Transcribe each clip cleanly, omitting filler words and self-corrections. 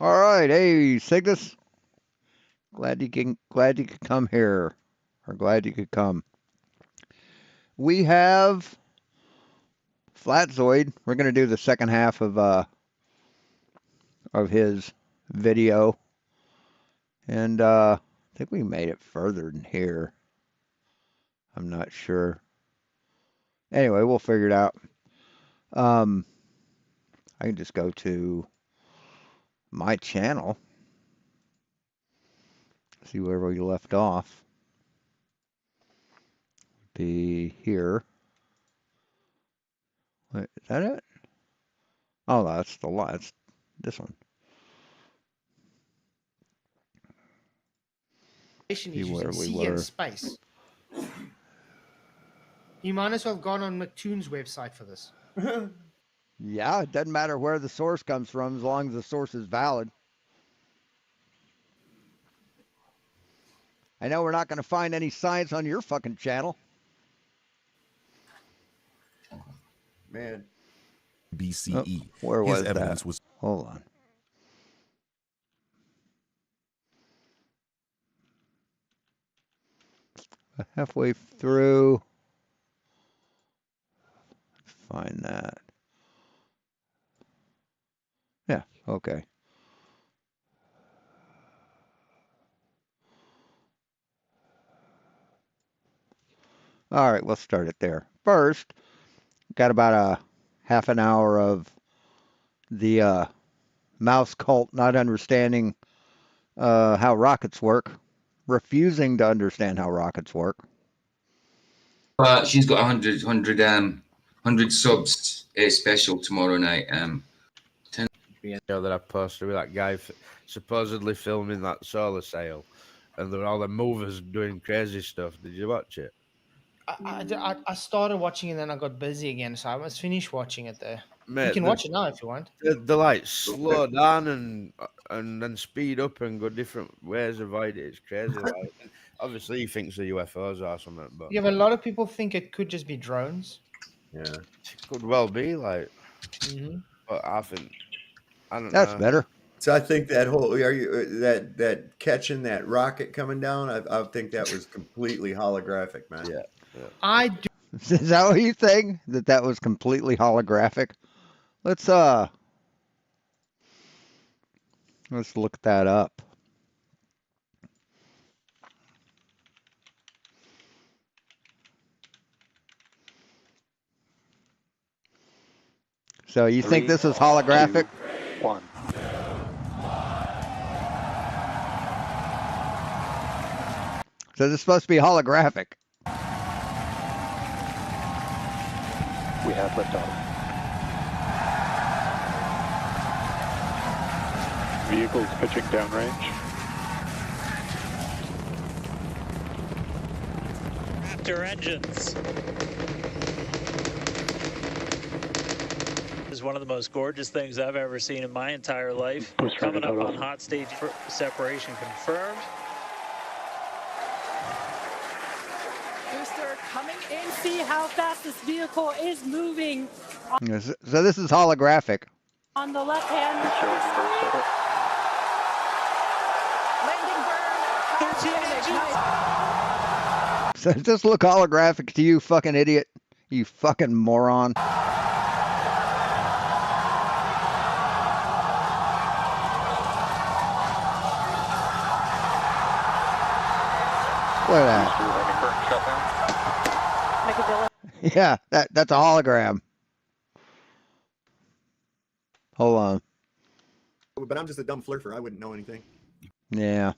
All right, hey Cygnus, glad you could come here, or glad you could come. We have FLATZOID. We're gonna do the second half of his video, and I think we made it further than here. I'm not sure. Anyway, we'll figure it out. I can just go to my channel, see where we left off. Be here. Wait, is that it? Oh, that's that's this one. See where we were. Space. You might as well have gone on McToon's website for this. Yeah, it doesn't matter where the source comes from as long as the source is valid. I know we're not going to find any science on your fucking channel. Man. BCE. Oh, where was His evidence that? Was Hold on. Halfway through. Find that. Yeah, okay. All right, we'll start it there. First, got about a half an hour of the mouse cult not understanding how rockets work, refusing to understand how rockets work. She's got 100 subs special tomorrow night. Video that I posted with that guy supposedly filming that solar sail, and there were all the movers doing crazy stuff. Did you watch it? I started watching it and then I got busy again, so I must finish watching it there. Mate, you can watch it now if you want. The like slow down and then speed up and go different ways of it. It's crazy. Like, obviously, he thinks the UFOs or something, but yeah, but a lot of people think it could just be drones. Yeah, it could well be like. But I think I don't That's know. better. So I think that whole that catching that rocket coming down, I think that was completely holographic, man. Yeah. I do. Is that what you think? That was completely holographic? Let's look that up. So you think this is holographic? 2, 1. So this is supposed to be holographic. We have liftoff. Vehicles pitching downrange. Raptor engines. This is one of the most gorgeous things I've ever seen in my entire life. Coming up on hot stage separation confirmed. Booster coming in. See how fast this vehicle is moving. So this is holographic. On the left hand. Landing burn. 13 So does this look holographic to you, fucking idiot? You fucking moron. Look at that. Yeah, that's a hologram. Hold on. But I'm just a dumb flirter. I wouldn't know anything. Yeah.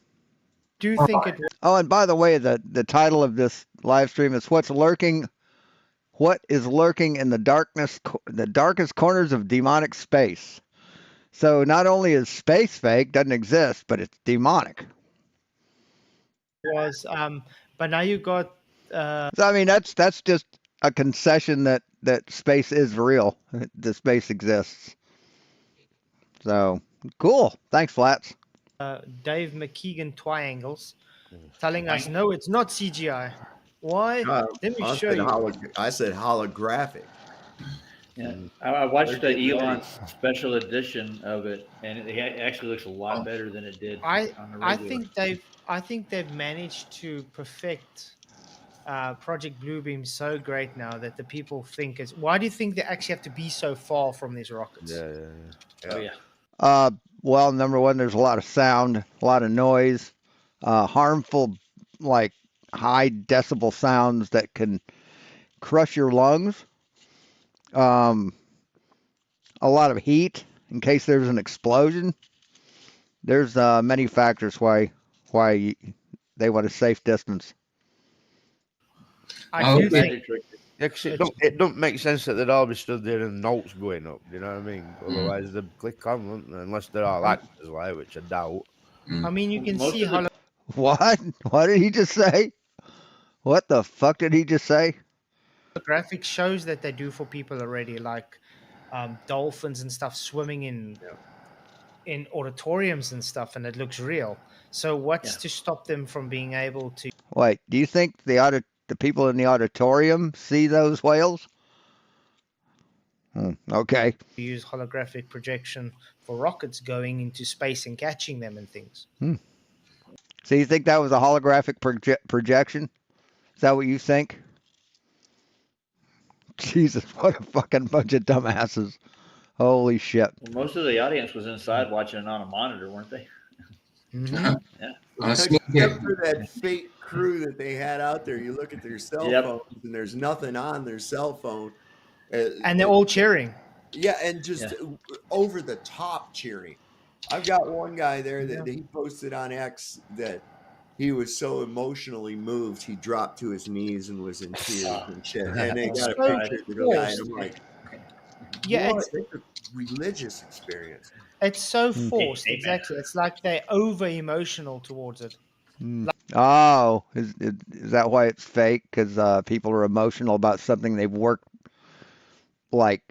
Do you think it? Oh, and by the way, the title of this live stream is What is lurking in the darkest corners of demonic space. So not only is space fake, doesn't exist, but it's demonic. Was but now you got. So I mean, that's just a concession that space is real. The space exists. So cool. Thanks, Flats. Dave McKeegan Triangles telling us no, it's not CGI. Why? Let me show you. I said holographic. Yeah, I watched the Elon special edition of it, and it actually looks a lot better than it did on the I regular. think they've managed to perfect Project Bluebeam so great now that the people think it's. Why do you think they actually have to be so far from these rockets? Oh yeah. Well, number one, there's a lot of sound, a lot of noise, harmful, like high decibel sounds that can crush your lungs. A lot of heat in case there's an explosion. There's many factors why they want a safe distance. I do think Yeah, 'cause it don't make sense that they'd all be stood there and notes going up. You know what I mean? Otherwise, they'd click on, wouldn't they? Unless they're all actors, like, which I doubt. I mean, you can Most see of the- What? What did he just say? What the fuck did he just say? graphic shows that they do for people already, like dolphins and stuff swimming in auditoriums and stuff, and it looks real. So what's to stop them from being able to Wait, do you think the people in the auditorium see those whales? Okay. use holographic projection for rockets going into space and catching them and things? So you think that was a holographic projection? Is that what you think? Jesus, what a fucking bunch of dumbasses. Holy shit. Well, most of the audience was inside watching it on a monitor, weren't they? Mm-hmm. Yeah. Except for that fake crew that they had out there. You look at their cell phones and there's nothing on their cell phone. And they're all cheering. Yeah, and just over the top cheering. I've got one guy there that he posted on X that he was so emotionally moved he dropped to his knees and was in tears and shit. And they got a picture of the guy, and I'm like, Yeah, it's a religious experience. It's so forced. Exactly. It's like they're over emotional towards it. Oh, is that why it's fake? Because people are emotional about something they've worked like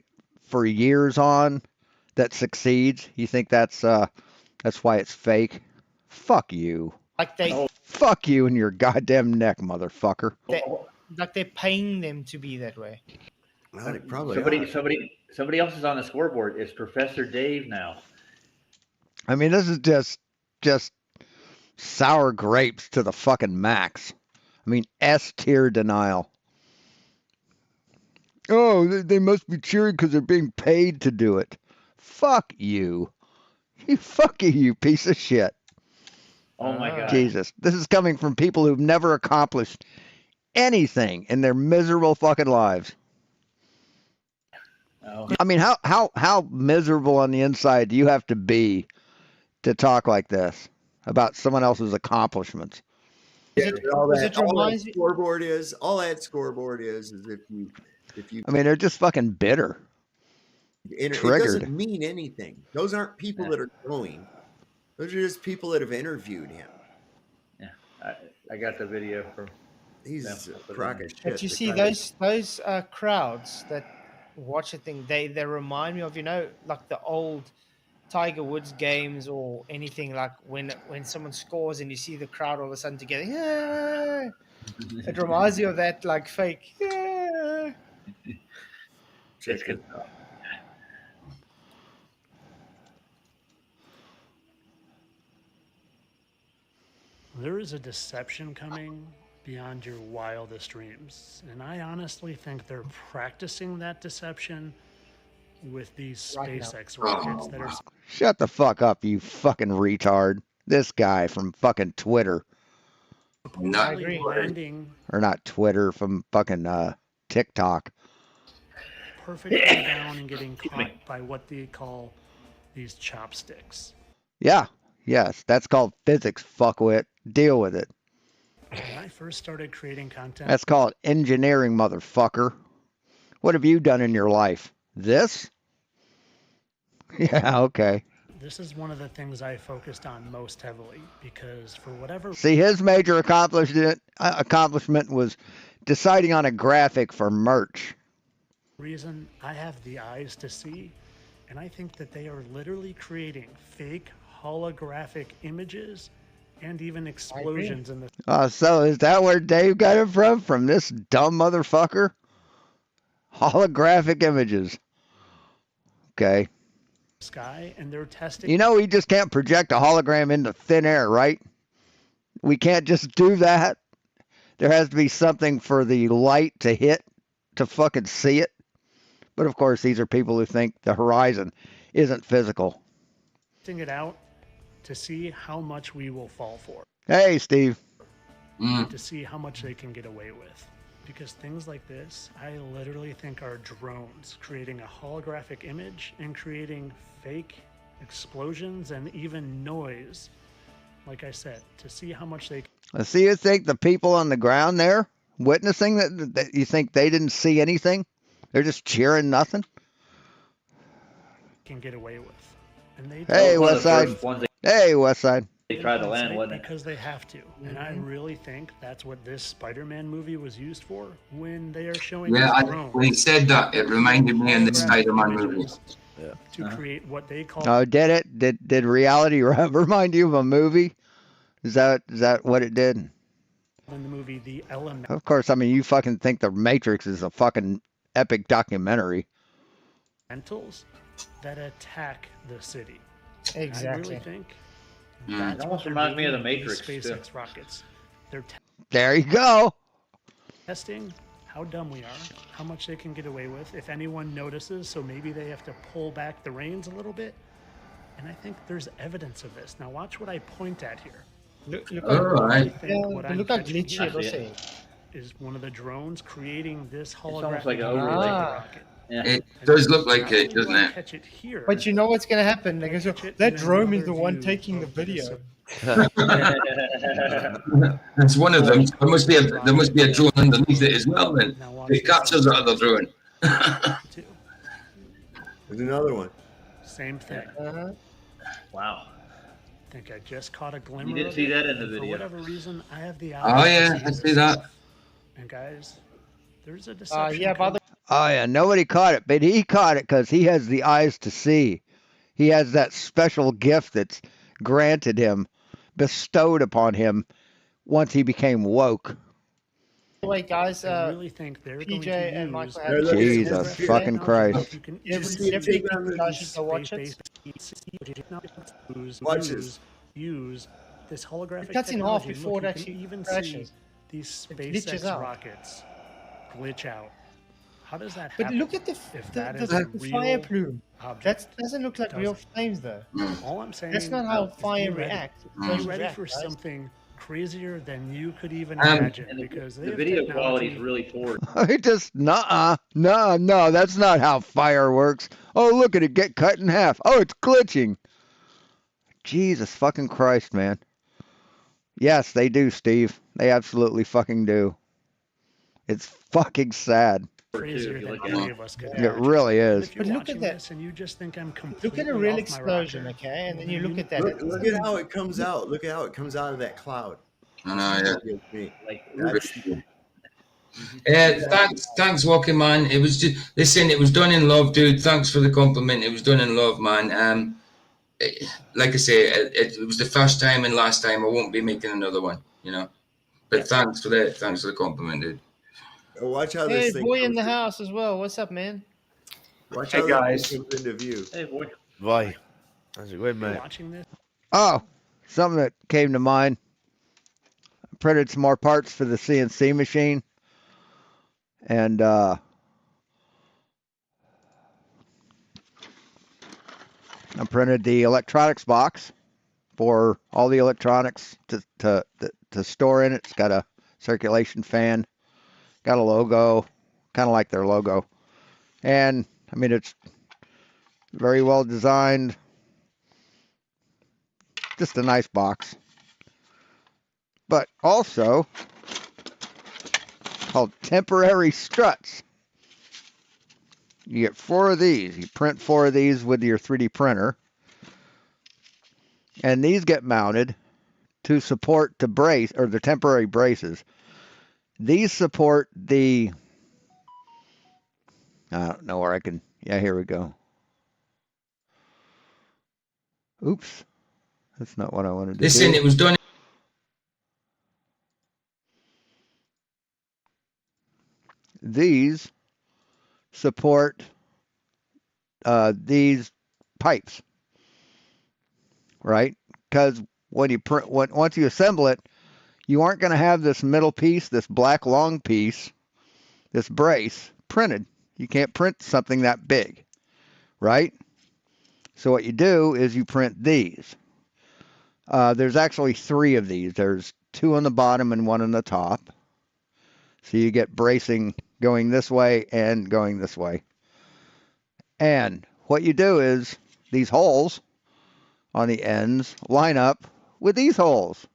for years on that succeeds. You think that's why it's fake? Fuck you. Like they, Fuck you in your goddamn neck, motherfucker. like they're paying them to be that way. Well, probably somebody else is on the scoreboard. It's Professor Dave now. I mean, this is just sour grapes to the fucking max. I mean, S tier denial. Oh, they must be cheering because they're being paid to do it. Fuck you. Fuck you piece of shit. Oh my God. Jesus. This is coming from people who've never accomplished anything in their miserable fucking lives. Oh. I mean, how miserable on the inside do you have to be to talk like this about someone else's accomplishments? All that scoreboard is if you. I mean, they're just fucking bitter. It Triggered. doesn't mean anything. Those aren't people that are going. Those are just people that have interviewed him. Yeah, I got the video from. He's a crock of shit. But you see those crowds that watch a thing, they remind me of, like the old Tiger Woods games or anything, like when someone scores and you see the crowd all of a sudden together. Yeah! It reminds me of that, like fake. Yeah! It's good. There is a deception coming beyond your wildest dreams. And I honestly think they're practicing that deception with these SpaceX rockets that are... Shut the fuck up, you fucking retard. This guy from fucking Twitter. landing Or not Twitter, from fucking TikTok. perfectly down and getting caught by what they call these chopsticks. Yeah, yes, that's called physics, fuckwit. Deal with it. When I first started creating content... That's called engineering, motherfucker. What have you done in your life? This? Yeah, okay. This is one of the things I focused on most heavily because for whatever... See, his major accomplishment was deciding on a graphic for merch. reason, I have the eyes to see, and I think that they are literally creating fake holographic images and even explosions in the... So is that where Dave got it from? From this dumb motherfucker? Holographic images. Okay. Sky, and they're testing. You know, we just can't project a hologram into thin air, right? We can't just do that. There has to be something for the light to hit to fucking see it. But of course, these are people who think the horizon isn't physical. It out to see how much we will fall for. Hey, Steve. To see how much they can get away with. Because things like this, I literally think are drones creating a holographic image and creating fake explosions and even noise. Like I said, to see how much they can. So you think the people on the ground there witnessing that you think they didn't see anything? They're just cheering nothing? Can get away with. And they hey, Westside. Hey, Westside. They tried to land, wasn't it? Because they have to. And I really think that's what this Spider-Man movie was used for when they are showing when he said that, it reminded me of the Spider-Man movie. To create what they call... Oh, did it? Did reality remind you of a movie? Is that what it did? In the movie, the element... Of course, I mean, you fucking think The Matrix is a fucking epic documentary. Elementals that attack the city. Exactly. I really think... It almost reminds me of the Matrix. SpaceX rockets. They're there you go. Testing how dumb we are, how much they can get away with, if anyone notices, so maybe they have to pull back the reins a little bit. And I think there's evidence of this. Now watch what I point at here. Look how glitchy it is one of the drones creating this holographic almost like an overlay rocket. Yeah. It does look like it, doesn't it? Catch it here. But you know what's going to happen? They go, that drone is the one taking the video. That's one of them. There must be a drone underneath it as well. Then it captures the other drone. There's another one. Same thing. Wow. I think I just caught a glimmer. You didn't see that in the for video. whatever reason, I have the Oh yeah, I see that. And guys, there's a deception. Oh yeah, nobody caught it, but he caught it because he has the eyes to see. He has that special gift that's granted him, bestowed upon him, once he became woke. Wait, guys, I really think they're PJ going to and use Michael have Jesus fucking Christ. Every guys should go watch it. Watch this. Use this holographic It cuts in half technology. before Look, it you can actually even crashes. see these glitches SpaceX out. rockets glitch out. How does that But happen? look at the fire plume. That doesn't look like real flames, though. All I'm saying, That's not how fire be reacts. ready for something crazier than you could even imagine. Because The video quality is really poor. It just no, that's not how fire works. Oh, look at it get cut in half. Oh, it's glitching. Jesus fucking Christ, man. Yes, they do, Steve. They absolutely fucking do. It's fucking sad. Crazier than any of us could It really is. But look at that. And you just think I'm look at a real explosion, okay? And then you look at that. Look at how it comes out. Look at how it comes out of that cloud. I know, yeah. Like that's, thanks, Walking Man. It was just listen. It was done in love, dude. Thanks for the compliment. It was done in love, man. Like I say, it was the first time and last time. I won't be making another one, you know. But thanks for the compliment, dude. watch how Hey, this thing. boy in the house as well. What's up, man? Watch Hey, how guys. this comes into view. Hey, boy. Boy, how's it going, mate? Watching this? Oh, something that came to mind. I printed some more parts for the CNC machine. And I printed the electronics box for all the electronics to store in it. It's got a circulation fan, got a logo, kind of like their logo. And I mean, it's very well designed. Just a nice box. But also called temporary struts. You get 4 of these. You print 4 of these with your 3D printer. And these get mounted to support the brace, or the temporary braces. These support the, I don't know where I can, yeah, here we go. Oops. That's not what I wanted to do. Listen, it was done. These support these pipes, right? Because when you once you assemble it, you aren't going to have this middle piece, this black long piece, this brace printed. You can't print something that big, right? So what you do is you print these. There's actually 3 of these. There's 2 on the bottom and 1 on the top. So you get bracing going this way and going this way. And what you do is these holes on the ends line up with these holes.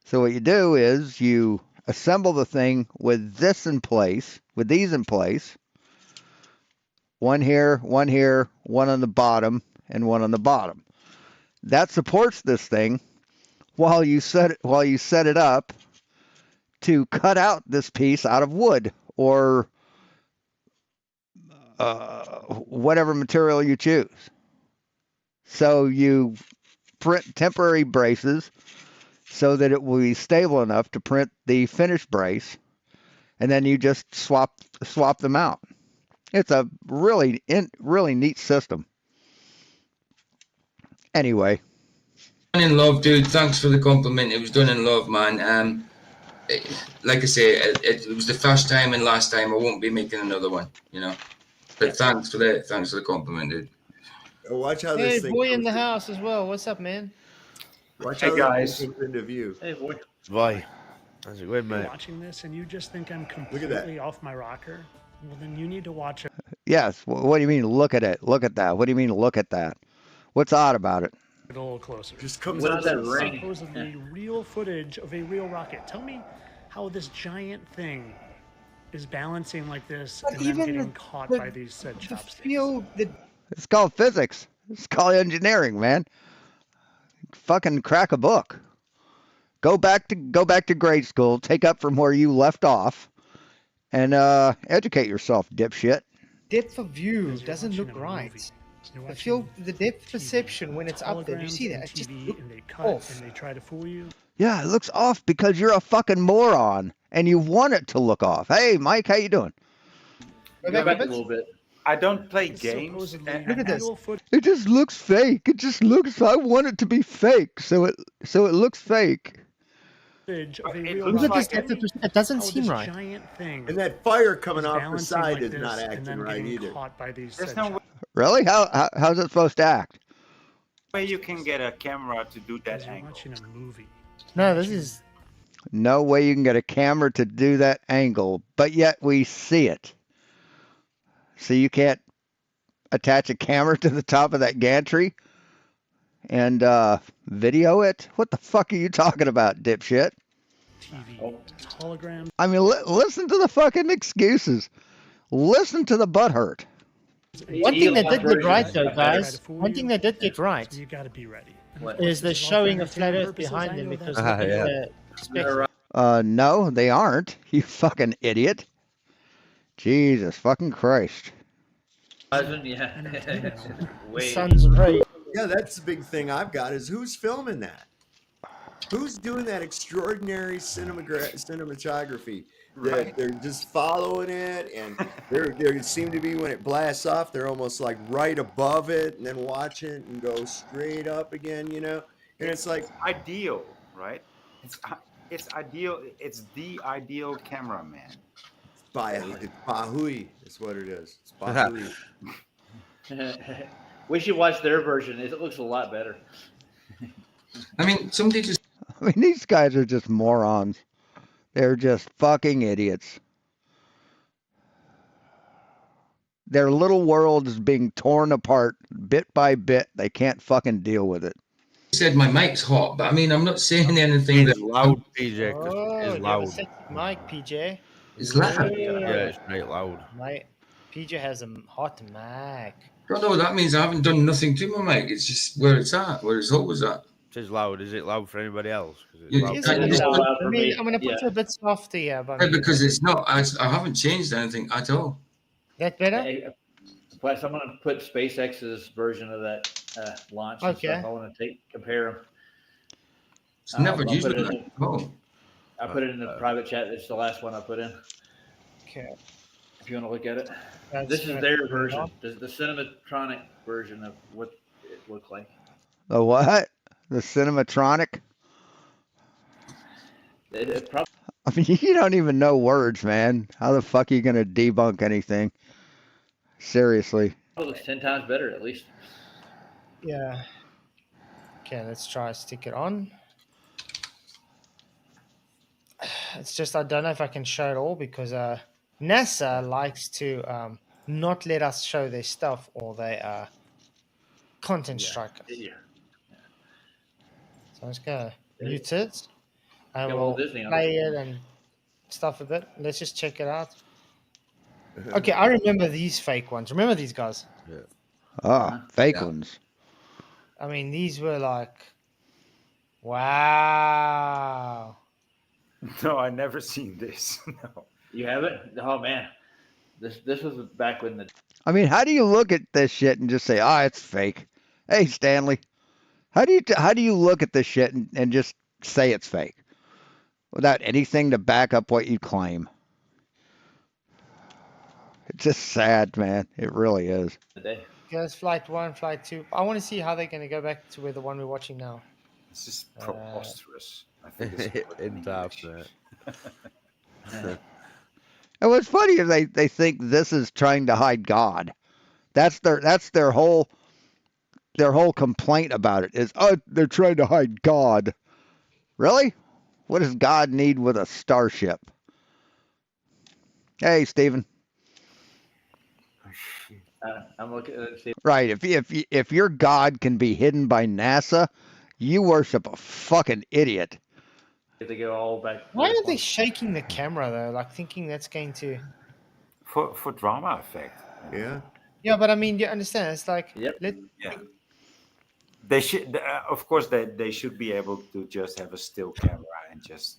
So what you do is you assemble the thing with this in place, with these in place. 1 here, 1 here, 1 on the bottom, and 1 on the bottom. That supports this thing while you set it up to cut out this piece out of wood or whatever material you choose. So you print temporary braces so that it will be stable enough to print the finished brace, and then you just swap them out. It's a really neat system. Anyway. In love, dude. Thanks for the compliment. It was done in love, man. Like I say, it was the first time and last time. I won't be making another one, you know. But thanks for the compliment, dude. Watch how this thing. Hey, boy in the house as well. What's up, man? Watch how this thing comes into view. Hey, boy. Boy, how's it going, mate? Watching this and you just think I'm completely off my rocker. Well, then you need to watch it. Yes. What do you mean? Look at it. Look at that. What do you mean? Look at that. What's odd about it? A little closer. Just comes What out is that of ring? Supposedly real footage of a real rocket. Tell me how this giant thing is balancing like this But and then even getting caught by these said chopsticks. It's called physics. It's called engineering, man. Fucking crack a book. Go back to grade school. Take up from where you left off, and educate yourself, dipshit. Depth of view doesn't look right. The depth perception when it's up there. You see that? It just looks off. And they try to fool you. Yeah, it looks off because you're a fucking moron, and you want it to look off. Hey, Mike, how you doing? Go back a little bit. I don't play games. Look at this. It just looks fake. It just looks. I want it to be fake, so it looks fake. Look at this depth of perception. It doesn't seem right. And that fire coming off the side is not acting right either. There's no Really? How's it supposed to act? way you can get a camera to do that angle. No, this is. No way you can get a camera to do that angle, but yet we see it. So you can't attach a camera to the top of that gantry and video it? What the fuck are you talking about, dipshit? TV, hologram. I mean, listen to the fucking excuses. Listen to the butthurt. One thing that did get right, though, guys. One thing that did get right. You got to be ready. Is the showing of flat Earth behind them because the specs. No, they aren't. You fucking idiot. Jesus fucking Christ. Sun's right. Yeah, that's the big thing I've got is who's filming that? Who's doing that extraordinary cinematography? They're just following it, and they seem to be when it blasts off, they're almost like right above it, and then watch it and go straight up again, you know. And it's like ideal, right? It's ideal. It's the ideal cameraman. It's Bahui. That's what it is. It's Bahui. We should watch their version. It looks a lot better. I mean, somebody just. I mean, these guys are just morons. They're just fucking idiots. Their little world is being torn apart bit by bit. They can't fucking deal with it. Said my mic's hot, but I mean, I'm not saying anything that loud, PJ. Oh, It's loud. Mic, PJ. It's loud. Yeah, it's very loud. PJ has a hot mic. I don't know what that means. I haven't done nothing to my mic. It's just where it's at, where it's always at. It is loud. Is it loud for anybody else? I'm I'm going to put you a bit softer, yeah. Because it's not. I haven't changed anything at all. That better? Plus, I'm going to put SpaceX's version of that launch. Okay. And stuff. I want to compare them. It's never used it. I put it in the private chat. It's the last one I put in. Okay. If you want to look at it, That's this is gonna their turn it version. on. This is the cinematronic version of what it looked like. The what? The cinematronic? It probably I mean, you don't even know words, man. How the fuck are you gonna debunk anything? Seriously. looks 10 times better, at least. Yeah. Okay, let's try stick it on. It's just I don't know if I can show it all because NASA likes to not let us show their stuff or they content strike us. Yeah. So let's go mute it and Got we'll Walt Disney on play it. it and stuff a bit. Let's just check it out. Okay, I remember these fake ones. Remember these guys? Yeah. Ah, fake ones. I mean, these were like, wow. No, I never seen this. No. You haven't? Oh man, this was back when the. I mean, how do you look at this shit and just say, "Ah, it's fake"? Hey, Stanley, how do you look at this shit and just say it's fake without anything to back up what you claim? It's just sad, man. It really is. Day. There's flight 1, flight 2. I want to see how they're going to go back to where the one we're watching now. This is preposterous. I think it's In top, man. And what's funny is they think this is trying to hide God. That's their whole complaint about it is, oh, they're trying to hide God. Really? What does God need with a starship? Hey, Steven. I'm looking at it. Right. If your God can be hidden by NASA, you worship a fucking idiot. They go all back. Why are they shaking the camera though? Like thinking that's going to. for drama effect. Yeah. Yeah, but I mean, you understand? It's like Yeah. They should, of course, they should be able to just have a still camera and just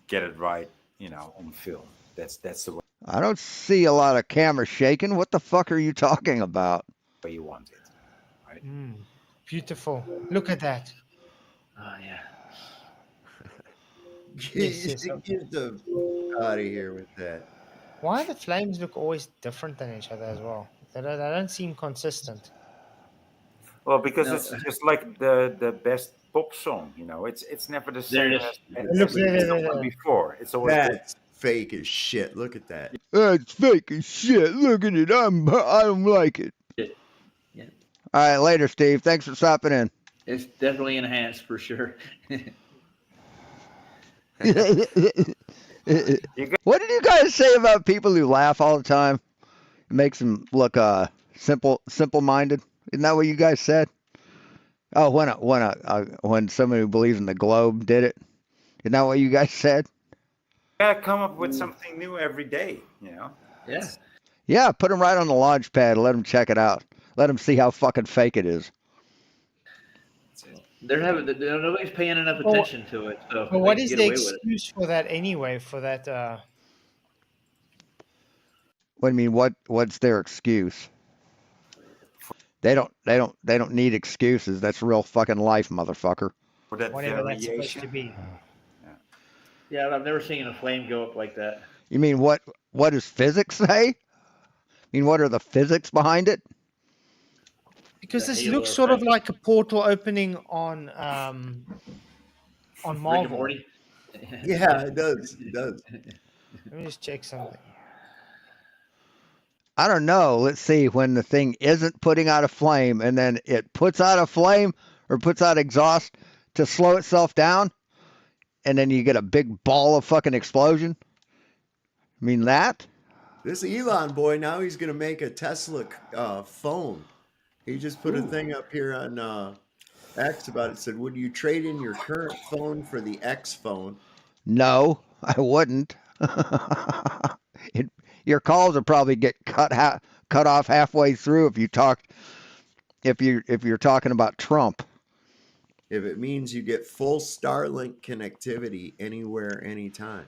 get it right, on film. That's the way I don't see a lot of camera shaking. What the fuck are you talking about? you want it, right? Beautiful. Look at that. Oh yeah. Yes, Get the out of here with that. Why the flames look always different than each other as well? They don't seem consistent. Well, because it's just like the best pop song, it's never the same There it as the one before. It's always That's fake as shit. Look at that. That's fake as shit. Look at it. I don't like it. Yeah. All right, later, Steve. Thanks for stopping in. It's definitely enhanced for sure. What did you guys say about people who laugh all the time? It makes them look simple-minded. Isn't that what you guys said? Oh, when somebody who believes in the globe did it. Isn't that what you guys said? gotta come up with something new every day, Yeah. Yeah, put them right on the launch pad and let them check it out. Let them see how fucking fake it is. Nobody's paying enough attention to it. So But what is the excuse for that anyway? For that, What do you mean? What's their excuse? They don't need excuses. That's real fucking life, motherfucker. For that whatever that's supposed to be. Yeah, I've never seen a flame go up like that. You mean what does physics say? I mean, what are the physics behind it? Because The this halo looks sort of effect. like a portal opening on Rick and Marvel. Morty. Yeah, it does. It does. Let me just check something. I don't know. Let's see, when the thing isn't putting out a flame and then it puts out a flame or puts out exhaust to slow itself down, and then you get a big ball of fucking explosion. I mean that? This Elon boy, now he's going to make a Tesla phone. He just put a thing up here on X about it. Said, would you trade in your current phone for the X phone? No, I wouldn't. Your calls will probably get cut off halfway through if you're talking about Trump. If it means you get full Starlink connectivity anywhere, anytime.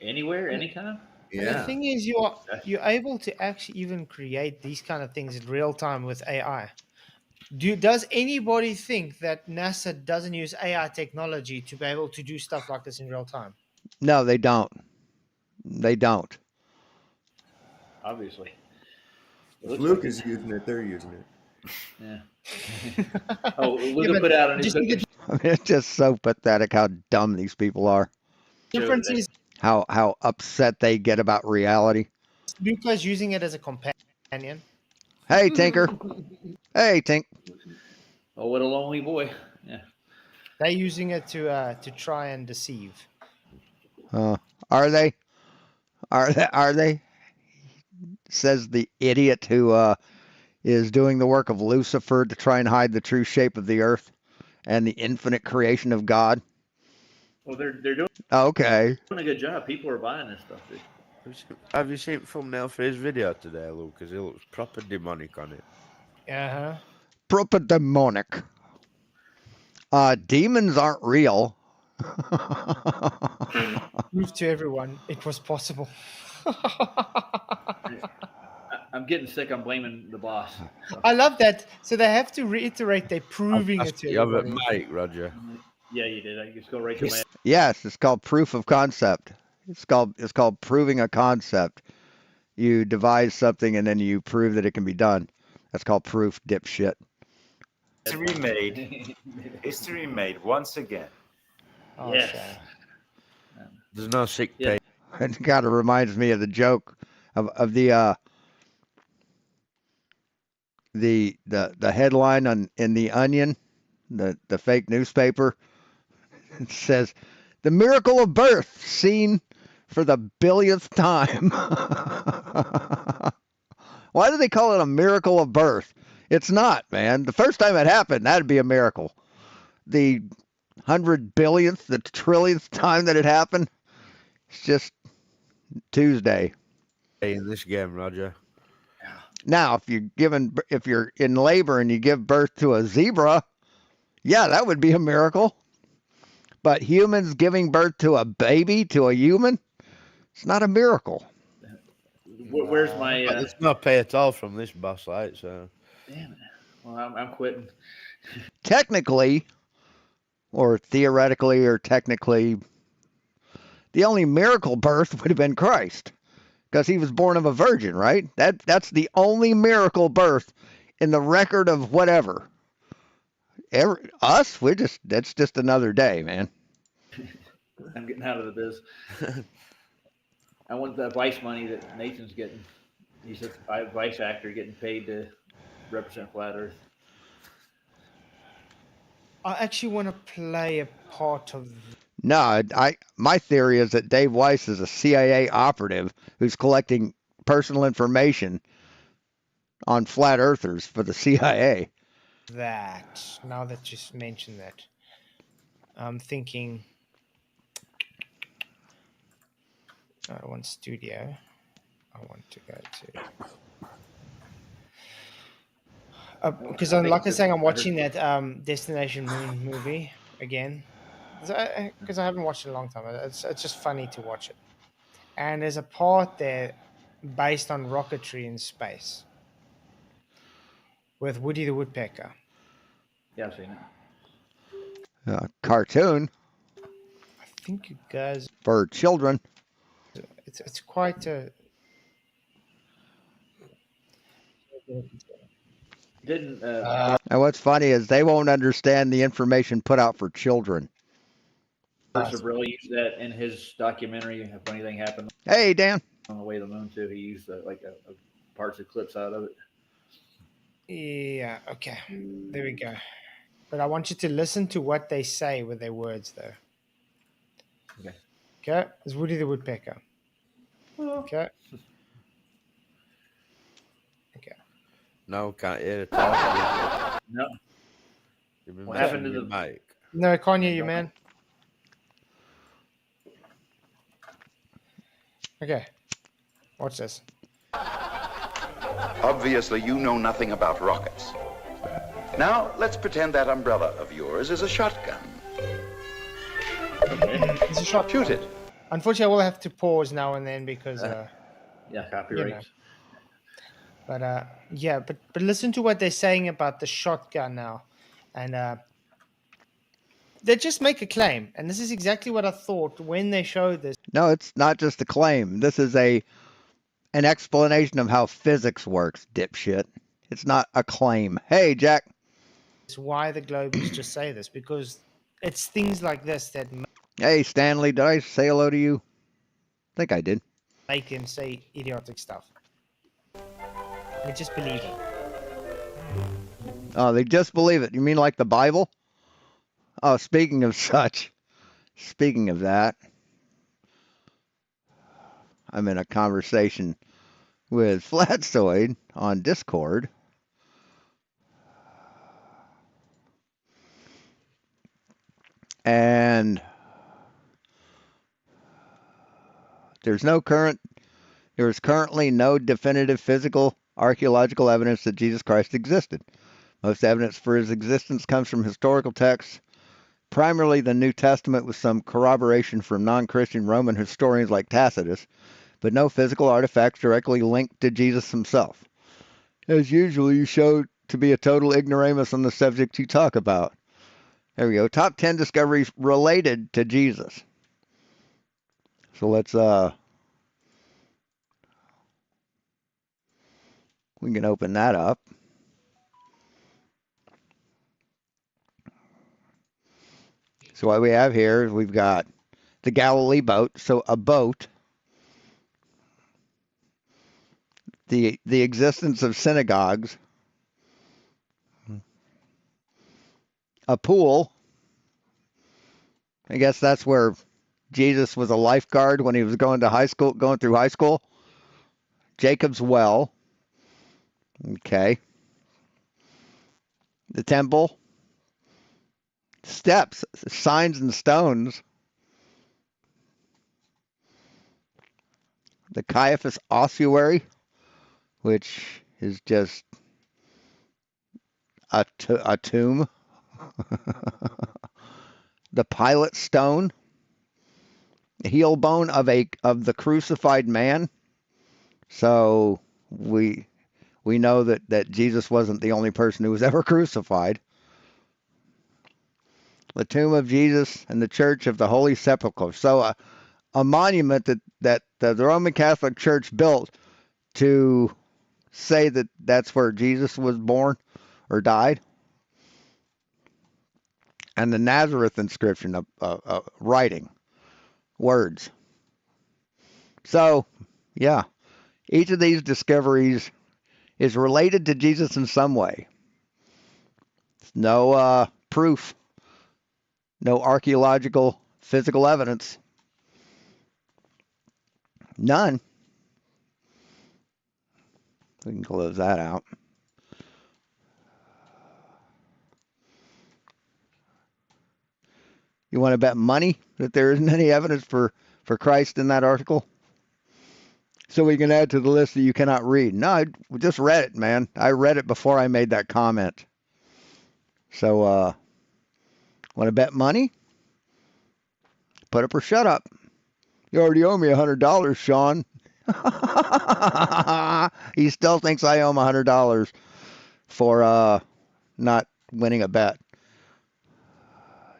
Anywhere, anytime. And the thing is, you're able to actually even create these kind of things in real time with AI. Does anybody think that NASA doesn't use AI technology to be able to do stuff like this in real time? No, they don't. They don't. obviously. If Luke is using it, they're using it. Yeah. Oh, Luke put out on his cooking I mean, it's just so pathetic how dumb these people are. Difference is How upset they get about reality. Luca's using it as a companion. Hey, Tinker. Hey, Tink. Oh, what a lonely boy. Yeah. They're using it to try and deceive. Are they? Are they? Says the idiot who is doing the work of Lucifer to try and hide the true shape of the earth and the infinite creation of God. Well, they're doing Okay. a good job. People are buying this stuff, dude. Have you seen the thumbnail for his video today, Luke? Because he looks proper demonic on it. Uh-huh. Proper demonic. Demons aren't real. Prove to everyone it was possible. I'm getting sick. I'm blaming the boss. So. I love that. So they have to reiterate they're proving it to everybody. You have it, Mike, Roger. Yeah, you did. I just go right to my. Yes, it's called proof of concept. It's called proving a concept. You devise something and then you prove that it can be done. That's called proof, dipshit. History made once again. Oh, yes. There's no sick pay. It kind of reminds me of the joke of the headline in the Onion, the fake newspaper. It says, "The miracle of birth seen for the billionth time." Why do they call it a miracle of birth? It's not, man. The first time it happened, that'd be a miracle. The 100 billionth, the trillionth time that it happened, it's just Tuesday. In this game, Roger. Now, if you're in labor and you give birth to a zebra, yeah, that would be a miracle. But humans giving birth to a baby, to a human, it's not a miracle. Where's my? There's no pay at all from this boss light, so. Damn it. Well, I'm quitting. Technically, or theoretically, or technically, the only miracle birth would have been Christ, because he was born of a virgin, right? That's the only miracle birth in the record of whatever. That's just another day, man. I'm getting out of the biz. I want the Vice money that Nathan's getting. He's a Vice actor getting paid to represent Flat Earth. I actually want to play a part of. No, my theory is that Dave Weiss is a CIA operative who's collecting personal information on flat earthers for the CIA. That now that you mentioned that, I'm thinking. I want studio. I want to go to because like I was saying, I'm watching that Destination Moon movie again because I haven't watched it in a long time. It's just funny to watch it, and there's a part there based on rocketry in space with Woody the Woodpecker. Yeah, I've seen it. Cartoon. I think you guys for children. It's quite a. Didn't. And what's funny is they won't understand the information put out for children. Sabrilla used that in his documentary. A funny thing happened. Hey, Dan. On the way to the moon too, he used parts of clips out of it. Yeah. Okay. There we go. But I want you to listen to what they say with their words, though. Okay. Okay. It's Woody the Woodpecker. Okay. Okay. No, can't hear it. No. What happened to the mic? No, I can't hear you, man. Okay. Watch this. Obviously, you know nothing about rockets. Now, let's pretend that umbrella of yours is a shotgun. It's a shot. Shoot it. Unfortunately, I will have to pause now and then because copyright. You know. But yeah, but listen to what they're saying about the shotgun now, and they just make a claim, and this is exactly what I thought when they showed this. No, it's not just a claim. This is a an explanation of how physics works, dipshit. It's not a claim. Hey, Jack. It's why the Globies just say this, because it's things like this that Hey, Stanley, did I say hello to you? I think I did. make him say idiotic stuff. They just believe it. Oh, they just believe it. You mean like the Bible? Oh, speaking of such, speaking of that, I'm in a conversation with FLATZOID on Discord. And there is currently no definitive physical archaeological evidence that Jesus Christ existed. Most evidence for his existence comes from historical texts, primarily the New Testament, with some corroboration from non-Christian Roman historians like Tacitus, but no physical artifacts directly linked to Jesus himself. As usual, you show to be a total ignoramus on the subject you talk about. There we go. Top 10 discoveries related to Jesus. So let's we can open that up. So what we have here is we've got the Galilee boat, so a boat, the existence of synagogues, a pool. I guess that's where Jesus was a lifeguard when he was going through high school. Jacob's well. Okay. The temple. Steps, signs and stones. The Caiaphas ossuary, which is just a tomb. The Pilate stone. The heel bone of the crucified man. So we know that Jesus wasn't the only person who was ever crucified. The tomb of Jesus and the Church of the Holy Sepulchre. So a monument that the Roman Catholic Church built to say that that's where Jesus was born or died. And the Nazareth inscription, writing, words. So, yeah, each of these discoveries is related to Jesus in some way. No proof, no archaeological, physical evidence. None. We can close that out. You want to bet money that there isn't any evidence for Christ in that article? So we can add to the list that you cannot read. No, I just read it, man. I read it before I made that comment. So, want to bet money? Put up or shut up. You already owe me $100, Sean. He still thinks I owe him $100 for not winning a bet.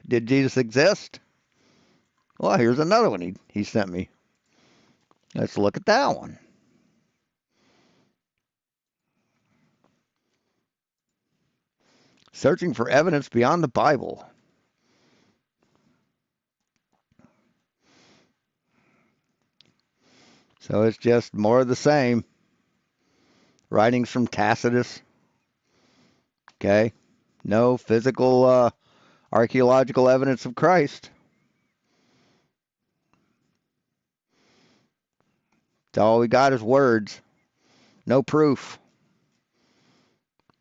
Did Jesus exist? Well, here's another one he sent me. Let's look at that one. Searching for evidence beyond the Bible. So it's just more of the same. Writings from Tacitus. Okay. No physical archaeological evidence of Christ. All we got is words. No proof.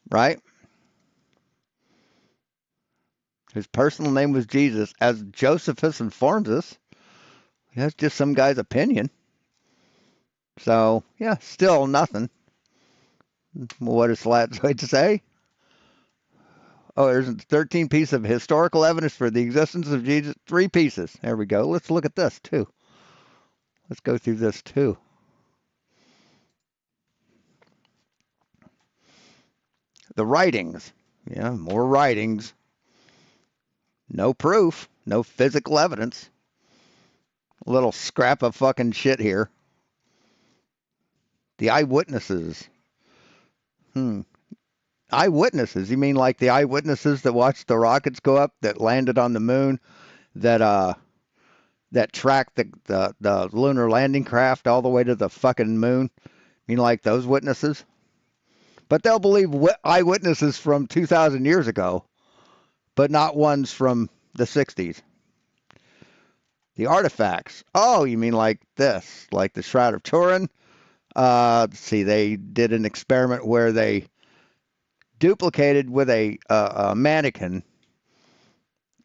Right? His personal name was Jesus, as Josephus informs us. That's just some guy's opinion. So, yeah, still nothing. What does FLATZOID say? Oh, there's 13 pieces of historical evidence for the existence of Jesus. 3 pieces. There we go. Let's look at this, too. Let's go through this, too. The writings. Yeah, more writings. No proof. No physical evidence. A little scrap of fucking shit here. The eyewitnesses. Eyewitnesses? You mean like the eyewitnesses that watched the rockets go up that landed on the moon, that tracked the lunar landing craft all the way to the fucking moon? You mean like those witnesses? But they'll believe eyewitnesses from 2,000 years ago, but not ones from the 60s. The artifacts. Oh, you mean like this, like the Shroud of Turin? See, they did an experiment where they duplicated with a mannequin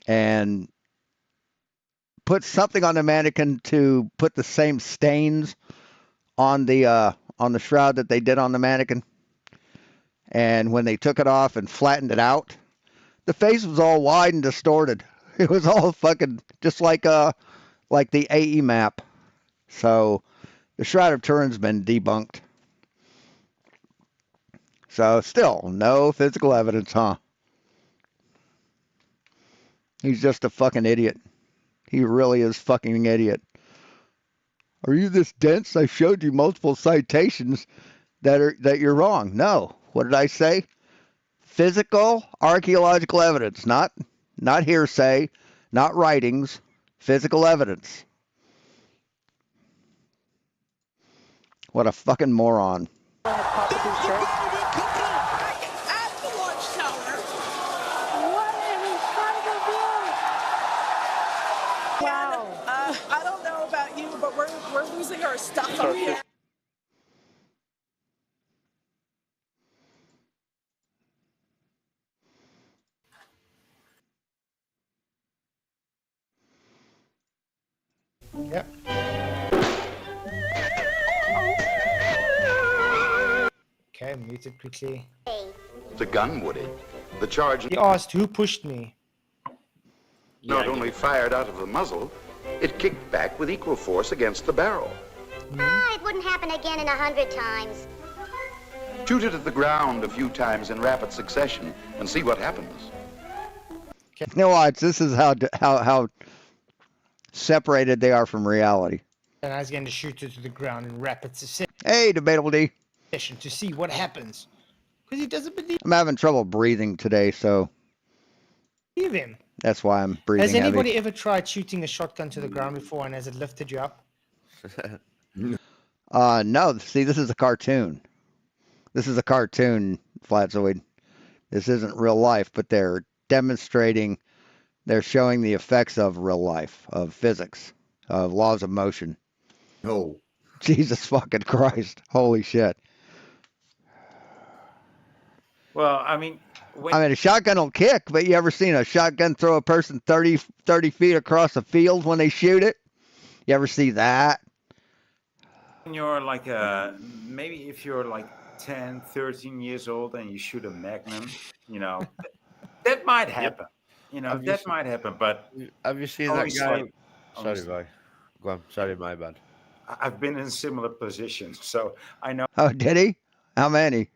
and put something on the mannequin to put the same stains on the shroud that they did on the mannequin. And when they took it off and flattened it out, the face was all wide and distorted. It was all fucking just like the AE map. So the Shroud of Turin's been debunked. So still no physical evidence, huh? He's just a fucking idiot. He really is fucking idiot. Are you this dense? I showed you multiple citations that you're wrong. No. What did I say? Physical archaeological evidence, not hearsay, not writings, physical evidence. What a fucking moron. I don't know about you, but we're losing our stuff up here. Yep. Okay, muted quickly. The gun, Woody. The charge He asked who pushed me. not only fired out of the muzzle, it kicked back with equal force against the barrel. It wouldn't happen again in 100 times. Shoot it at the ground a few times in rapid succession and see what happens. Now watch, this is how separated they are from reality. And I was going to shoot it to the ground in rapid succession Hey, Debatable D. to see what happens. Because he doesn't believe I'm having trouble breathing today, so him. that's why I'm breathing Has anybody heavy. ever tried shooting a shotgun to the ground before, and has it lifted you up? No, see, this is a cartoon. This is a cartoon, FLATZOID. This isn't real life, but they're showing the effects of real life, of physics, of laws of motion. No. Jesus fucking Christ. Holy shit. Well, I mean, a shotgun will kick, but you ever seen a shotgun throw a person 30 feet across a field when they shoot it? You ever see that? when you're like maybe if you're like 10, 13 years old and you shoot a Magnum, that might happen. That might happen. But have you seen that guy? Sorry, boy. Go on. Sorry, my bad. I've been in similar positions, so I know. Oh, did he? How many?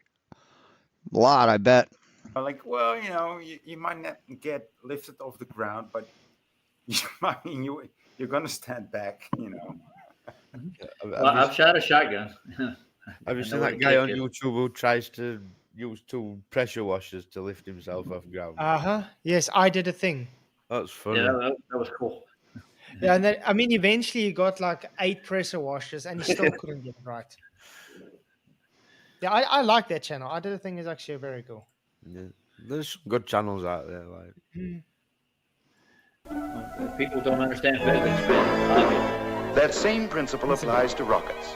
A lot, I bet. Like, well, you might not get lifted off the ground, but you're gonna stand back. Well, I've shot a shotgun. Have you seen that guy on YouTube who tries to use 2 pressure washers to lift himself off ground? Yes, I did a thing. That's funny. Yeah, that was cool. Yeah, and then, eventually he got like 8 pressure washers, and he still couldn't get it right. Yeah, I like that channel. I did a thing is actually very cool. Yeah. There's some good channels out there, like. People don't understand physics. That same principle applies to rockets.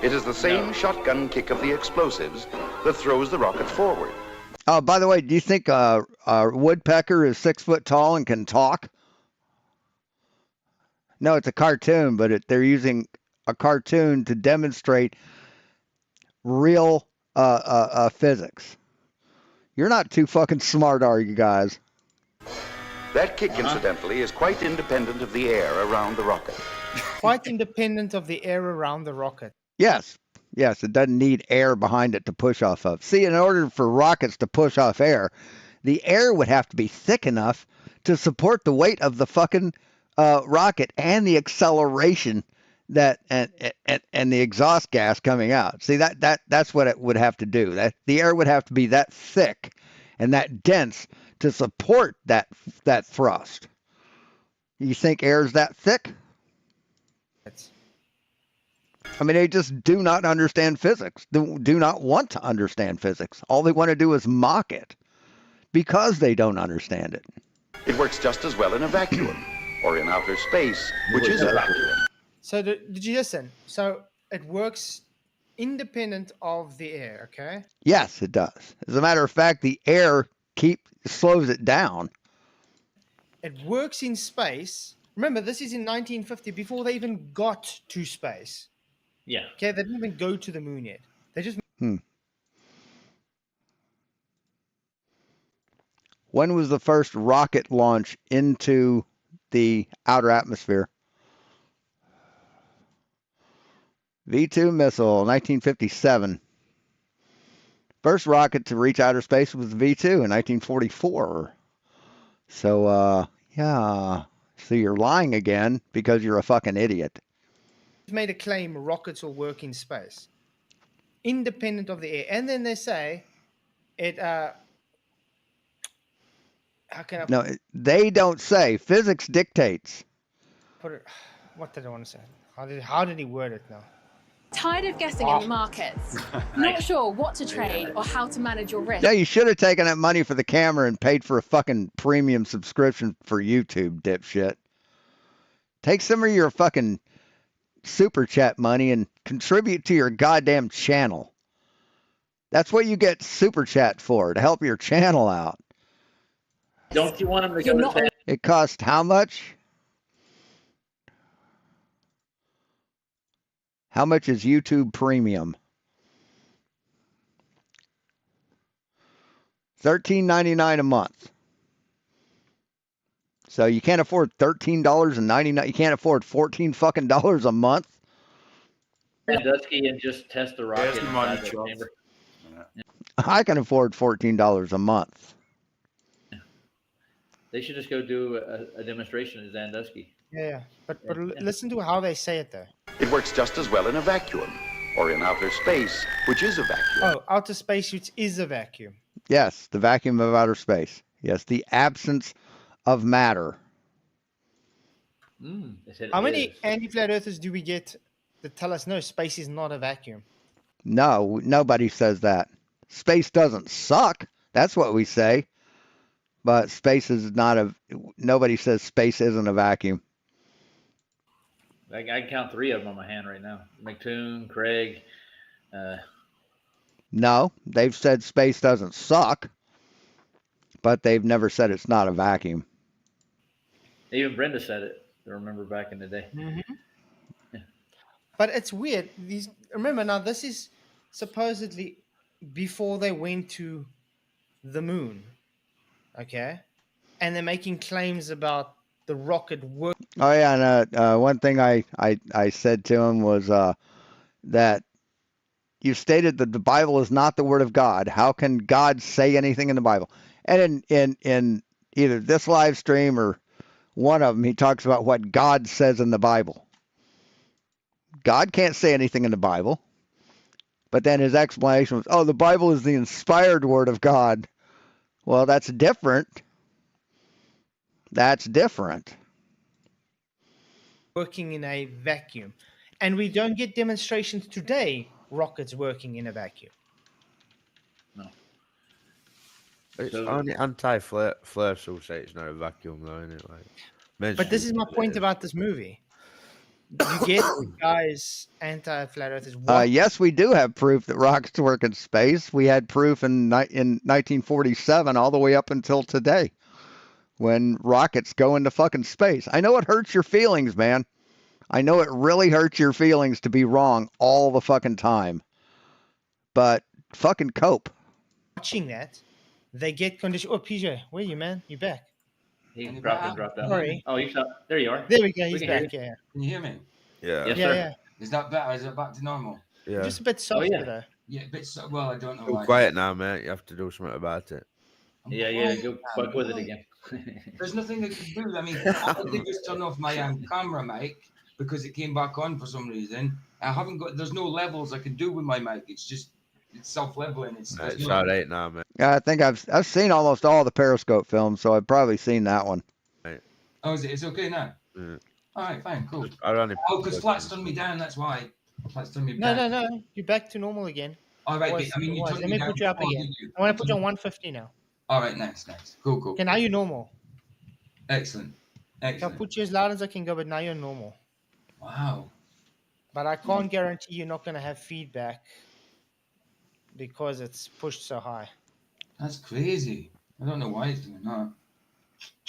It is the same shotgun kick of the explosives that throws the rocket forward. Oh, by the way, do you think a woodpecker is 6 foot tall and can talk? No, it's a cartoon, but they're using a cartoon to demonstrate real physics. You're not too fucking smart, are you guys? That kick, incidentally, is quite independent of the air around the rocket. Quite independent of the air around the rocket. Yes, it doesn't need air behind it to push off of. See, in order for rockets to push off air, the air would have to be thick enough to support the weight of the fucking rocket and the acceleration that and the exhaust gas coming out. See that's what it would have to do. That the air would have to be that thick and that dense to support that thrust. You think air is that thick? I mean, they just do not understand physics. Do not want to understand physics. All they want to do is mock it because they don't understand it. It works just as well in a vacuum or in outer space, which is a vacuum. So did you listen? So it works independent of the air, okay? Yes, it does. As a matter of fact, the air slows it down. It works in space. Remember, this is in 1950, before they even got to space. Yeah. Okay, they didn't even go to the moon yet. They just. When was the first rocket launch into the outer atmosphere? V-2 missile, 1957. First rocket to reach outer space was the V-2 in 1944. So, yeah. So you're lying again because you're a fucking idiot. Made a claim rockets will work in space, independent of the air. And then they say it... how can I... No, they don't say. Physics dictates. Put it... What did I want to say? How did he word it now? Tired of guessing in the markets? Not sure what to trade or how to manage your risk? Yeah, you should have taken that money for the camera and paid for a fucking premium subscription for YouTube, dipshit. Take some of your fucking super chat money and contribute to your goddamn channel. That's what you get super chat for, to help your channel out. Don't you want him to go to bed? It costs how much? How much is YouTube Premium? $13.99 a month. So you can't afford $13.99. You can't afford $14 fucking dollars a month. Dusky and just test the rocket. There's the money, Charles. I can afford $14 a month. They should just go do a demonstration at Zandusky. Yeah, but listen to how they say it though. It works just as well in a vacuum or in outer space, which is a vacuum. Oh, outer space, which is a vacuum. Yes, the vacuum of outer space. Yes, the absence of matter. How many anti-flat earthers do we get that tell us no, space is not a vacuum? No, nobody says that. Space doesn't suck. That's what we say. But space is not a... Nobody says space isn't a vacuum. I can count 3 of them on my hand right now. McToon, Craig. No, they've said space doesn't suck. But they've never said it's not a vacuum. Even Brenda said it. I remember back in the day. Mm-hmm. Yeah. But it's weird. Remember now, this is supposedly before they went to the moon. Okay? And they're making claims about the rocket work. Oh, yeah, and one thing I said to him was that you stated that the Bible is not the Word of God. How can God say anything in the Bible? And in either this live stream or one of them, he talks about what God says in the Bible. God can't say anything in the Bible. But then his explanation was, oh, the Bible is the inspired Word of God. Well, that's different. That's different. Working in a vacuum. And we don't get demonstrations today, rockets working in a vacuum. No. It's only anti-flares who say it's not a vacuum, though, isn't it? But this is my point about this movie. You get guys anti-flat earthers. Yes, we do have proof that rockets work in space. We had proof in 1947 all the way up until today when rockets go into fucking space. I know it hurts your feelings, man. I know it really hurts your feelings to be wrong all the fucking time. But fucking cope. Watching that, they get conditioned. Oh, PJ, where are you, man? You back? He dropped out. Sorry. Oh, you stopped. There you are. There we go. He's back. Yeah. Can you hear me? Yeah. Yes, Yeah, sir. yeah. Is that better? Is it back to normal? Yeah. Just a bit softer though. Yeah, a bit well, I don't know Too why. quiet now, mate. You have to do something about it. Yeah. Go fuck with it again. There's nothing I can do. I mean, I could just turn off my camera mic because it came back on for some reason. I haven't got. There's no levels I can do with my mic. It's just self-leveling. It's It's all right now, man. Yeah, I think I've seen almost all the Periscope films, so I've probably seen that one. Right. Oh, is it? It's okay now. Yeah. All right, fine, cool. I only Oh, because Flat's turned me down. That's why. Flat's turned me No, down. no. You're back to normal again. All right, Was- I mean, you was. turned Let me me down put you up before, again. didn't you? I want to put you on 150 now. All right, nice. Cool. Okay, now you're normal. Excellent. I'll put you as loud as I can go, but now you're normal. Wow. But I can't guarantee you're not going to have feedback because it's pushed so high. That's crazy. I don't know why it's doing that.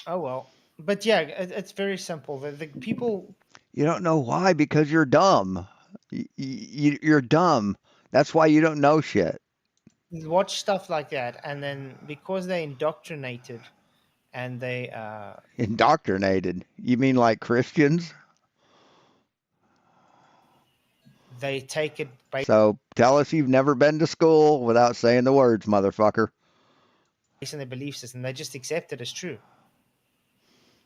Oh, well. But yeah, it's very simple. The people... You don't know why because you're dumb. You're dumb. That's why you don't know shit. watch stuff like that, and then because they're indoctrinated and they... Indoctrinated? You mean like Christians? They take it... So tell us you've never been to school without saying the words, motherfucker. based on their belief system. They just accept it as true.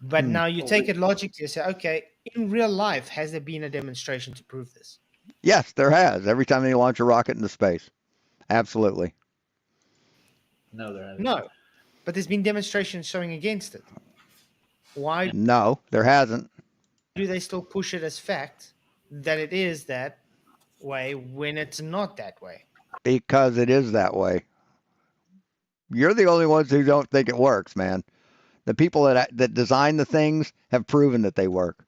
But now you take it logically and say, okay, in real life, has there been a demonstration to prove this? Yes, there has. Every time they launch a rocket into space. Absolutely. No, there hasn't. No. But there's been demonstrations showing against it. Why No, there hasn't. do they still push it as fact that it is that way when it's not that way? Because it is that way. You're the only ones who don't think it works, man. The people that design the things have proven that they work.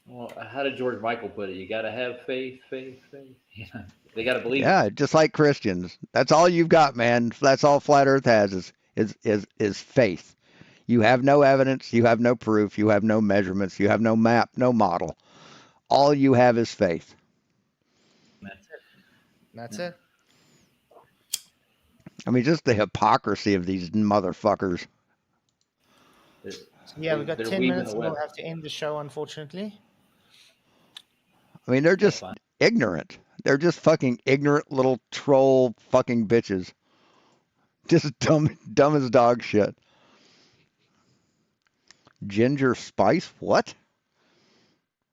Well, how did George Michael put it? You got to have faith. Yeah, they got to believe. Yeah, just like Christians. That's all you've got, man. That's all Flat Earth has is faith. You have no evidence. You have no proof. You have no measurements. You have no map, no model. All you have is faith. That's it. I mean, just the hypocrisy of these motherfuckers. Yeah, we've got 10 minutes and we'll have to end the show, unfortunately. I mean, they're just ignorant. They're just fucking ignorant little troll fucking bitches. Just dumb as dog shit. Ginger spice? What?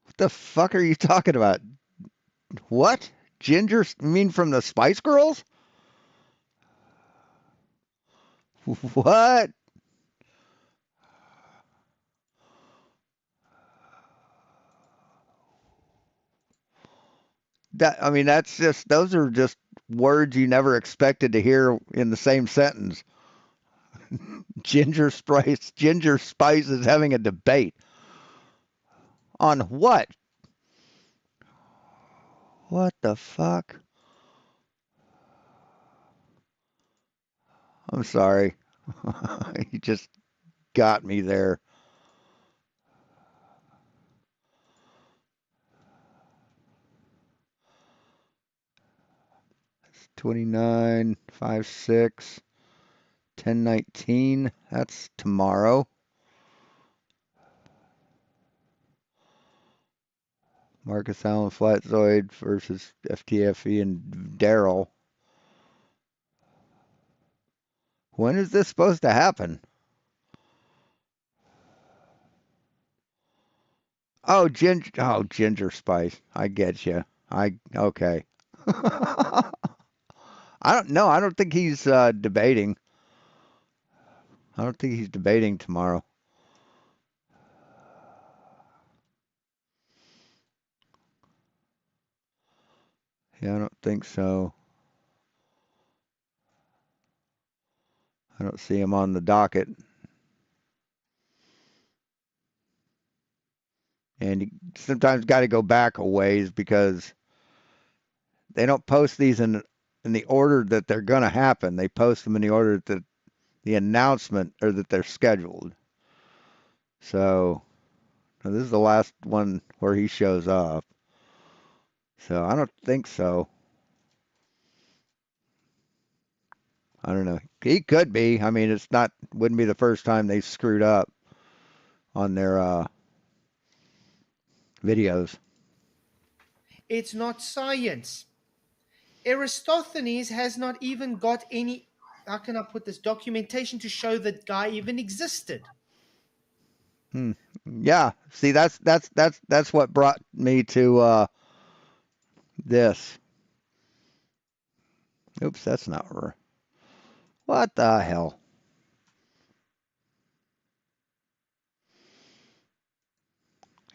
What the fuck are you talking about? What? Ginger? You mean from the Spice Girls? What? I mean, those are just words you never expected to hear in the same sentence. Ginger Spice is having a debate. On what? What the fuck? I'm sorry. You just got me there. It's 29, 5, 6, 10, 19. That's tomorrow. Marcus Allen FLATZOID versus FTFE and Daryl. When is this supposed to happen? Oh, Ginger Spice. I get you. Okay. I don't know. I don't think he's debating. I don't think he's debating tomorrow. Yeah, I don't think so. I don't see him on the docket. And you sometimes got to go back a ways because they don't post these in the order that they're going to happen. They post them in the order that the announcement or that they're scheduled. So this is the last one where he shows up. So I don't think so. I don't know. He could be. I mean, wouldn't be the first time they screwed up on their videos. It's not science. Aristophanes has not even got any, how can I put this, documentation to show that guy even existed. Yeah. See, that's what brought me to this. Oops, that's not her. What the hell?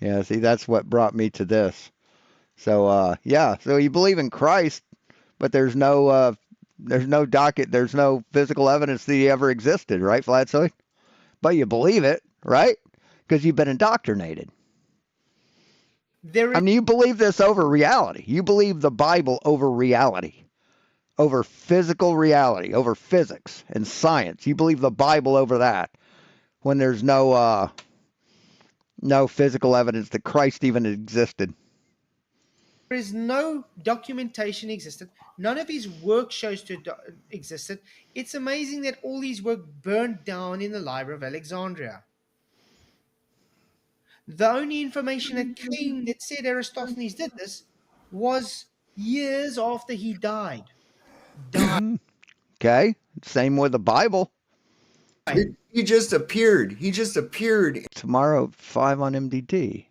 Yeah, see, that's what brought me to this. So, yeah, so you believe in Christ, but there's no physical evidence that he ever existed, right, FLATZOID? But you believe it, right? Because you've been indoctrinated. I mean, you believe this over reality. You believe the Bible over reality, over physical reality, over physics and science. You believe the Bible over that when there's no physical evidence that Christ even existed. There is no documentation existed. None of his work shows to existed. It's amazing that all his work burned down in the Library of Alexandria. The only information that came that said Eratosthenes did this was years after he died. Okay, same with the Bible. He just appeared. He just appeared. Tomorrow at 5 on MDD.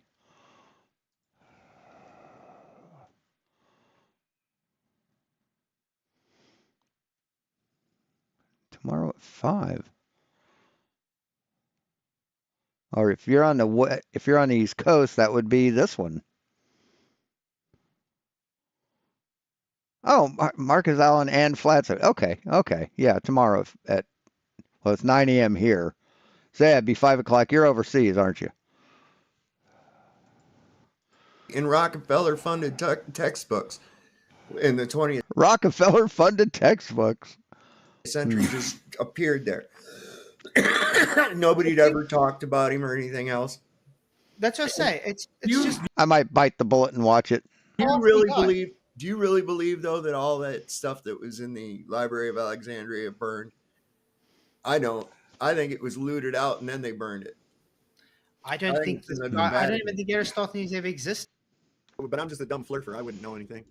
Tomorrow at 5. Or if you're on the East Coast, that would be this one. Oh, Marcus Allen and FLATZOID. Okay. Yeah, tomorrow it's 9 a.m. here. So yeah, it'd be 5 o'clock. You're overseas, aren't you? In Rockefeller-funded textbooks in the 20th Rockefeller-funded textbooks. century just appeared there. Nobody'd ever talked about him or anything else. That's what I say. It's just. I might bite the bullet and watch it. Do you really believe though that all that stuff that was in the Library of Alexandria burned? I don't. I think it was looted out and then they burned it. I don't even think Eratosthenes ever existed. But I'm just a dumb flirter. I wouldn't know anything.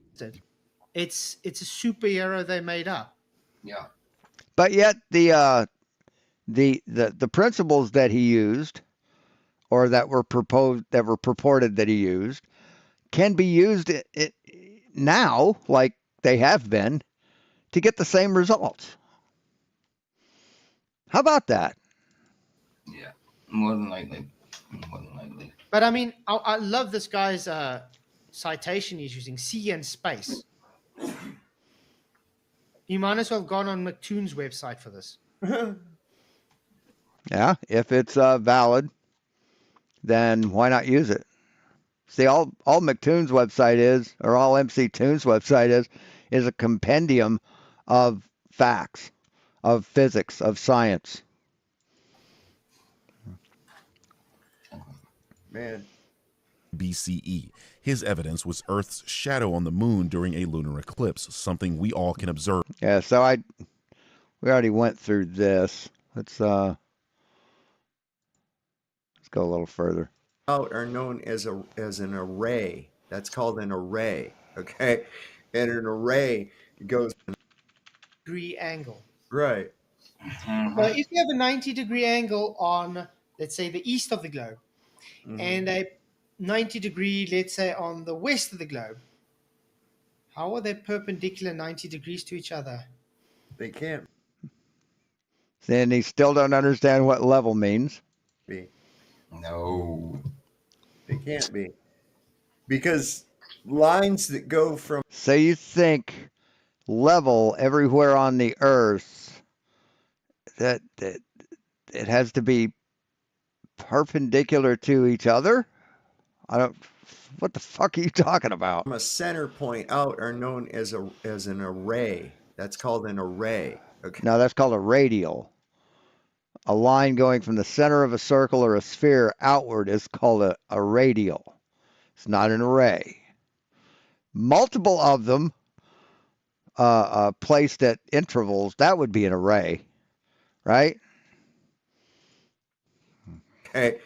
It's a superhero they made up. Yeah. But yet the principles that he used, or that were purported that he used, can be used now, like they have been, to get the same results. How about that? Yeah, more than likely. But I mean, I love this guy's citation he's using: sea and space. You might as well have gone on McToon's website for this. Yeah, if it's valid, then why not use it? See, all McToon's website is, or all MC Toon's website is a compendium of facts, of physics, of science. Man. BCE. His evidence was Earth's shadow on the moon during a lunar eclipse, something we all can observe. Yeah, so we already went through this. Let's go a little further. Out are known as an array. That's called an array. Okay, and an array goes degree angle. Right. So if you have a 90-degree angle on, let's say, the east of the globe, and a 90-degree, let's say, on the west of the globe, how are they perpendicular 90 degrees to each other? They can't. And they still don't understand what level means. No. They can't be. Because lines that go from... So you think level everywhere on the Earth, that it has to be perpendicular to each other? What the fuck are you talking about? From a center point out are known as an array. That's called an array. Okay. No, that's called a radial. A line going from the center of a circle or a sphere outward is called a radial. It's not an array. Multiple of them placed at intervals, that would be an array, right? Okay.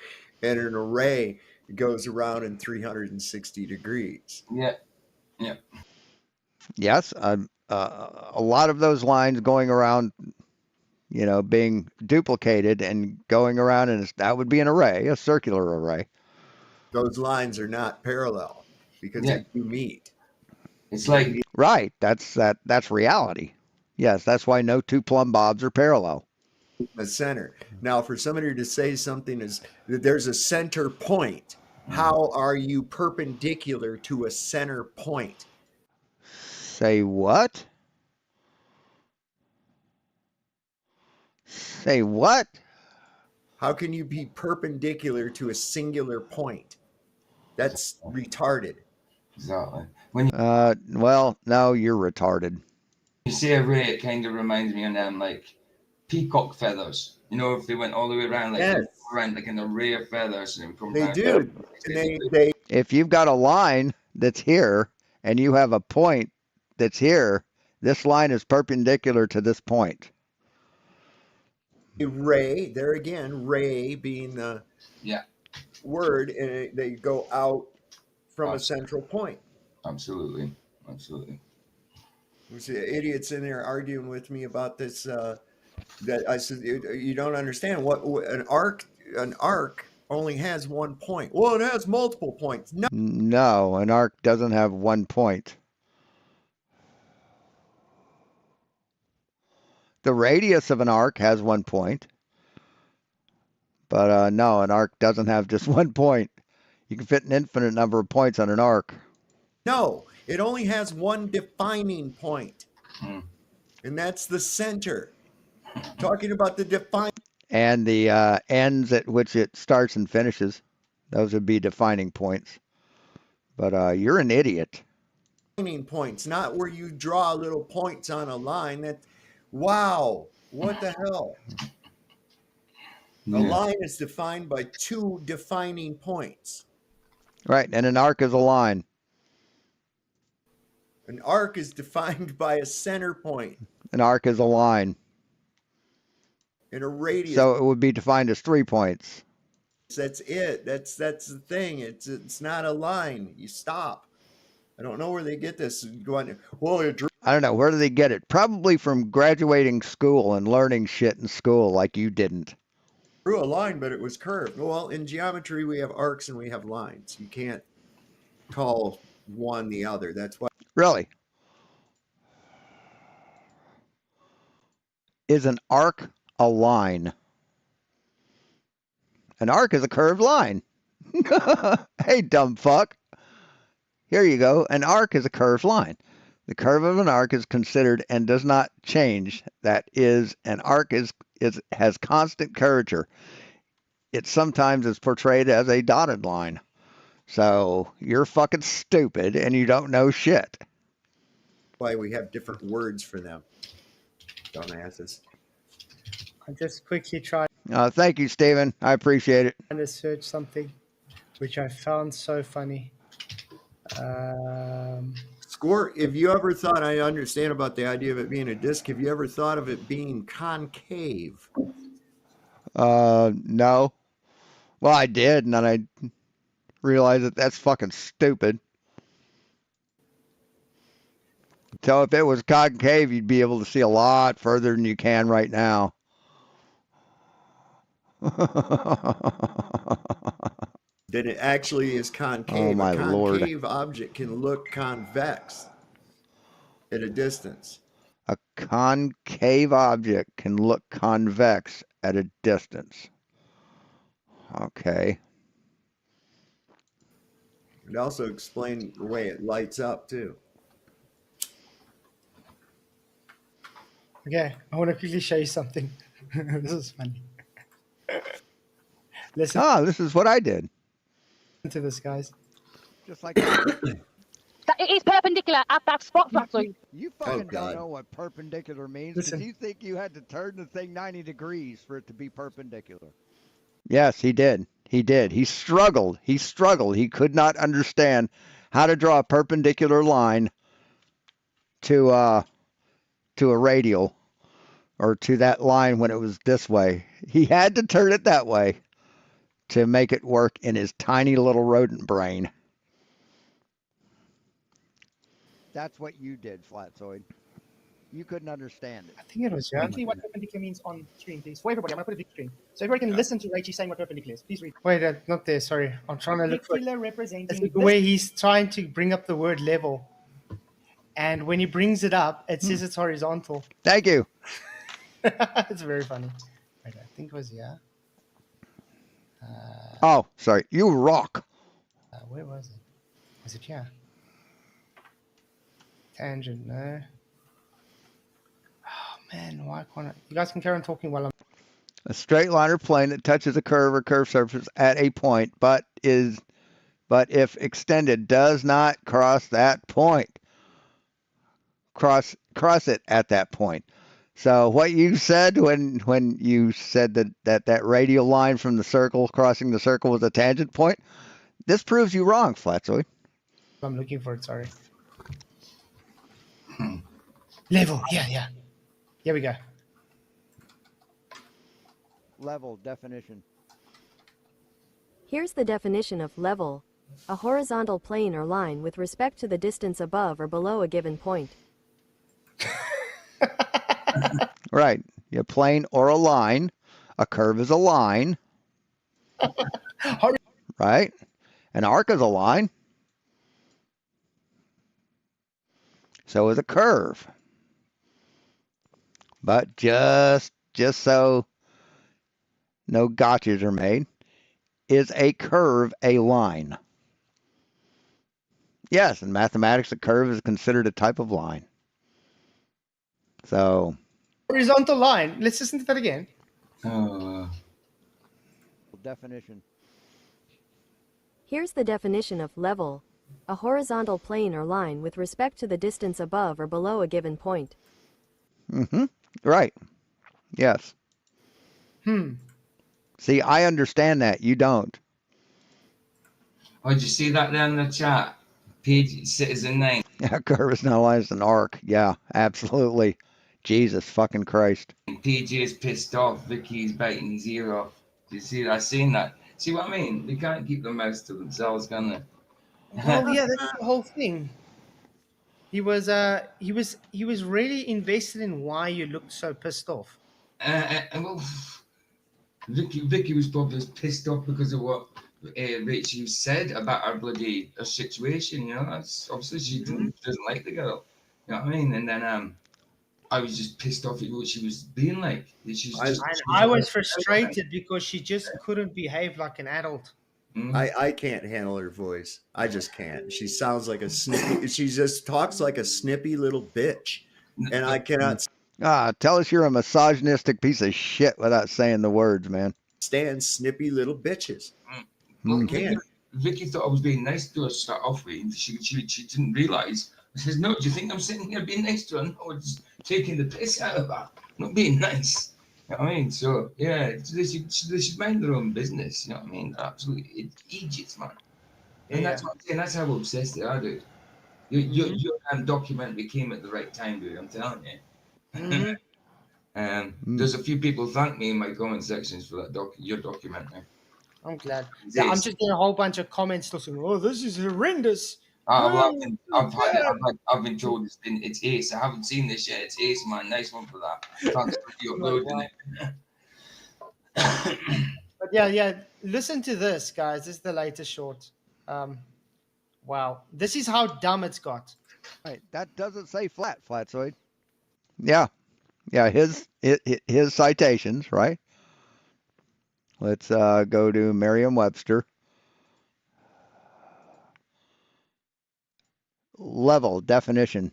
And an array goes around in 360 degrees. Yeah. Yes, a lot of those lines going around, you know, being duplicated and going around, and that would be an array, a circular array. Those lines are not parallel because they do meet. It's like right. That's reality. Yes, that's why no two plumb bobs are parallel. The center. Now, for somebody to say something is that there's a center point, how are you perpendicular to a center point? Say what? Say what? How can you be perpendicular to a singular point? That's retarded. Exactly. When well, no, you're retarded. you say array, it kind of reminds me of them like peacock feathers. You know, if they went all the way around, like around like an array of feathers, and it would come They around. do. They If you've got a line that's here and you have a point that's here, this line is perpendicular to this point. ray, there again, ray being the word, and they go out from a central point. Absolutely. Absolutely. You see idiots in there arguing with me about this. That I said, you don't understand what an arc only has one point. Well, it has multiple points. No, an arc doesn't have one point. The radius of an arc has one point. But no, an arc doesn't have just one point. You can fit an infinite number of points on an arc. No, it only has one defining point. And that's the center. Talking about the defining. And the ends at which it starts and finishes. Those would be defining points. But you're an idiot. Defining points, not where you draw little points on a line. That, wow, what the hell? A line is defined by two defining points. Right, and an arc is a line. An arc is defined by a center point. An arc is a line. And a radius. So it would be defined as 3 points. That's it. That's the thing. It's not a line. You stop. I don't know where they get this. Going, well, I don't know. Where do they get it? Probably from graduating school and learning shit in school like you didn't. Drew a line, but it was curved. Well, in geometry, we have arcs and we have lines. You can't call one the other. That's why. Really? Is an arc a line? An arc is a curved line. Hey, dumb fuck. Here you go. An arc is a curved line. The curve of an arc is considered and does not change. That is, an arc has constant curvature. It sometimes is portrayed as a dotted line. So you're fucking stupid and you don't know shit. Why we have different words for them. Dumbasses. I just quickly tried Thank you, Stephen. I appreciate it. to search something, which I found so funny. Score, if you ever thought, I understand about the idea of it being a disc, have you ever thought of it being concave? No. Well, I did, and then I realized that that's fucking stupid. So if it was concave, you'd be able to see a lot further than you can right now. That it actually is concave. Oh, my a Lord. concave object can look convex at a distance. A concave object can look convex at a distance. Okay. It also explains the way it lights up, too. Okay, I want to quickly show you something. This is funny. Listen. This is what I did. To this, guys. Just like That it is perpendicular at that spot, FLATZOID. You fucking don't know what perpendicular means. Listen. Did you think you had to turn the thing 90 degrees for it to be perpendicular? Yes, he did. He did. He struggled. He struggled. He could not understand how to draw a perpendicular line to a radial or to that line when it was this way. He had to turn it that way to make it work in his tiny little rodent brain. That's what you did, FLATZOID. You couldn't understand it. I think it was, yeah. Exactly what perpendicular means on screen, please. For everybody, I'm going to put a big screen. So everybody can listen to Rachie saying what perpendicular is. Please read. Wait, not there. Sorry. I'm trying to look for Perpendicular it. representing It's this. where he's trying to bring up the word level. And when he brings it up, it says it's horizontal. Thank you. It's very funny. Wait, I think it was, yeah. Oh, sorry. You rock. Where was it? Was it here? Tangent, no. Oh, man, why can't I? You guys can carry on talking while I'm... A straight line or plane that touches a curve or curved surface at a point, but if extended, does not cross that point. Cross it at that point. So what you said when you said that radial line from the circle crossing the circle was a tangent point, this proves you wrong, FLATZOID. I'm looking for it, sorry. Level, yeah. Here we go. Level definition. Here's the definition of level: a horizontal plane or line with respect to the distance above or below a given point. Right. A plane or a line. A curve is a line. Right? An arc is a line. So is a curve. But just so no gotchas are made, is a curve a line? Yes, in mathematics, a curve is considered a type of line. So, horizontal line. Let's listen to that again. Definition. Here's the definition of level: a horizontal plane or line with respect to the distance above or below a given point. Right. Yes. See, I understand that. You don't. Oh, did you see that there in the chat? Page Citizen 9. A curve is not a line, it's an arc. Yeah, absolutely. Jesus fucking Christ. PJ's pissed off. Vicky's biting his ear off. Do you see that? I've seen that. See what I mean? They can't keep their mouths to themselves, can they? Well, yeah, that's the whole thing. He was really invested in why you looked so pissed off. Well, Vicky was probably just pissed off because of what Rachel said about her bloody situation. You know, that's obviously she doesn't like the girl. You know what I mean? And then I was just pissed off at what she was being like. I was frustrated because she just couldn't behave like an adult. I can't handle her voice. I just can't. She sounds like a snippy. She just talks like a snippy little bitch, and I cannot Tell us you're a misogynistic piece of shit without saying the words, man. stand snippy little bitches. Well, Vicky thought I was being nice to her to start off with. And she didn't realise. I says, no, do you think I'm sitting here being nice to her? No, I'm just taking the piss out of her. Not being nice. You know what I mean? So, yeah, they should mind their own business. You know what I mean? They're absolutely idiots, man. And that's what I'm saying. That's how obsessed they are, dude. Your documentary came at the right time, dude. I'm telling you. There's a few people thank me in my comment sections for that your documentary. I'm glad. Yeah, I'm just getting a whole bunch of comments still saying, "Oh, this is horrendous." I've been told it's ace. I haven't seen this yet. It's ace, man. Nice one for that. Thanks for you uploading it. But yeah. Listen to this, guys. This is the latest short. Wow, this is how dumb it's got. Right, that doesn't say FLATZOID. Yeah, his citations, right? Let's go to Merriam-Webster. Level definition.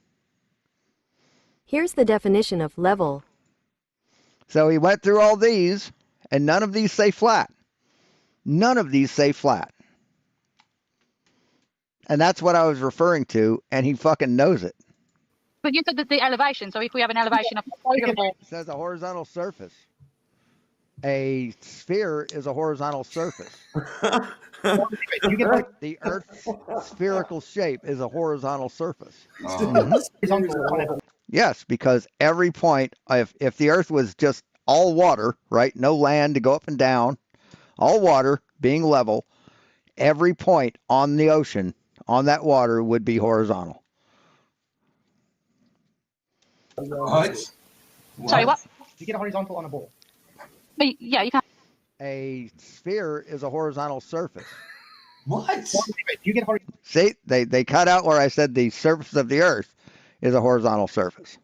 Here's the definition of level. So he went through all these, and none of these say flat. None of these say flat. And that's what I was referring to, and he fucking knows it. But you said that the elevation, so if we have an elevation of It says a horizontal surface. A sphere is a horizontal surface. The Earth's spherical shape is a horizontal surface. Yes, because every point, if the Earth was just all water, right, no land to go up and down, all water being level, every point on the ocean, on that water, would be horizontal. What? Sorry, what? You get a horizontal on a ball. But yeah, you can. A sphere is a horizontal surface. What? You get horizontal. See, they cut out where I said the surface of the Earth is a horizontal surface.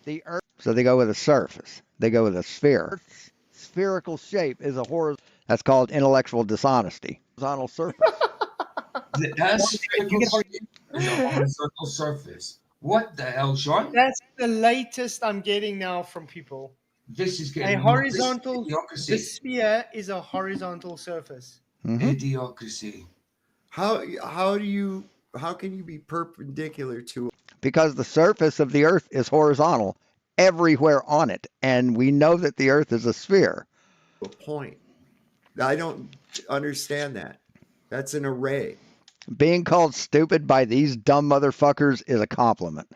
The Earth, so they go with a surface. They go with a sphere. Earth's spherical shape is a horizontal. That's called intellectual dishonesty. Horizontal surface. That's a horizontal surface. What the hell, Sean? That's the latest I'm getting now from people. This is getting A horizontal. idiocracy. The sphere is a horizontal surface. Idiocracy. How can you be perpendicular to? Because the surface of the Earth is horizontal everywhere on it, and we know that the Earth is a sphere. A point. I don't understand that. That's an array. Being called stupid by these dumb motherfuckers is a compliment.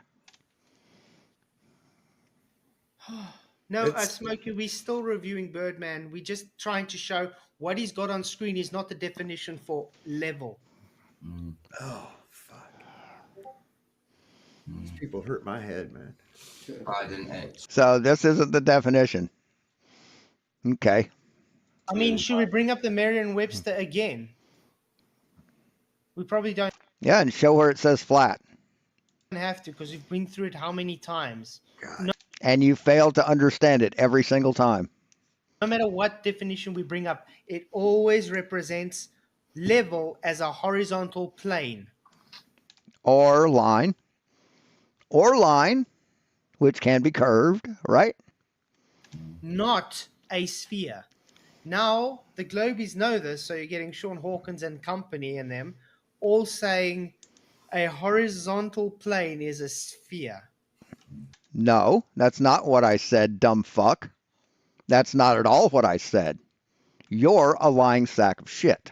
No, Smokey, we're still reviewing Birdman. We're just trying to show what he's got on screen is not the definition for level. Oh, fuck. These people hurt my head, man. I didn't. So this isn't the definition. Okay. I mean, should we bring up the Merriam-Webster again? We probably don't Yeah, and show where it says flat. have to because we've been through it how many times? And you fail to understand it every single time. No matter what definition we bring up, it always represents level as a horizontal plane. Or line, which can be curved, right? Not a sphere. Now, the Globies know this, so you're getting Sean Hawkins and company and them all saying a horizontal plane is a sphere. No, that's not what I said, dumb fuck. That's not at all what I said. You're a lying sack of shit.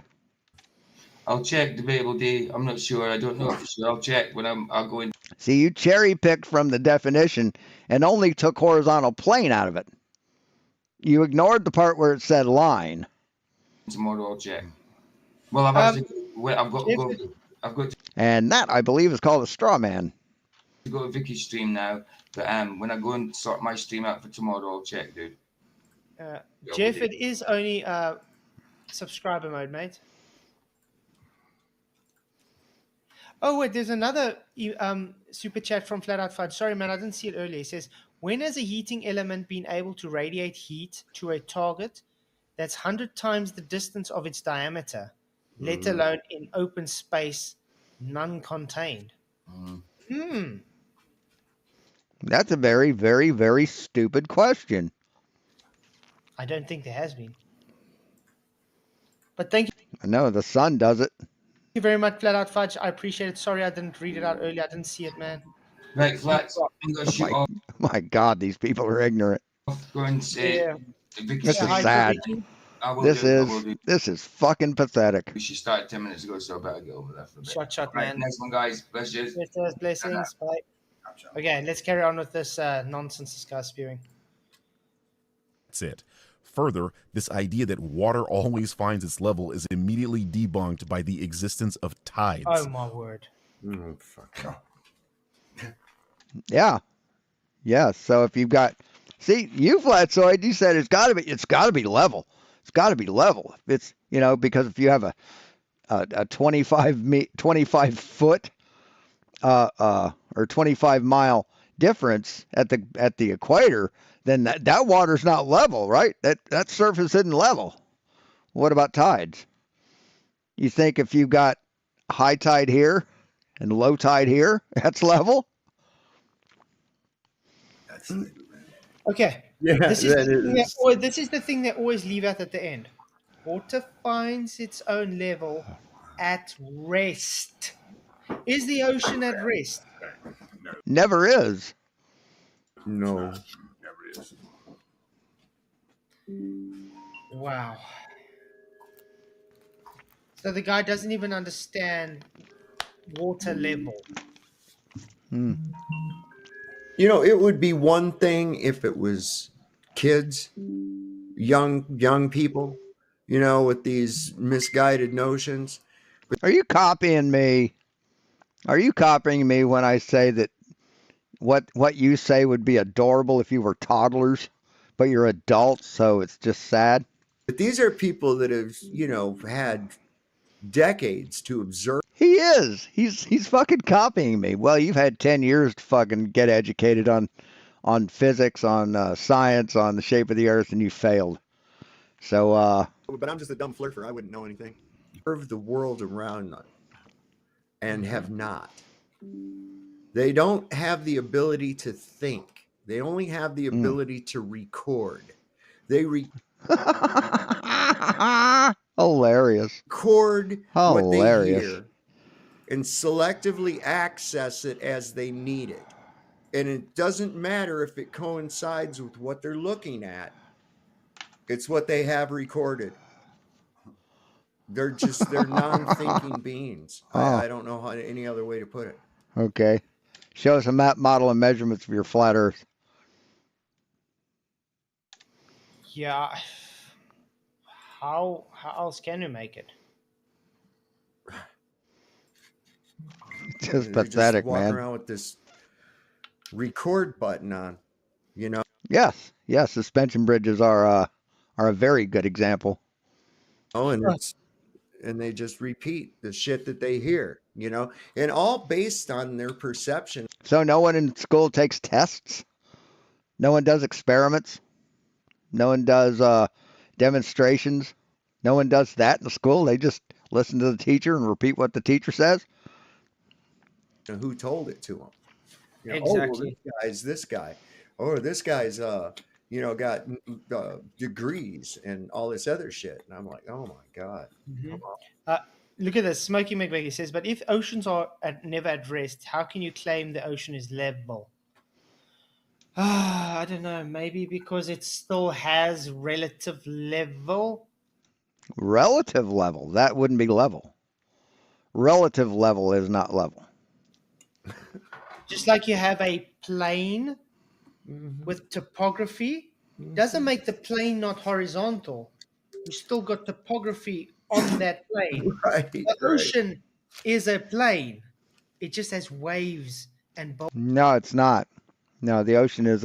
I'll check, Debatable D. I'm not sure. I don't know for sure. I'll check when I'll go in. See, you cherry-picked from the definition and only took horizontal plane out of it. You ignored the part where it said line. Tomorrow I'll check. Well, I've got to And that, I believe, is called a straw man. go to Vicky's stream now. But when I go and sort my stream out for tomorrow, I'll check, dude. Jeff, it is only subscriber mode, mate. Oh, wait, there's another super chat from Flat Out Fudge. Sorry, man, I didn't see it earlier. It says, when has a heating element been able to radiate heat to a target that's 100 times the distance of its diameter, let alone in open space, non-contained? That's a very, very, very stupid question. I don't think there has been. But thank you. No, the sun does it. Thank you very much, Flat Out Fudge. I appreciate it. Sorry I didn't read it out earlier. I didn't see it, man. Right, Flats. I'm going to shoot off. My God, these people are ignorant. Go and say. This is sad. This is fucking pathetic. We should start 10 minutes ago, so I better get over that for a bit. Shot, Right, man. next one, guys. Bless you. Blessings. Bye. Okay, let's carry on with this nonsense this guy's spewing. That's it. Further, this idea that water always finds its level is immediately debunked by the existence of tides. Oh, my word. Oh, fuck. Yeah. Yeah, so if you've got... See, you FLATZOID, you said it's got to be level. It's got to be level. It's, because if you have a 25 foot or 25 mile difference at the equator, then that water's not level, right? That surface isn't level. What about tides? You think if you've got high tide here and low tide here, that's level? Okay. Yeah, this is the thing they always leave out at the end. Water finds its own level at rest. Is the ocean at rest? Never is. No. Never is. Wow. So the guy doesn't even understand water level. It would be one thing if it was kids, young people, with these misguided notions. Are you copying me? Are you copying me when I say that what you say would be adorable if you were toddlers, but you're adults, so it's just sad. But these are people that have, had decades to observe. He is. He's fucking copying me. Well, you've had 10 years to fucking get educated on physics, on science, on the shape of the earth, and you failed. So, But I'm just a dumb flirter. I wouldn't know anything. Observe the world around them and have not. They don't have the ability to think. They only have the ability to record. They hilarious. Record what they Hilarious. hear and selectively access it as they need it. And it doesn't matter if it coincides with what they're looking at. It's what they have recorded. They're non-thinking beings. I don't know any other way to put it. Okay. Show us a map, model, and measurements of your flat Earth. Yeah. How else can we make it? Just pathetic, just walk man. around with this record button on, Yes. Suspension bridges are a very good example. Oh, and they just repeat the shit that they hear, and all based on their perception. So no one in school takes tests. No one does experiments. No one does demonstrations. No one does that in the school. They just listen to the teacher and repeat what the teacher says. And who told it to them? Exactly. Oh, well, this guy. Or this guy's, got degrees and all this other shit. And I'm like, oh my God. Look at this. Smokey McVeigh says, but if oceans are never at rest, how can you claim the ocean is level? I don't know. Maybe because it still has relative level. Relative level. That wouldn't be level. Relative level is not level. Just like you have a plane with topography, doesn't make the plane not horizontal. You still got topography on that plane. Right. The ocean is a plane. It just has waves and No, it's not. No, the ocean is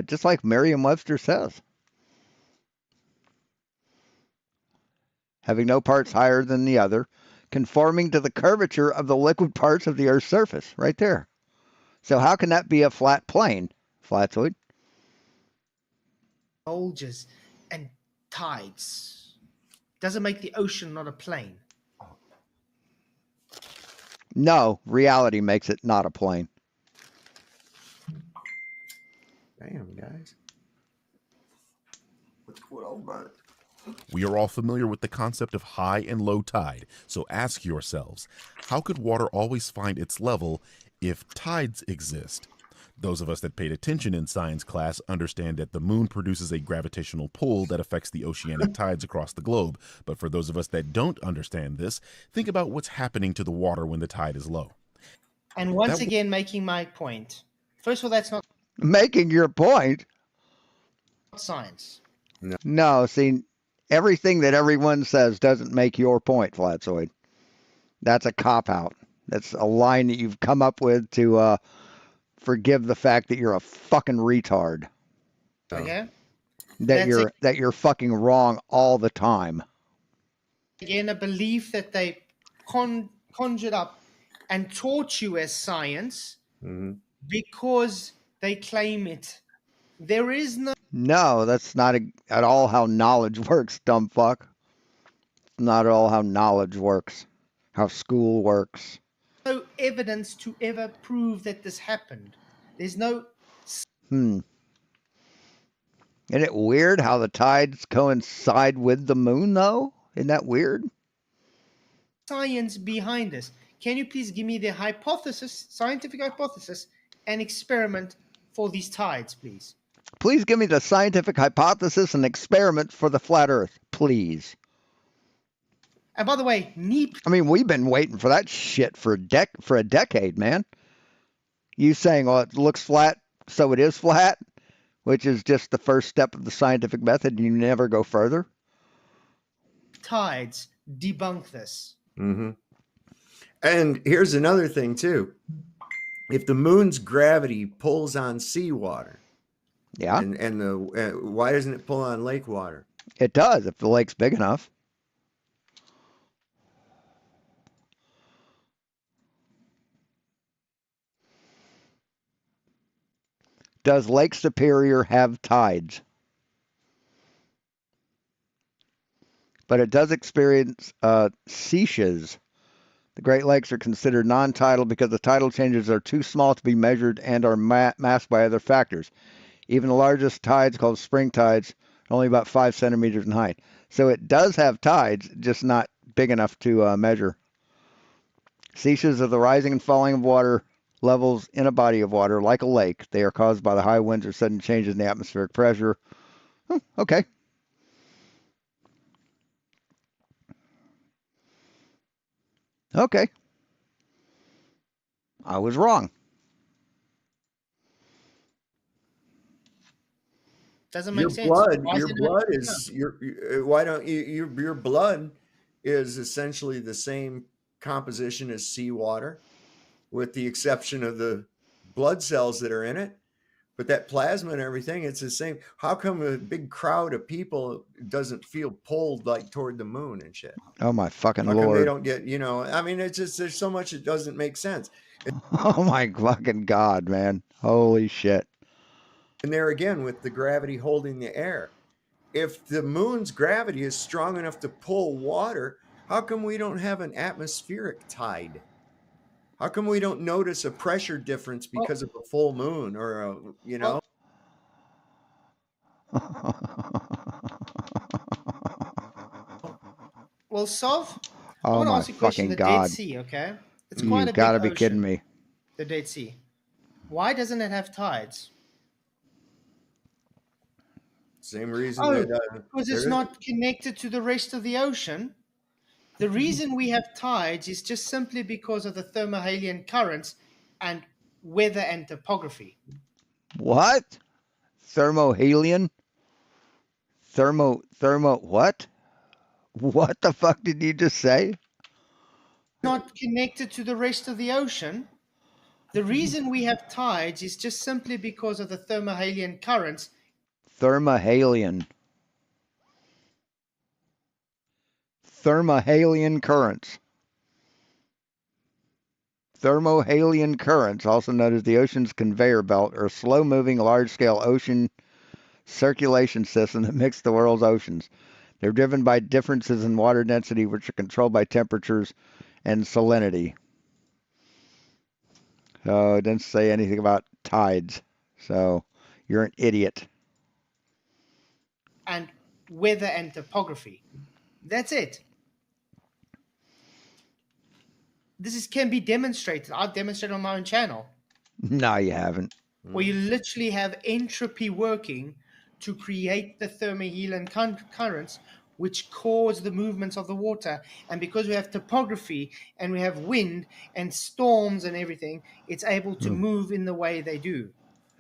just like Merriam-Webster says. Having no parts higher than the other, conforming to the curvature of the liquid parts of the Earth's surface, right there. So how can that be a flat plane, FLATZOID? bulges and tides. Doesn't make the ocean not a plane. No, reality makes it not a plane. Damn, guys. What's going on, man? We are all familiar with the concept of high and low tide, so ask yourselves, how could water always find its level if tides exist? Those of us that paid attention in science class understand that the moon produces a gravitational pull that affects the oceanic tides across the globe. But for those of us that don't understand this, think about what's happening to the water when the tide is low. And once again, making my point. First of all, that's not Making your point? science. No, see, everything that everyone says doesn't make your point, FLATZOID. That's a cop-out. That's a line that you've come up with to forgive the fact that you're a fucking retard. Okay. That you're fucking wrong all the time. Again, a belief that they conjured up and taught you as science because they claim it. There is No, that's not at all how knowledge works, dumb fuck. It's not at all how knowledge works. How school works. no evidence to ever prove that this happened. There's no... Isn't it weird how the tides coincide with the moon, though? Isn't that weird? science behind this. Can you please give me the hypothesis, scientific hypothesis, and experiment for these tides, please? Please give me the scientific hypothesis and experiment for the flat Earth, please. And by the way, I mean, we've been waiting for that shit for a decade, man. You saying, "Oh, it looks flat, so it is flat," which is just the first step of the scientific method, and you never go further. Tides debunk this. And here's another thing too. if the moon's gravity pulls on seawater, Yeah, and the why doesn't it pull on lake water? it does if the lake's big enough. Does Lake Superior have tides? But it does experience seiches. The Great Lakes are considered non-tidal because the tidal changes are too small to be measured and are masked by other factors. Even the largest tides, called spring tides, are only about 5 centimeters in height. So it does have tides, just not big enough to measure. Seiches are the rising and falling of water levels in a body of water, like a lake. They are caused by the high winds or sudden changes in the atmospheric pressure. Okay. Okay. I was wrong. Doesn't Your make sense. blood, Why your is it blood not- is why don't you your blood is essentially the same composition as seawater, with the exception of the blood cells that are in it. But that plasma and everything, it's the same. How come a big crowd of people doesn't feel pulled like toward the moon and shit? Oh my fucking How come they Lord. don't get, I mean, it's just, there's so much that doesn't make sense. Oh my fucking God, man. Holy shit. And there again, with the gravity holding the air, if the moon's gravity is strong enough to pull water, how come we don't have an atmospheric tide? How come we don't notice a pressure difference because of a full moon or a, Well, Sov, I Oh want to my ask you a question. fucking The God. Dead Sea, okay? It's You quite a gotta big be kidding ocean. me. The Dead Sea. Why doesn't it have tides? same reason Oh, that because it's not connected to the rest of the ocean. The reason we have tides is just simply because of the thermohalian currents and weather and topography. What? Thermohalion? Thermo what? What the fuck did you just say? Not connected to the rest of the ocean. The reason we have tides is just simply because of the thermohalian currents. Thermohalion. Thermohalion currents. Thermohalion currents, also known as the ocean's conveyor belt, are a slow-moving, large-scale ocean circulation system that mixes the world's oceans. They're driven by differences in water density, which are controlled by temperatures and salinity. So it didn't say anything about tides. So you're an idiot. And weather and topography. That's it. Can be demonstrated. I've demonstrated on my own channel. No, you haven't. Where you literally have entropy working to create the thermohalion currents, which cause the movements of the water. And because we have topography and we have wind and storms and everything, it's able to move in the way they do.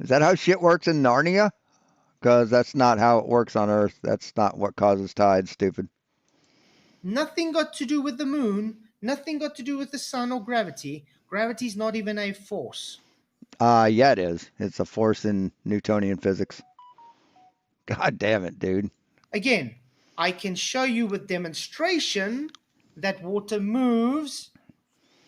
Is that how shit works in Narnia? Because that's not how it works on Earth. That's not what causes tides, stupid. Nothing got to do with the moon. Nothing got to do with the sun or gravity. Gravity's not even a force. Yeah, it is. It's a force in Newtonian physics. God damn it, dude. Again, I can show you with demonstration that water moves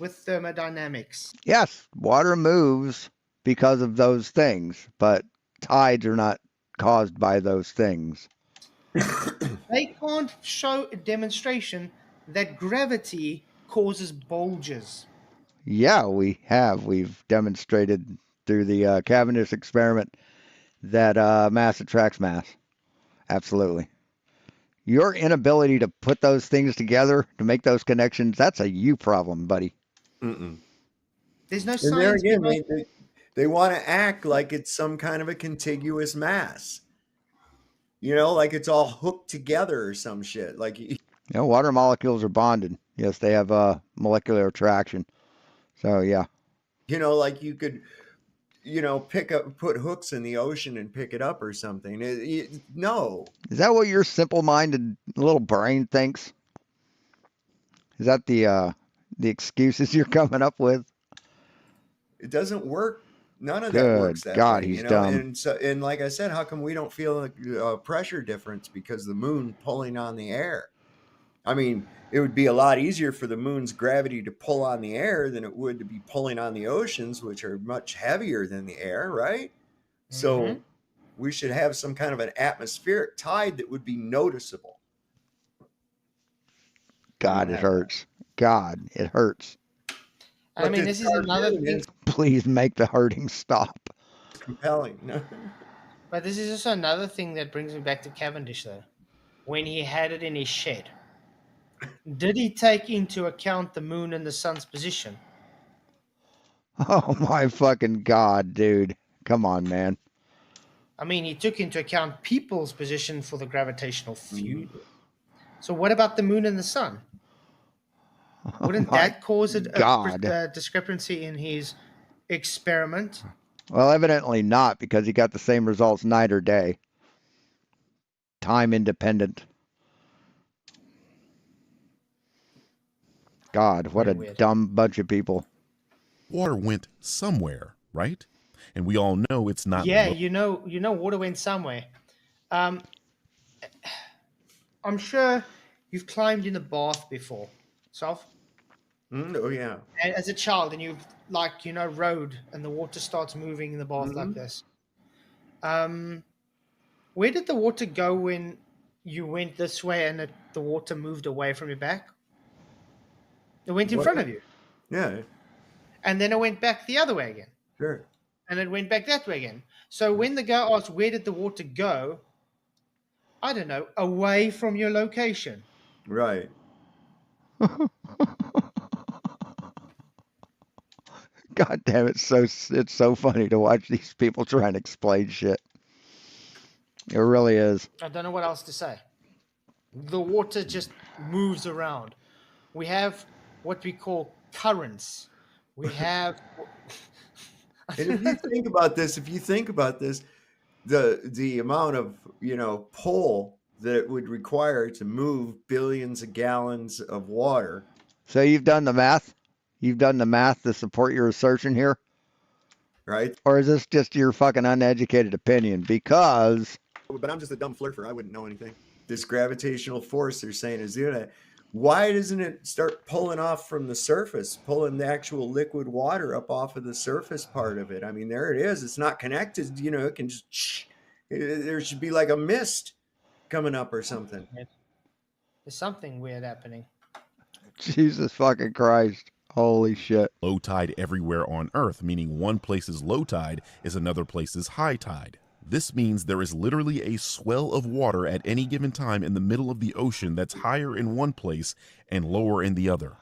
with thermodynamics. Yes, water moves because of those things, but tides are not caused by those things. They can't show a demonstration that gravity causes bulges. Yeah, we have. We've demonstrated through the Cavendish experiment that mass attracts mass. Absolutely. Your inability to put those things together, to make those connections, that's a you problem, buddy. There's no and there science again, behind they want to act like it's some kind of a contiguous mass. Like it's all hooked together or some shit. Like water molecules are bonded. Yes, they have molecular attraction. So yeah. Like you could, put hooks in the ocean and pick it up or something. No. Is that what your simple-minded little brain thinks? Is that the excuses you're coming up with? It doesn't work. None of that Good works that God, way, he's you know. dumb. And like I said, how come we don't feel a pressure difference because the moon pulling on the air? I mean, it would be a lot easier for the moon's gravity to pull on the air than it would to be pulling on the oceans, which are much heavier than the air, right? So we should have some kind of an atmospheric tide that would be noticeable. God, it hurts. God, it hurts. I mean, this is another thing. Please make the hurting stop. Compelling. But this is also another thing that brings me back to Cavendish, though. When he had it in his shed, did he take into account the moon and the sun's position? Oh my fucking God, dude. Come on, man. I mean, he took into account people's position for the gravitational field. So what about the moon and the sun? Wouldn't that cause a discrepancy in his experiment? Well, evidently not, because he got the same results night or day. Time independent. God, what a dumb bunch of people. Water went somewhere, right? And we all know it's not. Yeah, you know, water went somewhere. I'm sure you've climbed in a bath before, Soph. Oh yeah. As a child, and you've rode, and the water starts moving in the bath like this. Where did the water go when you went this way and the water moved away from your back? It went in front of you. Yeah. And then it went back the other way again. Sure. And it went back that way again. So when the guy asked, where did the water go? I don't know, away from your location. Right. God damn, it's so funny to watch these people try and explain shit. It really is. I don't know what else to say. The water just moves around. We have what we call currents. We have... And if you think about this, the amount of, pull that it would require to move billions of gallons of water. So you've done the math? You've done the math to support your assertion here? Right. Or is this just your fucking uneducated opinion? Because... But I'm just a dumb flirter. I wouldn't know anything. This gravitational force they're saying is doing it. Why doesn't it start pulling off from the surface, pulling the actual liquid water up off of the surface part of it? I mean, there it is. It's not connected. It can just... There should be like a mist coming up or something. There's something weird happening. Jesus fucking Christ. Holy shit. Low tide everywhere on Earth, meaning one place's low tide is another place's high tide. This means there is literally a swell of water at any given time in the middle of the ocean that's higher in one place and lower in the other.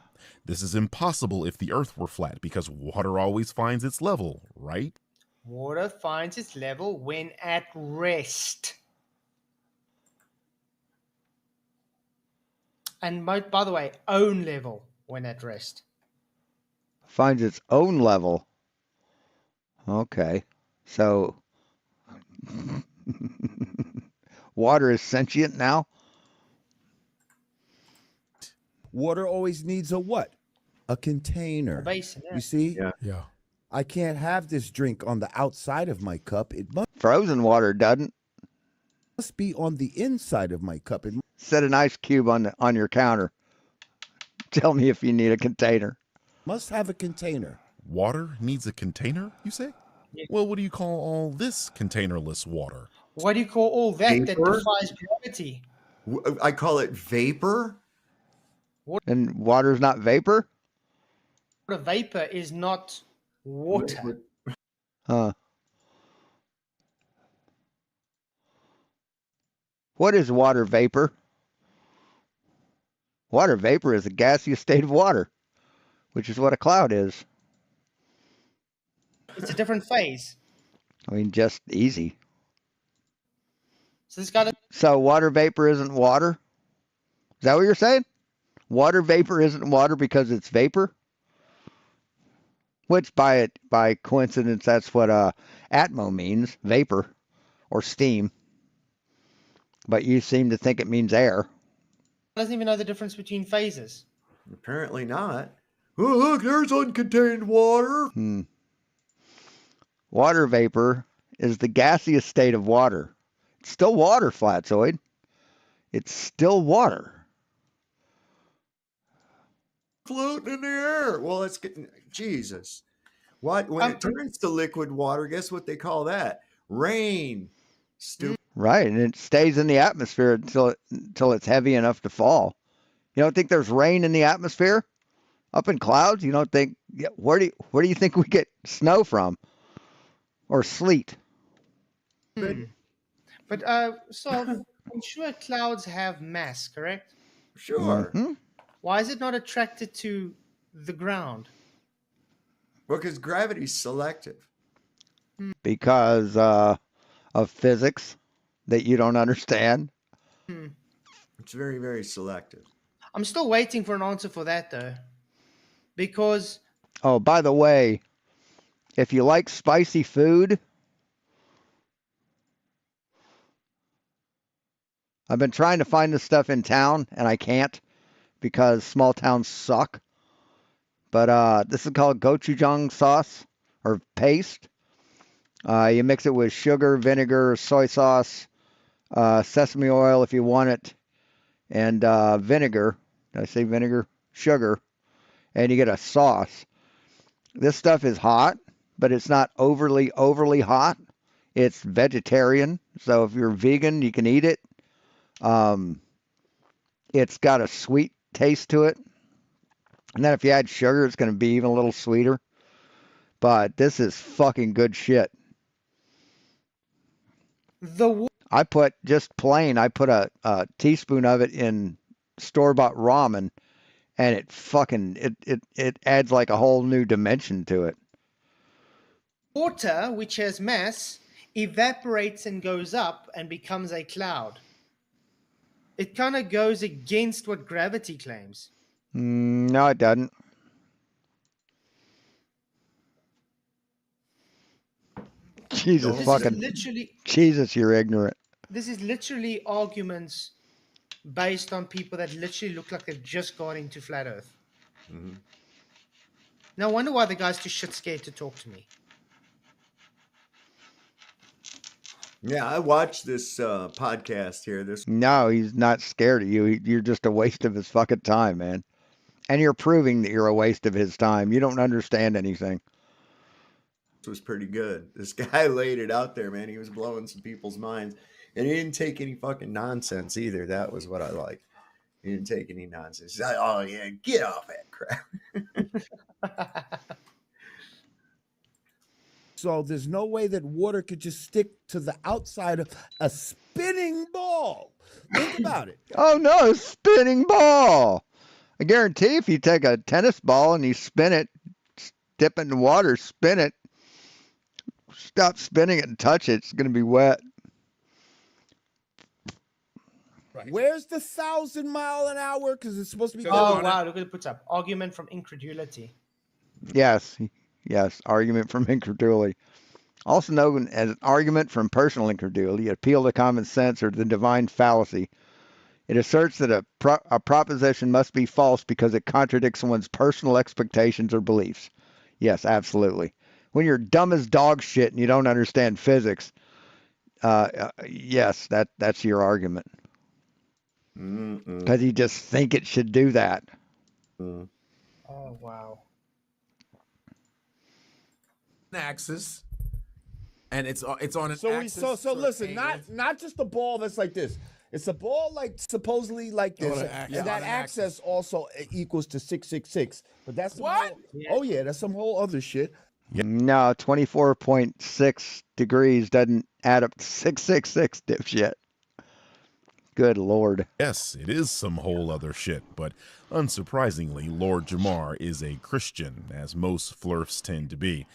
This is impossible if the Earth were flat because water always finds its level, right? Water finds its level when at rest. And by the way, own level when at rest. Finds its own level. Okay. So... water is sentient now? Water always needs a what? A container. A basin, yeah. You see? Yeah. I can't have this drink on the outside of my cup. It Frozen water doesn't. must be on the inside of my cup. It Set an ice cube on your counter. Tell me if you need a container. must have a container. Water needs a container, you say? Yeah. Well, what do you call all this containerless water? What do you call all that that Vapor? defies gravity? I call it vapor. And water's not vapor? Water vapor is not water. Huh. What is water vapor? Water vapor is a gaseous state of water, which is what a cloud is. It's a different phase. I mean, just easy. So this got So water vapor isn't water? Is that what you're saying? Water vapor isn't water because it's vapor? Which by coincidence, that's what atmo means, vapor or steam. But you seem to think it means air. doesn't even know the difference between phases. Apparently not. Oh, look, there's uncontained water. Water vapor is the gaseous state of water. It's still water, Flatzoid. It's still water. Floating in the air. Well, it's getting Jesus. What when it turns to liquid water? Guess what they call that? Rain. Stupid. Right, and it stays in the atmosphere until it's heavy enough to fall. You don't think there's rain in the atmosphere? Up in clouds? You don't think? Where do you think we get snow from? Or sleet? But so I'm sure clouds have mass, correct? Sure. Mm-hmm. Why is it not attracted to the ground? Well, because gravity's selective. Because of physics that you don't understand. It's very, very selective. I'm still waiting for an answer for that though. Because Oh, by the way, if you like spicy food, I've been trying to find this stuff in town and I can't because small towns suck. But this is called gochujang sauce or paste. You mix it with sugar, vinegar, soy sauce, sesame oil if you want it, and vinegar. Did I say vinegar? Sugar. And you get a sauce. This stuff is hot, but it's not overly hot. It's vegetarian, so if you're vegan, you can eat it. It's got a sweet taste to it. And then if you add sugar, it's going to be even a little sweeter. But this is fucking good shit. I put a teaspoon of it in store-bought ramen, and it adds like a whole new dimension to it. water, which has mass, evaporates and goes up and becomes a cloud. It kind of goes against what gravity claims. No, it doesn't. Jesus Jesus, you're ignorant. This is literally arguments based on people that literally look like they've just got into flat Earth. Mm-hmm. No wonder why the guy's too shit scared to talk to me. Yeah, I watched this podcast here. No, he's not scared of you. You're just a waste of his fucking time, man. And you're proving that you're a waste of his time. You don't understand anything. This was pretty good. This guy laid it out there, man. He was blowing some people's minds. And he didn't take any fucking nonsense either. That was what I liked. He didn't take any nonsense. He's like, oh, yeah, get off that crap. So there's no way that water could just stick to the outside of a spinning ball. Think about it. Oh, no, spinning ball. I guarantee if you take a tennis ball and you spin it, dip it in water, spin it, stop spinning it and touch it, it's going to be wet. Right. Where's the 1,000-mile-an-hour? Because it's supposed to be. Oh, wow. Look at it puts up. Argument from incredulity. Yes, argument from incredulity. Also known as an argument from personal incredulity, appeal to common sense, or the divine fallacy. It asserts that a proposition must be false because it contradicts someone's personal expectations or beliefs. Yes, absolutely. When you're dumb as dog shit and you don't understand physics, yes, that's your argument. Because you just think it should do that. Oh, wow. Axis, and it's on an So axis. so listen, not just the ball that's like this. It's a ball like supposedly like this, and that axis also equals to 666. But that's what? Oh yeah, that's some whole other shit. No, 24.6 degrees doesn't add up to 666, dipshit. Good Lord. Yes, it is some whole other shit, but unsurprisingly, Lord Jamar is a Christian, as most flirfs tend to be.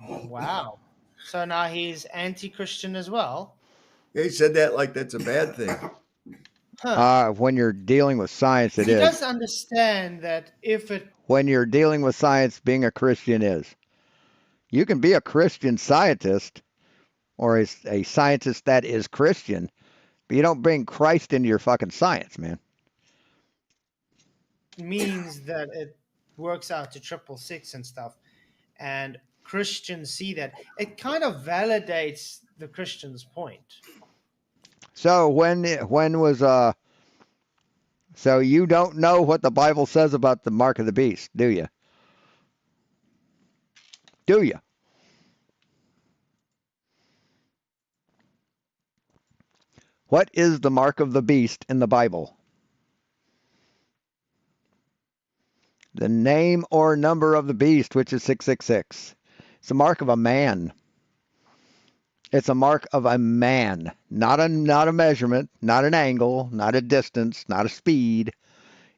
Wow. So now he's anti-Christian as well? He said that like that's a bad thing. When you're dealing with science, it is. He does understand that if it... When you're dealing with science, being a Christian is. You can be a Christian scientist, or a scientist that is Christian, but you don't bring Christ into your fucking science, man. means that it works out to 666 and stuff. And Christians see that, it kind of validates the Christian's point. So when was so you don't know what the Bible says about the mark of the beast, do you? Do you? What is the mark of the beast in the Bible? The name or number of the beast, which is 666. It's a mark of a man. It's a mark of a man, not a measurement, not an angle, not a distance, not a speed.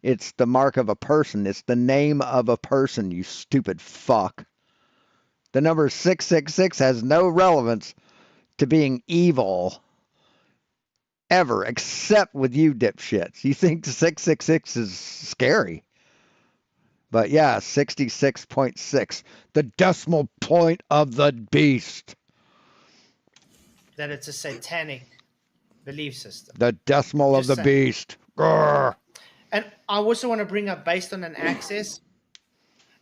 It's the mark of a person. It's the name of a person, you stupid fuck. The number 666 has no relevance to being evil ever, except with you dipshits. You think 666 is scary. But yeah, 66.6, the decimal point of the beast. That it's a satanic belief system. The decimal of the beast. Grr. And I also want to bring up, based on an axis,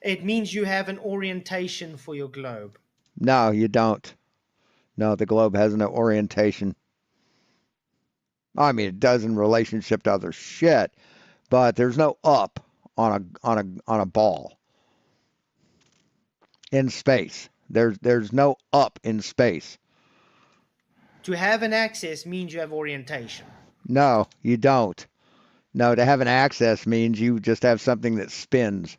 it means you have an orientation for your globe. No, you don't. No, the globe has no orientation. I mean, it does in relationship to other shit, but there's no up on a ball in space. There's no up in space. To have an axis means you have orientation. No, you don't. No, to have an axis means you just have something that spins.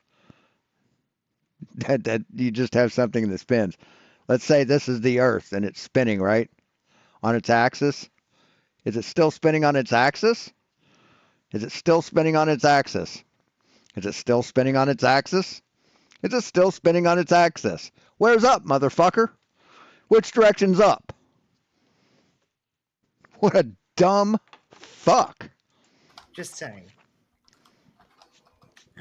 That you just have something that spins. Let's say this is the Earth and it's spinning, right? On its axis. Is it still spinning on its axis? Is it still spinning on its axis? Is it still spinning on its axis? Is it still spinning on its axis? Where's up, motherfucker? Which direction's up? What a dumb fuck. Just saying.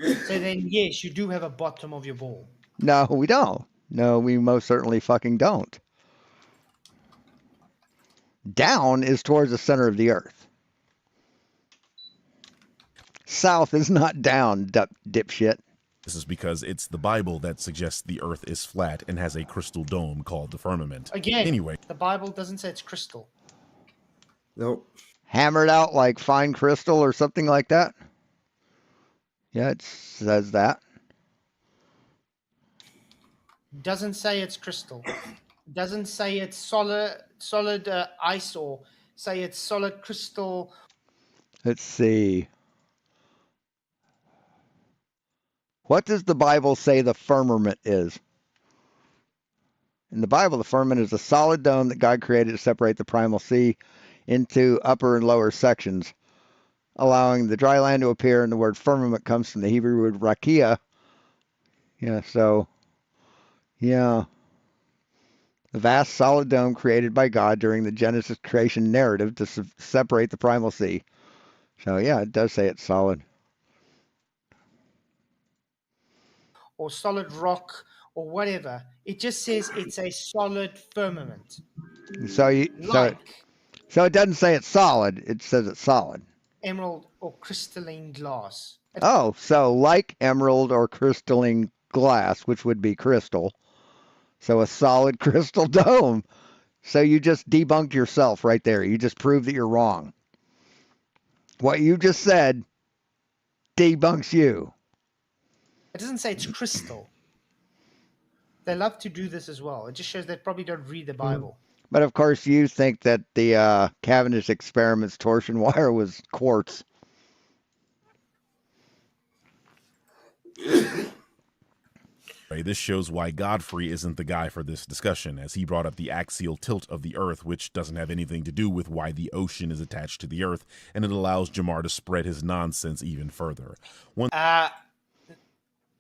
So then, yes, you do have a bottom of your ball. No, we don't. No, we most certainly fucking don't. Down is towards the center of the Earth. South is not down, dipshit. This is because it's the Bible that suggests the Earth is flat and has a crystal dome called the firmament. Again, anyway, the Bible doesn't say it's crystal. Nope. Hammered out like fine crystal or something like that? Yeah, it says that. Doesn't say it's crystal. Doesn't say it's solid ice, or say it's solid crystal. Let's see. What does the Bible say the firmament is? In the Bible, the firmament is a solid dome that God created to separate the primal sea into upper and lower sections, allowing the dry land to appear. And the word firmament comes from the Hebrew word rakia. Yeah, so, yeah. The vast solid dome created by God during the Genesis creation narrative to separate the primal sea. So, yeah, it does say it's solid. Or solid rock, or whatever. It just says it's a solid firmament. So it doesn't say it's solid. It says it's solid. Emerald or crystalline glass. Oh, so like emerald or crystalline glass, which would be crystal. So a solid crystal dome. So you just debunked yourself right there. You just proved that you're wrong. What you just said debunks you. It doesn't say it's crystal. They love to do this as well. It just shows they probably don't read the Bible. But of course, you think that the Cavendish experiment's torsion wire was quartz. This shows why Godfrey isn't the guy for this discussion, as he brought up the axial tilt of the Earth, which doesn't have anything to do with why the ocean is attached to the Earth, and it allows Jamar to spread his nonsense even further.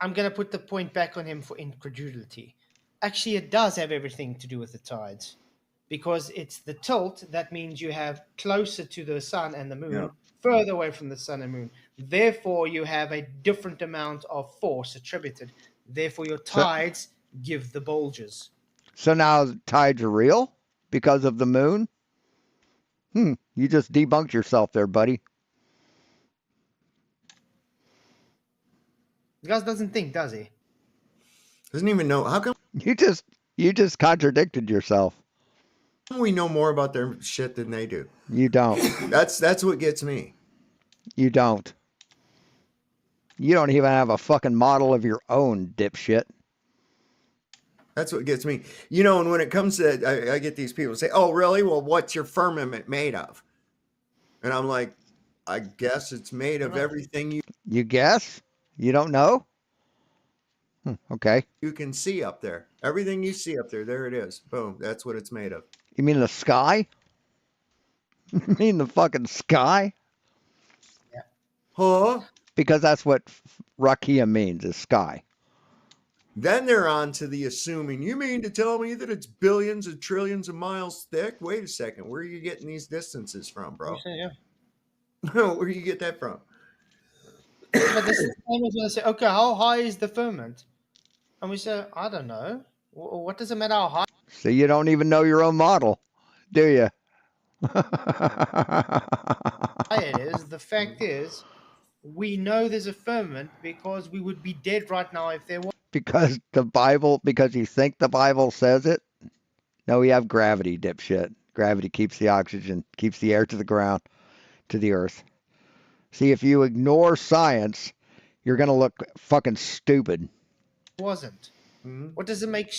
I'm going to put the point back on him for incredulity. Actually, it does have everything to do with the tides, because it's the tilt. That means you have closer to the sun and the moon, further away from the sun and moon. Therefore, you have a different amount of force attributed. Therefore, your tides give the bulges. So now tides are real because of the moon? You just debunked yourself there, buddy. The guy doesn't think, does he? Doesn't even know. How come You just contradicted yourself. we know more about their shit than they do? You don't. That's what gets me. You don't. You don't even have a fucking model of your own, dipshit. That's what gets me. You know, and when it comes to, I get these people say, "Oh, really? Well, what's your firmament made of?" And I'm like, I guess it's made of everything You guess? You don't know? Okay. you can see up there. Everything you see up there it is. Boom. That's what it's made of. You mean the sky? You mean the fucking sky? Huh? Because that's what rakia means, is sky. Then they're on to the assuming. You mean to tell me that it's billions and trillions of miles thick? Wait a second. Where are you getting these distances from, bro? Yeah. Where do you get that from? But this is the same as when I say, okay, how high is the firmament? And we say, I don't know. What does it matter how high? So you don't even know your own model, do you? It is. The fact is, we know there's a firmament because we would be dead right now if there was. Because you think the Bible says it? No, we have gravity, dipshit. Gravity keeps the oxygen, keeps the air to the ground, to the earth. See, if you ignore science, you're going to look fucking stupid. It wasn't. What does it make?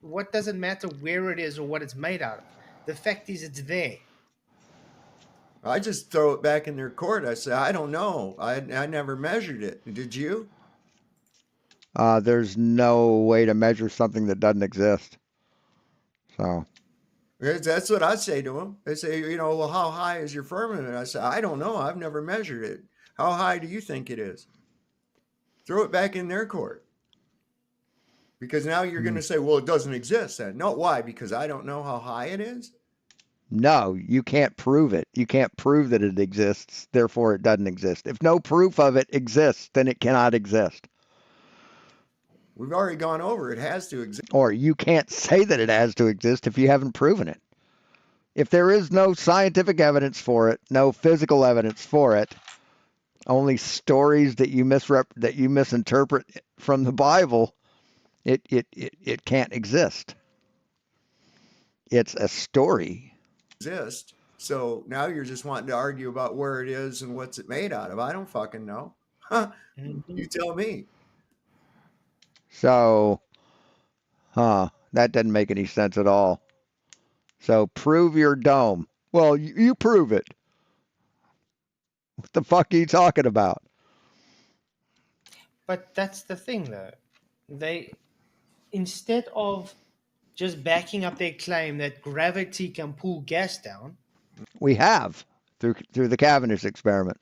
What does it matter where it is or what it's made out of? The fact is, it's there. I just throw it back in their court. I say, I don't know. I never measured it. Did you? There's no way to measure something that doesn't exist. So that's what I say to them. They say, you know, well, how high is your firmament? I say, I don't know. I've never measured it. How high do you think it is? Throw it back in their court. Because now you're going to say, well, it doesn't exist then. No, why? Because I don't know how high it is? No, you can't prove it. You can't prove that it exists. Therefore, it doesn't exist. If no proof of it exists, then it cannot exist. We've already gone over. It has to exist. Or you can't say that it has to exist if you haven't proven it. If there is no scientific evidence for it, no physical evidence for it, only stories that you misinterpret from the Bible, it can't exist. It's a story. Exist. So now you're just wanting to argue about where it is and what's it made out of. I don't fucking know. You tell me. So, that doesn't make any sense at all. So prove your dome. Well, you prove it. What the fuck are you talking about? But that's the thing, though. They, instead of just backing up their claim that gravity can pull gas down, we have through the Cavendish experiment.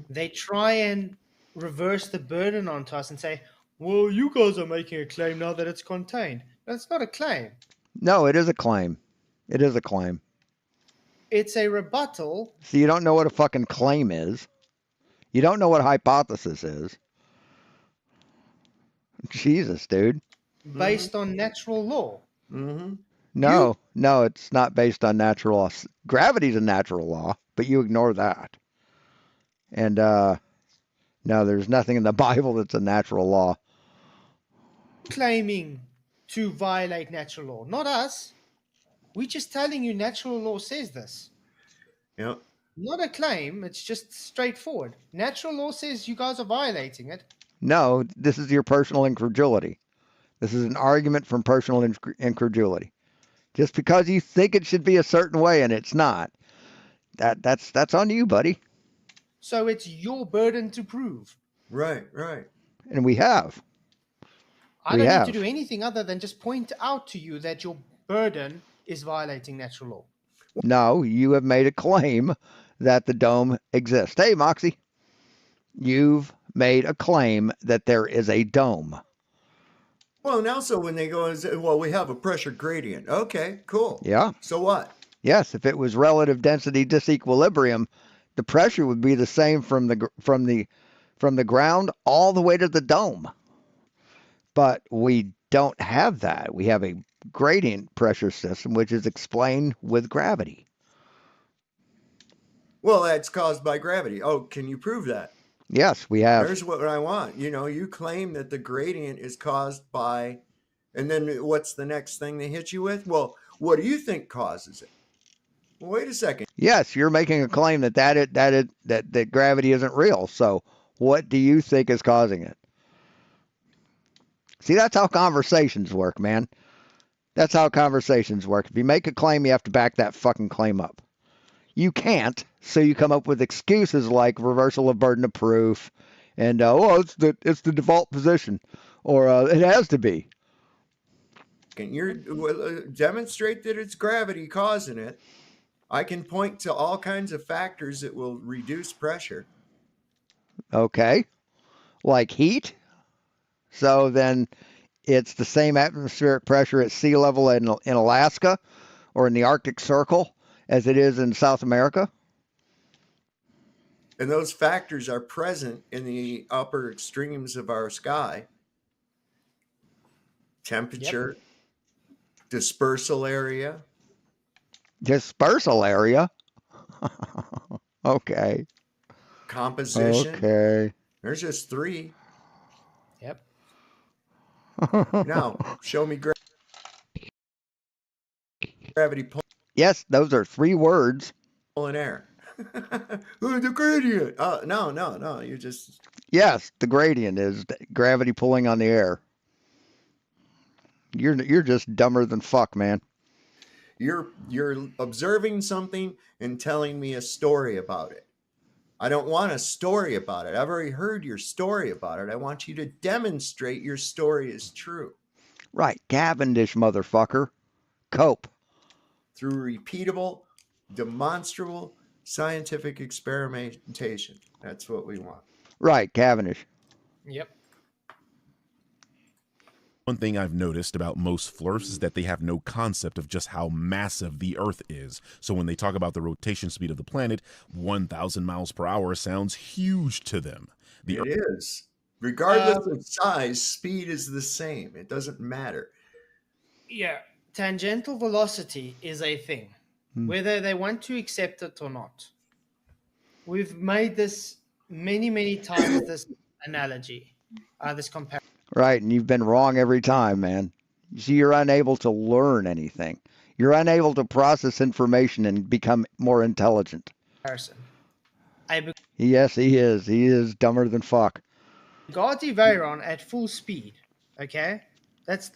They try and reverse the burden onto us and say, well, you guys are making a claim now that it's contained. That's not a claim. No, it is a claim. It is a claim. It's a rebuttal. So you don't know what a fucking claim is. You don't know what hypothesis is. Jesus, dude. Based on natural law. No, it's not based on natural law. Gravity's a natural law, but you ignore that. And no, there's nothing in the Bible that's a natural law. Claiming to violate natural law, not us. We're just telling you natural law says this. Yep. Not a claim, it's just straightforward. Natural law says you guys are violating it. No, this is your personal incredulity. This is an argument from personal incredulity. Just because you think it should be a certain way and it's not, that's on you, buddy. So it's your burden to prove. Right. And we have. I don't need to do anything other than just point out to you that your burden is violating natural law. No, you have made a claim that the dome exists. Hey, Moxie, you've made a claim that there is a dome. Well, now, so when they go and say, well, we have a pressure gradient. Okay, cool. Yeah. So what? Yes, if it was relative density disequilibrium, the pressure would be the same from the ground all the way to the dome. But we don't have that. We have a gradient pressure system, which is explained with gravity. Well, that's caused by gravity. Oh, can you prove that? Yes, we have. There's what I want. You claim that the gradient is caused by, and then what's the next thing they hit you with? Well, what do you think causes it? Well, wait a second. Yes, you're making a claim that gravity isn't real. So what do you think is causing it? See, that's how conversations work, man. That's how conversations work. If you make a claim, you have to back that fucking claim up. You can't, so you come up with excuses like reversal of burden of proof, and it's the default position, or it has to be. Can demonstrate that it's gravity causing it? I can point to all kinds of factors that will reduce pressure. Okay, like heat. So then it's the same atmospheric pressure at sea level in Alaska or in the Arctic Circle as it is in South America. And those factors are present in the upper extremes of our sky. Temperature, dispersal area. Dispersal area? Okay. Composition. Okay. There's just 3. Yep. Now, show me gravity pull. Yes, those are 3 words. Pulling air. The gradient. No. You just. Yes, the gradient is gravity pulling on the air. You're just dumber than fuck, man. You're observing something and telling me a story about it. I don't want a story about it. I've already heard your story about it. I want you to demonstrate your story is true. Right, Cavendish, motherfucker. Cope. Through repeatable, demonstrable, scientific experimentation. That's what we want. Right, Cavendish. Yep. One thing I've noticed about most flirts is that they have no concept of just how massive the Earth is. So when they talk about the rotation speed of the planet, 1,000 miles per hour sounds huge to them. It is. Regardless of size, speed is the same. It doesn't matter. Yeah. Tangential velocity is a thing, whether they want to accept it or not. We've made this many times, this analogy, this comparison. Right, and you've been wrong every time, man. You see, you're unable to learn anything. You're unable to process information and become more intelligent. Yes, he is. He is dumber than fuck. Bugatti Veyron at full speed, okay? That's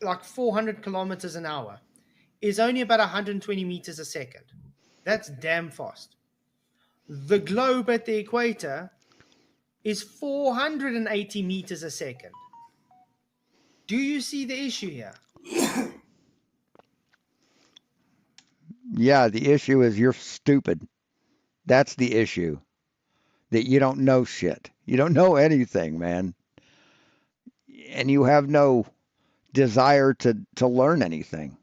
like 400 kilometers an hour, is only about 120 meters a second. That's damn fast. The globe at the equator is 480 meters a second. Do you see the issue here? Yeah, the issue is you're stupid. That's the issue. That you don't know shit. You don't know anything, man. And you have no desire to learn anything.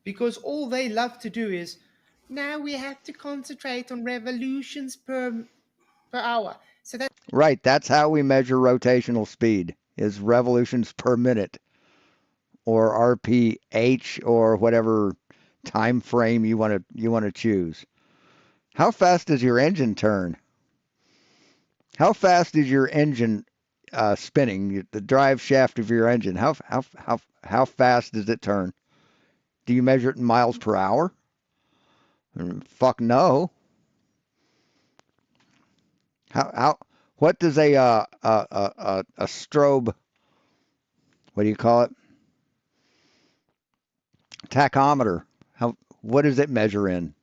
Because all they love to do is, now we have to concentrate on revolutions per hour. So that Right, that's how we measure rotational speed, is revolutions per minute, or RPH, or whatever time frame you want to choose. How fast does your engine turn? How fast is your engine spinning? The drive shaft of your engine. How fast does it turn? Do you measure it in miles per hour? Fuck no. What does a strobe, what do you call it? Tachometer. What does it measure in?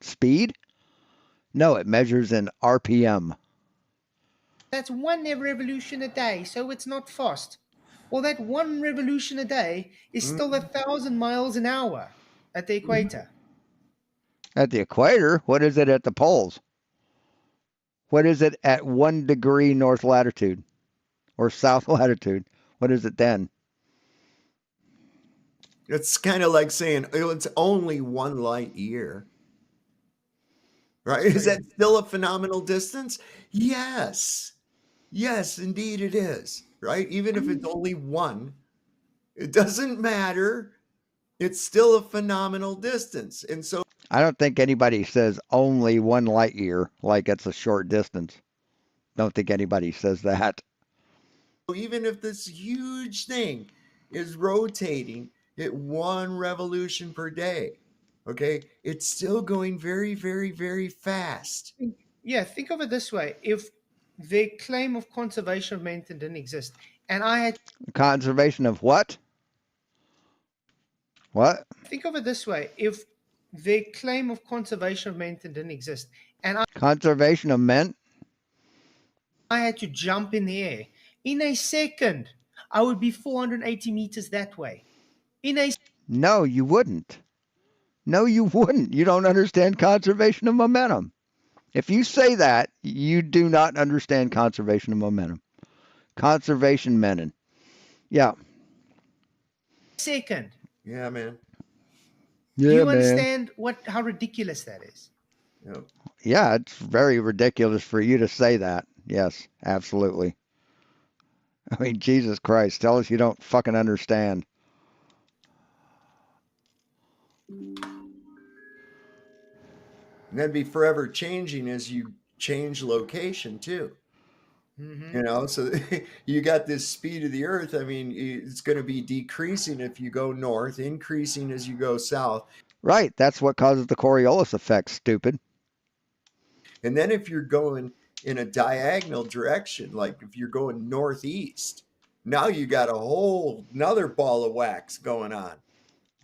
Speed? No, it measures in RPM. That's 1 revolution a day, so it's not fast. Well, that 1 revolution a day is still 1,000 miles an hour at the equator. At the equator? What is it at the poles? What is it at 1 degree north latitude or south latitude? What is it then? It's kind of like saying it's only 1 light year. Right? Is that still a phenomenal distance? Yes. Yes, indeed it is. Right? Even if it's only 1, it doesn't matter. It's still a phenomenal distance. And so I don't think anybody says only 1 light year like it's a short distance. Don't think anybody says that. Even if this huge thing is rotating at 1 revolution per day, okay, it's still going very, very, very fast. Yeah, think of it this way. If the claim of conservation of momentum didn't exist, and I had Conservation of what? What? think of it this way. If the claim of conservation of momentum didn't exist, and Conservation of men? I had to jump in the air, in a second, I would be 480 meters that way. No, you wouldn't. No, you wouldn't. You don't understand conservation of momentum. If you say that, you do not understand conservation of momentum. Conservation menon. Yeah. Second. Yeah, man. Yeah, Do you man. understand how ridiculous that is? Yep. Yeah, it's very ridiculous for you to say that. Yes, absolutely. I mean, Jesus Christ, tell us you don't fucking understand. And that'd be forever changing as you change location too. Mm-hmm. You know, so you got this speed of the earth. I mean, it's going to be decreasing if you go north, increasing as you go south. Right, that's what causes the Coriolis effect, stupid. And then if you're going in a diagonal direction, like if you're going northeast, now you got a whole another ball of wax going on.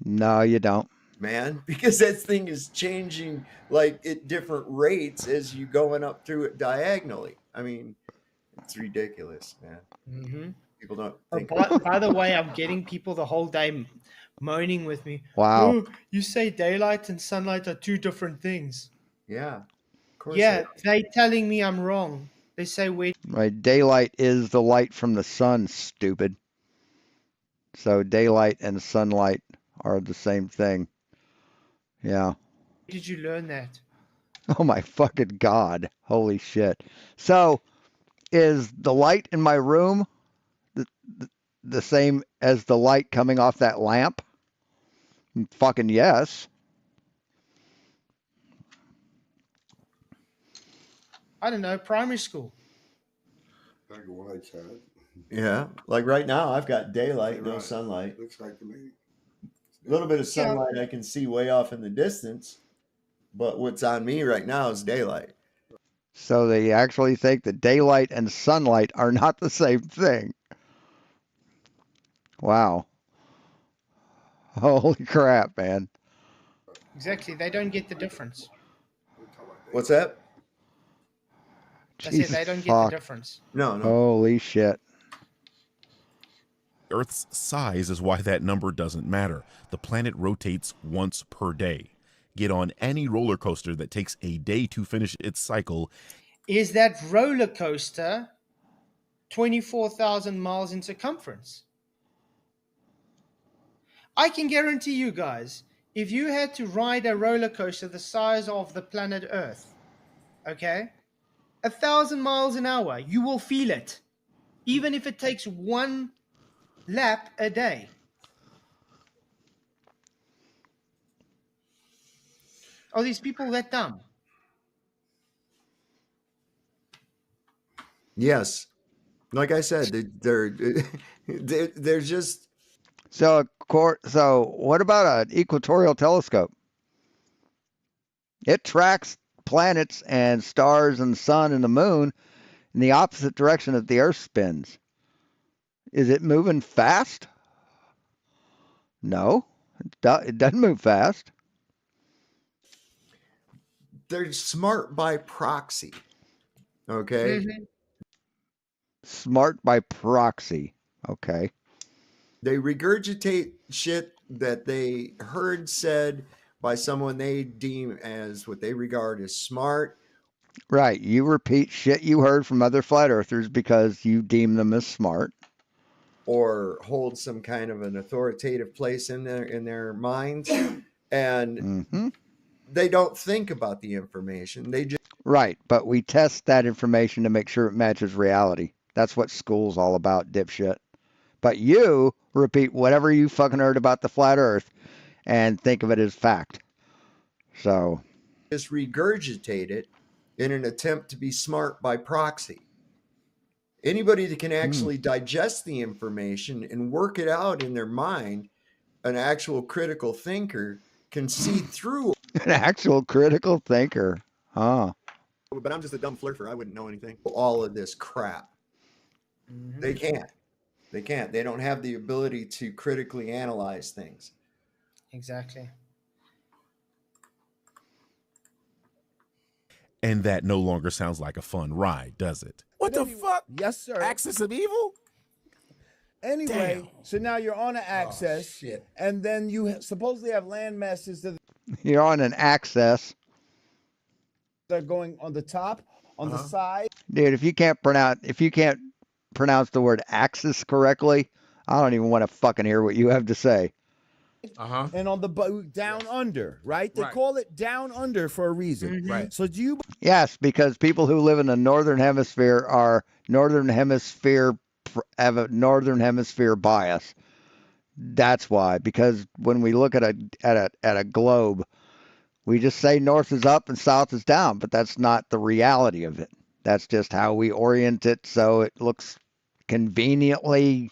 No, you don't. Man, because that thing is changing like at different rates as you going up through it diagonally. I mean, it's ridiculous, man. Mm-hmm. People don't think. By the way, I'm getting people the whole day moaning with me. Wow. Oh, you say daylight and sunlight are two different things. Yeah. Of course Yeah, they're telling me I'm wrong. They say wait. Right, daylight is the light from the sun, stupid. So daylight and sunlight are the same thing. Yeah. Where did you learn that? Oh my fucking God. Holy shit. So is the light in my room the same as the light coming off that lamp? Fucking yes. I don't know, primary school. Like a white side. Yeah, like right now I've got daylight, no sunlight. Looks like to me. A little bit of sunlight I can see way off in the distance, but what's on me right now is daylight. So they actually think that daylight and sunlight are not the same thing. Wow. Holy crap, man. Exactly, they don't get the difference. What's that? I said they don't get the difference. No. Holy shit. Earth's size is why that number doesn't matter. The planet rotates once per day. Get on any roller coaster that takes a day to finish its cycle. Is that roller coaster 24,000 miles in circumference? I can guarantee you guys, if you had to ride a roller coaster the size of the planet Earth, okay, 1,000 miles an hour, you will feel it, even if it takes 1 lap a day. Are these people that dumb? Yes, like I said, they're just. So what about an equatorial telescope? It tracks planets and stars and the sun and the moon in the opposite direction that the Earth spins. Is it moving fast? No, it doesn't move fast. They're smart by proxy. Okay. Mm-hmm. Smart by proxy. Okay. They regurgitate shit that they heard said by someone they deem as what they regard as smart. Right. You repeat shit you heard from other flat earthers because you deem them as smart. Or hold some kind of an authoritative place in their minds. And they don't think about the information. They just. Right. But we test that information to make sure it matches reality. That's what school's all about, dipshit. But you repeat whatever you fucking heard about the flat earth and think of it as fact. So just regurgitate it in an attempt to be smart by proxy. Anybody that can actually digest the information and work it out in their mind, an actual critical thinker, can see through. An actual critical thinker. Huh. But I'm just a dumb flirter. I wouldn't know anything. All of this crap. They can't. They can't. They don't have the ability to critically analyze things. Exactly. And that no longer sounds like a fun ride, does it? What the fuck? Yes, sir. Axis of evil? Anyway, so now you're on an axis, and then you supposedly have land masses that You're on an axis. are going on the top, on the side. Dude, if you can't pronounce the word axis correctly, I don't even want to fucking hear what you have to say. And on the down under, right? They call it down under for a reason. Right. So do you Yes, because people who live in the northern hemisphere have a northern hemisphere bias. That's why. Because when we look at a globe, we just say north is up and south is down, but that's not the reality of it. That's just how we orient it so it looks conveniently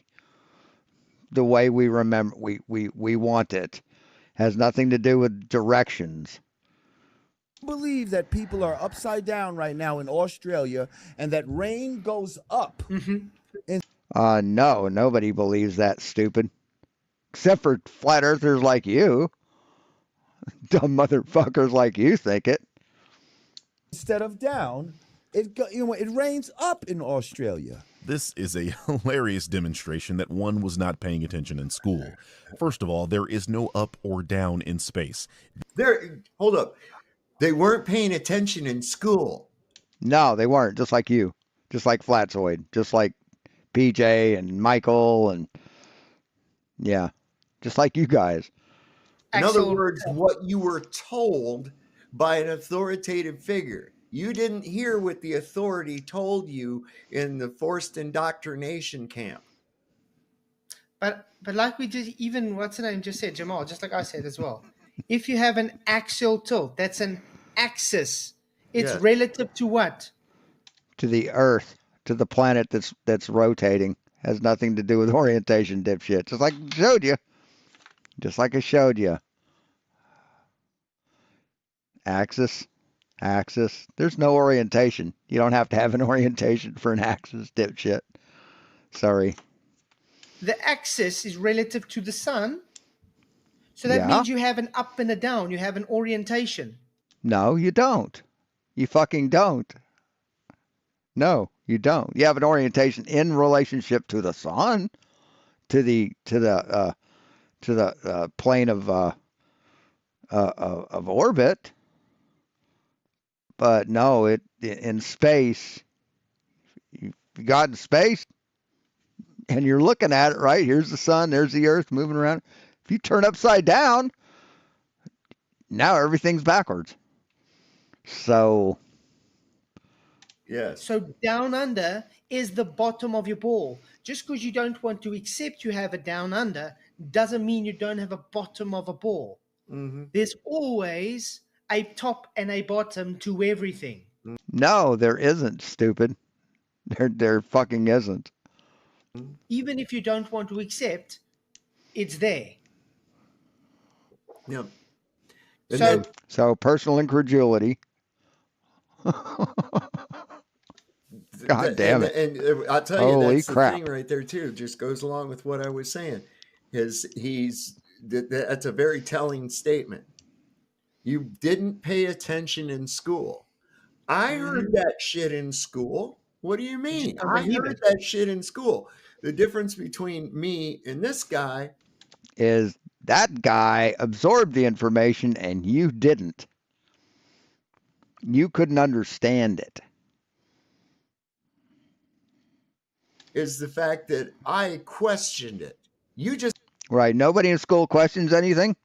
the way we remember we want it. Has nothing to do with directions. believe that people are upside down right now in Australia and that rain goes up? No, nobody believes that, stupid. Except for flat earthers like you. Dumb motherfuckers like you think it. Instead of down, it rains up in Australia. This is a hilarious demonstration that one was not paying attention in school. First of all, there is no up or down in space. Hold up. They weren't paying attention in school. No, they weren't. Just like you. Just like FLATZOID. Just like PJ and Michael and yeah. Just like you guys. In other words, what you were told by an authoritative figure. You didn't hear what the authority told you in the forced indoctrination camp. But like we just even what's the name just said, Jamal, just like I said as well. If you have an axial tilt, that's an axis. It's relative to what? To the Earth, to the planet that's rotating. Has nothing to do with orientation, dipshit. Just like I showed you. Just like I showed you. Axis. There's no orientation. You don't have to have an orientation for an axis, dipshit. Sorry. The axis is relative to the sun. So that means you have an up and a down. You have an orientation. No, you don't. You fucking don't. No, you don't. You have an orientation in relationship to the sun, to the plane of orbit. But no, in space, you got in space, and you're looking at it, right? Here's the sun, there's the Earth moving around. If you turn upside down, now everything's backwards. So, yes. So down under is the bottom of your ball. Just because you don't want to accept you have a down under doesn't mean you don't have a bottom of a ball. There's always a top and a bottom to everything. no, there isn't, stupid. There fucking isn't. Even if you don't want to accept, it's there. Yeah. So personal incredulity. God damn it. And I'll tell you, Holy that's crap. the thing right there, too. Just goes along with what I was saying. That's a very telling statement. You didn't pay attention in school. I heard that shit in school. What do you mean? I heard that shit in school. The difference between me and this guy is that guy absorbed the information and you didn't. You couldn't understand it. is the fact that I questioned it. You just Right. Nobody in school questions anything.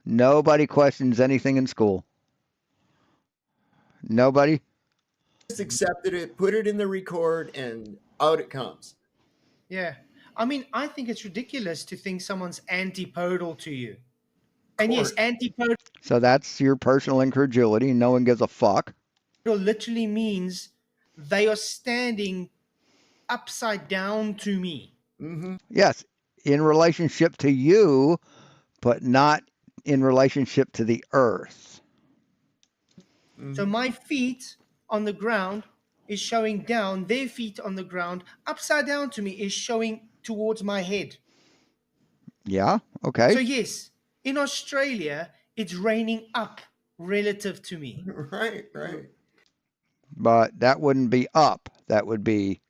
Nobody questions anything in school. Nobody. just accepted it, put it in the record, and out it comes. Yeah. I mean, I think it's ridiculous to think someone's antipodal to you. And yes, antipodal So that's your personal incredulity. No one gives a fuck. literally means they are standing upside down to me. Yes, in relationship to you, but not in relationship to the earth. So my feet on the ground is showing down. Their feet on the ground upside down to me is showing towards my head. Yeah, okay. So yes, in Australia, it's raining up relative to me. Right. But that wouldn't be up. That would be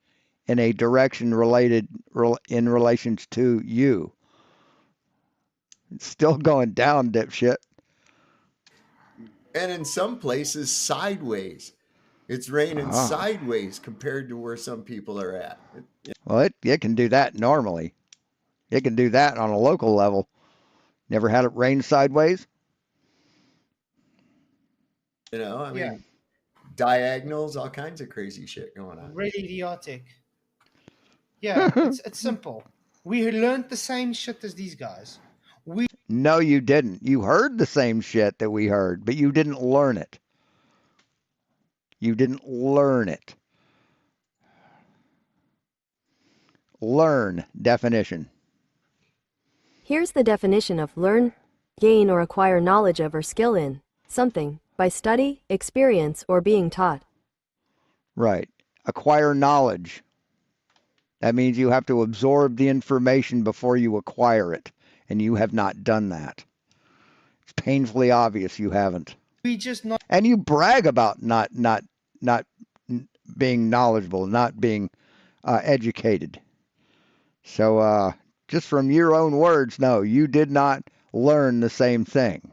in a direction related in relation to you. It's still going down, dipshit. And in some places, sideways. It's raining sideways compared to where some people are at. Well, it can do that normally. It can do that on a local level. Never had it rain sideways? You know, I mean, diagonals, all kinds of crazy shit going on. Really idiotic. Yeah, it's simple. We learned the same shit as these guys. No, you didn't. You heard the same shit that we heard, but you didn't learn it. You didn't learn it. Learn definition. Here's the definition of learn: gain or acquire knowledge of or skill in something by study, experience, or being taught. Right. Acquire knowledge. That means you have to absorb the information before you acquire it, and you have not done that. It's painfully obvious you haven't. And you brag about not being knowledgeable, not being educated. So just from your own words, no, you did not learn the same thing.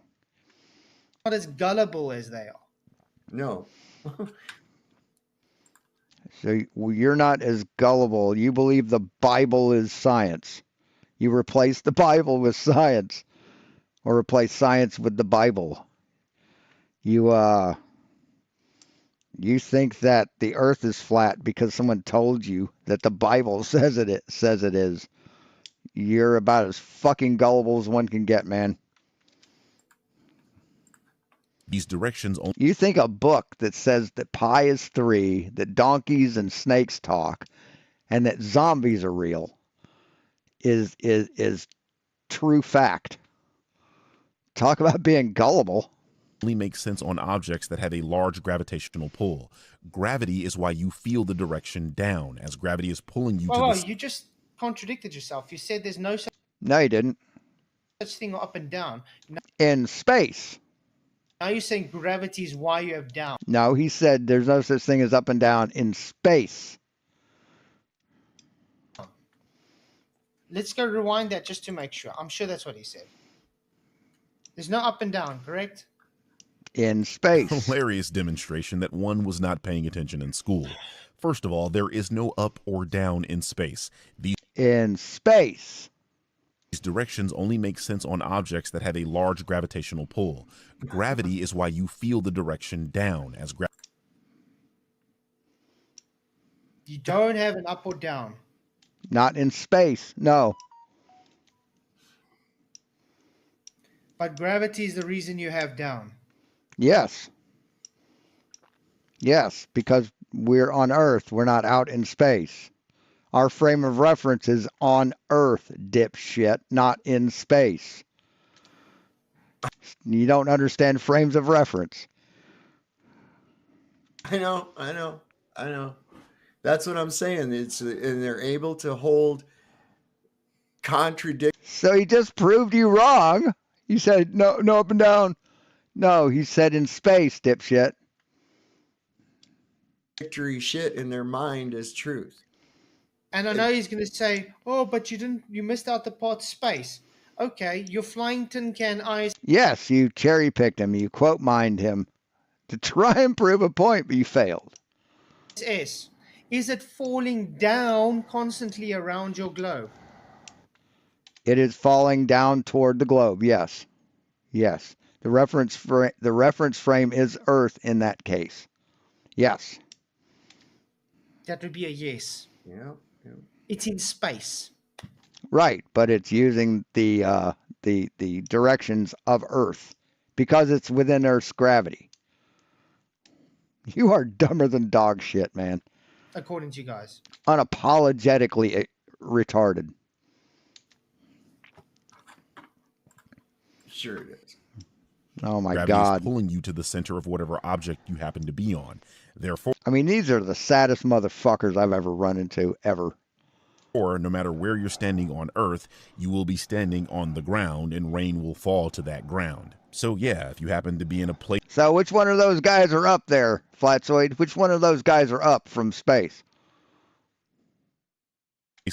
Not as gullible as they are. No. So you're not as gullible. You believe the Bible is science. You replace the Bible with science, or replace science with the Bible. You think that the earth is flat because someone told you that the Bible says it is. You're about as fucking gullible as one can get, man. These directions only. You think a book that says that pi is 3, that donkeys and snakes talk, and that zombies are real is true fact. Talk about being gullible. Only makes sense on objects that have a large gravitational pull. Gravity is why you feel the direction down, as gravity is pulling you to the... You just contradicted yourself. You said there's no No, you didn't. such thing up and down. In space. Now you're saying gravity is why you have down. No, he said there's no such thing as up and down in space. Let's go rewind that just to make sure. I'm sure that's what he said. There's no up and down, correct? In space. Hilarious demonstration that one was not paying attention in school. First of all, there is no up or down in space. In space. These directions only make sense on objects that have a large gravitational pull. Gravity is why you feel the direction down, as You don't have an up or down. Not in space, no. But gravity is the reason you have down. Yes. Yes, because we're on Earth. We're not out in space. Our frame of reference is on Earth, dipshit, not in space. You don't understand frames of reference. I know. That's what I'm saying. And they're able to hold contradict. So he just proved you wrong. He said no up and down. No, he said in space, dipshit. Victory shit in their mind as truth. And I know he's going to say, "Oh, but you missed out the part space." Okay, your flying tin can eyes. Yes, you cherry picked him. You quote mined him to try and prove a point, but you failed. Is it falling down constantly around your globe? It is falling down toward the globe. Yes. Yes. The reference frame is Earth in that case. Yes. That would be a yes. Yeah. It's in space. Right, but it's using the the directions of Earth because it's within Earth's gravity. You are dumber than dog shit, man. According to you guys. Unapologetically retarded. Sure it is. Oh my Gravity God. is pulling you to the center of whatever object you happen to be on. Therefore, I mean, these are the saddest motherfuckers I've ever run into, ever. or no matter where you're standing on Earth, you will be standing on the ground and rain will fall to that ground. So yeah, if you happen to be in a place So which one of those guys are up there, FLATZOID? Which one of those guys are up from space?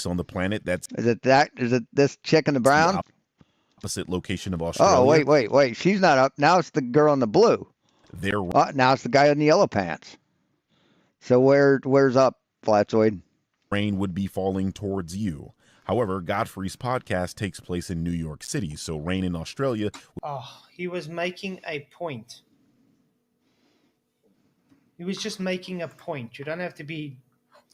on the planet that's Is it that? Is it this chick in the brown? opposite location of Australia. Oh, wait. She's not up. Now it's the girl in the blue. Now it's the guy in the yellow pants. So where's up, FLATZOID? Rain would be falling towards you. However, Godfrey's podcast takes place in New York City, so rain in Australia. Oh, he was making a point. He was just making a point. You don't have to be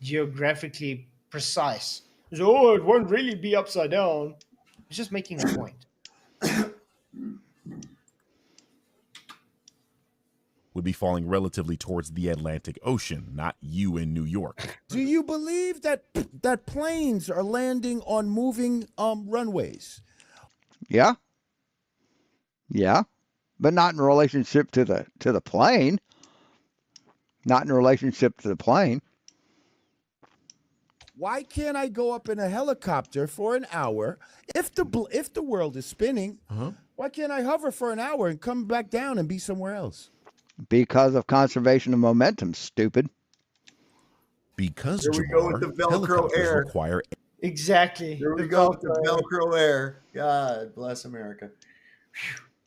geographically precise. So, it won't really be upside down. He's just making a point. Would be falling relatively towards the Atlantic Ocean, not you in New York. Do you believe that planes are landing on moving runways? Yeah. Yeah. But not in relationship to the plane. Not in relationship to the plane. Why can't I go up in a helicopter for an hour if the world is spinning? Why can't I hover for an hour and come back down and be somewhere else? Because of conservation of momentum, stupid. Because Here we go with the Velcro air. Require exactly. Here we go with the Velcro air. God bless America.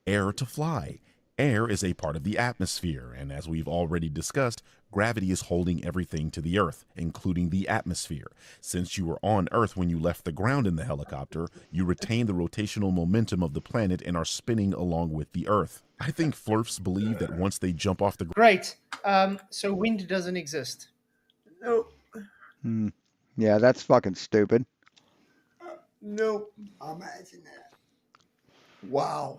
air to fly. Air is a part of the atmosphere, and as we've already discussed, gravity is holding everything to the Earth, including the atmosphere. Since you were on Earth when you left the ground in the helicopter, you retain the rotational momentum of the planet and are spinning along with the Earth. I think Flurfs believe that once they jump off the Great. So wind doesn't exist. Nope. Yeah, that's fucking stupid. Nope. Imagine that. Wow.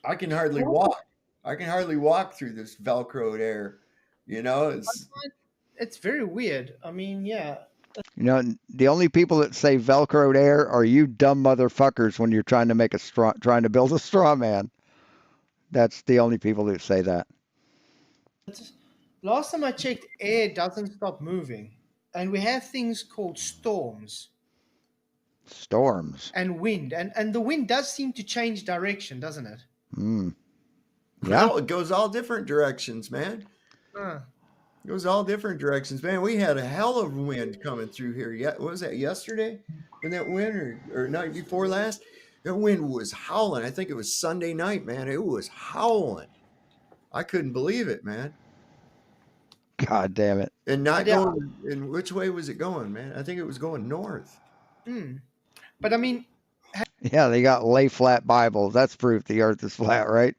I can hardly walk. I can hardly walk through this Velcroed air. You know, It's very weird. I mean, yeah. You know, the only people that say Velcroed air are you dumb motherfuckers when you're trying to build a straw man. That's the only people that say that. Last time I checked, air doesn't stop moving. And we have things called storms. Storms. And wind. And the wind does seem to change direction, doesn't it? Yeah. No, it goes all different directions, man. It goes all different directions, man. We had a hell of wind coming through here. What was that, yesterday? In that wind or night before last? That wind was howling. I think it was Sunday night, man. It was howling. I couldn't believe it, man. God damn it. And not going, and which way was it going, man? I think it was going north. But I mean, Yeah, they got lay flat Bibles. That's proof the earth is flat, right?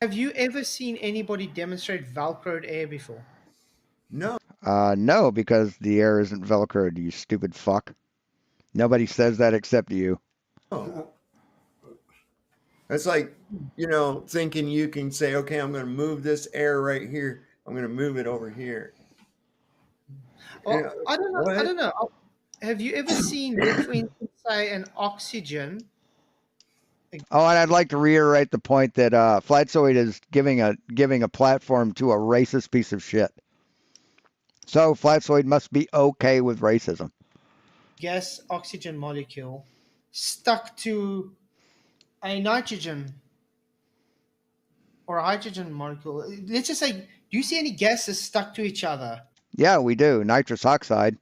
have you ever seen anybody demonstrate Velcroed air before? No. No, because the air isn't Velcroed, you stupid fuck. Nobody says that except you. Oh. That's like, thinking you can say, okay, I'm going to move this air right here. I'm going to move it over here. Well, I don't know. Have you ever seen, for instance, say, an oxygen? Oh, and I'd like to reiterate the point that FLATZOID is giving a platform to a racist piece of shit. So FLATZOID must be okay with racism. Gas oxygen molecule stuck to a nitrogen or a hydrogen molecule. Let's just say, do you see any gases stuck to each other? Yeah, we do. Nitrous oxide.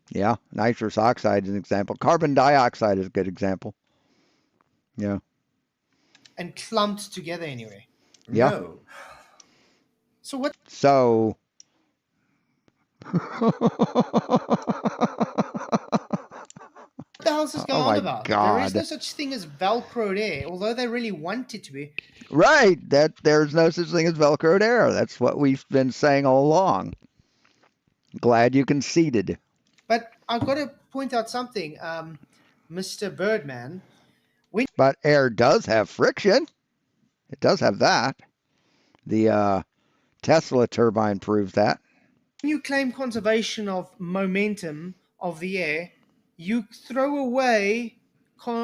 Yeah, nitrous oxide is an example. Carbon dioxide is a good example. Yeah. And clumped together anyway. Yeah. No. So what? So. What the hell is this going on about? God. There is no such thing as Velcroed air, although they really want it to be. Right. That there's no such thing as Velcroed air. That's what we've been saying all along. Glad you conceded. But I've got to point out something. Mr. Birdman. But air does have friction. It does have that. The Tesla turbine proves that. When you claim conservation of momentum of the air, you throw away your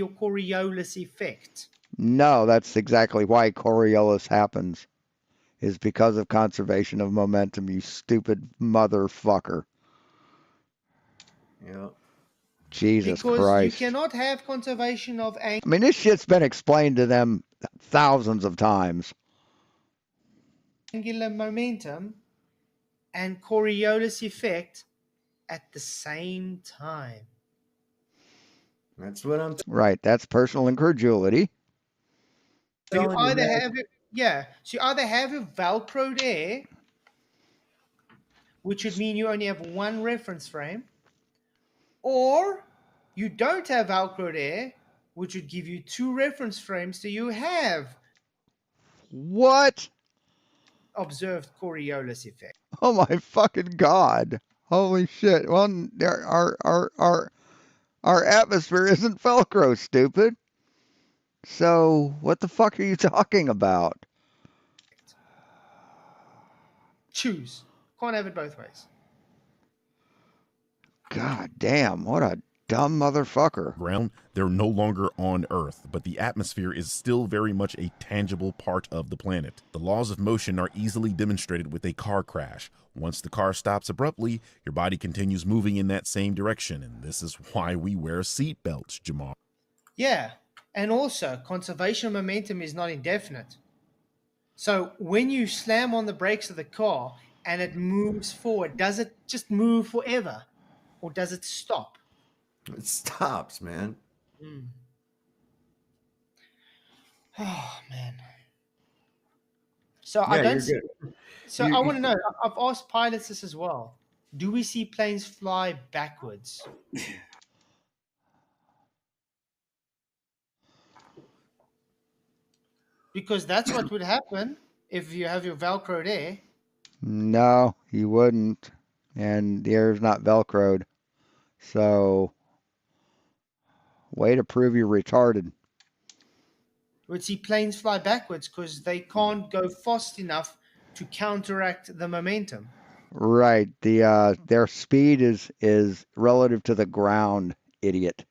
Coriolis effect. No, that's exactly why Coriolis happens. Is because of conservation of momentum, you stupid motherfucker. Yeah. Jesus because Christ. you cannot have conservation of I mean, this shit's been explained to them thousands of times. angular momentum and Coriolis effect at the same time. That's what I'm Right, that's personal incredulity. So you either have it, so you either have a Velcroed air, which would mean you only have one reference frame, or you don't have Velcroed air, which would give you two reference frames, so you have What? observed Coriolis effect. Oh my fucking God. Holy shit. Well, our atmosphere isn't Velcro, stupid. So, what the fuck are you talking about? Choose. Can't have it both ways. God damn, what a dumb motherfucker. Ground, they're no longer on Earth, but the atmosphere is still very much a tangible part of the planet. The laws of motion are easily demonstrated with a car crash. Once the car stops abruptly, your body continues moving in that same direction, and this is why we wear seat belts, Jamar. Yeah, and also conservation of momentum is not indefinite. So when you slam on the brakes of the car and it moves forward, does it just move forever, or does it stop? It stops, man. Oh man. So Yeah, I don't. you're See, good. so I want to know. I've asked pilots this as well. Do we see planes fly backwards? Because that's what would happen if you have your Velcroed air. No, you wouldn't. And the air's not Velcroed. So, way to prove you're retarded. We'd see planes fly backwards because they can't go fast enough to counteract the momentum. Right. Their speed is relative to the ground, idiot.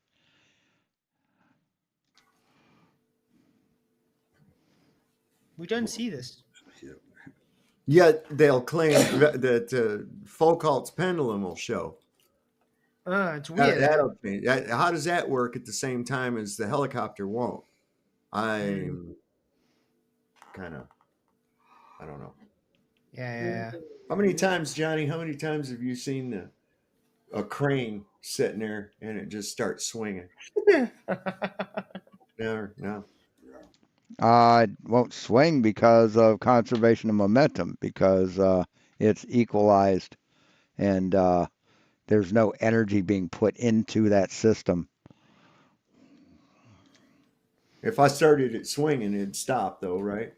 We don't see this. Yet they'll claim that Foucault's pendulum will show. It's weird. That'll change. How does that work at the same time as the helicopter won't? I'm kind of, I don't know. Yeah. How many times, Johnny? How many times have you seen a crane sitting there and it just starts swinging? Never. No. It won't swing because of conservation of momentum, because it's equalized and there's no energy being put into that system. If I started it swinging, it'd stop, though, right?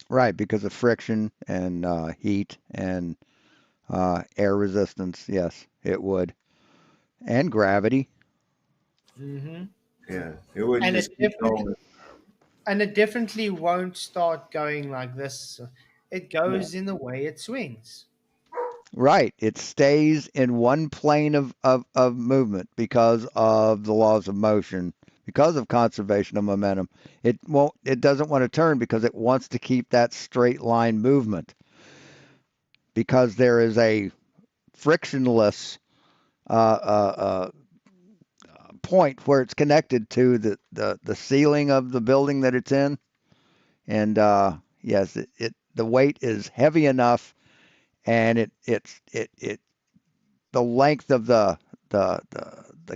Right, because of friction and heat and air resistance. Yes, it would. And gravity. Mm-hmm. Yeah, it would just keep going. And it definitely won't start going like this. It goes in the way it swings. Right. It stays in one plane of movement because of the laws of motion, because of conservation of momentum. It doesn't want to turn because it wants to keep that straight line movement. Because there is a frictionless point where it's connected to the ceiling of the building that it's in. And yes, the weight is heavy enough, and the length of the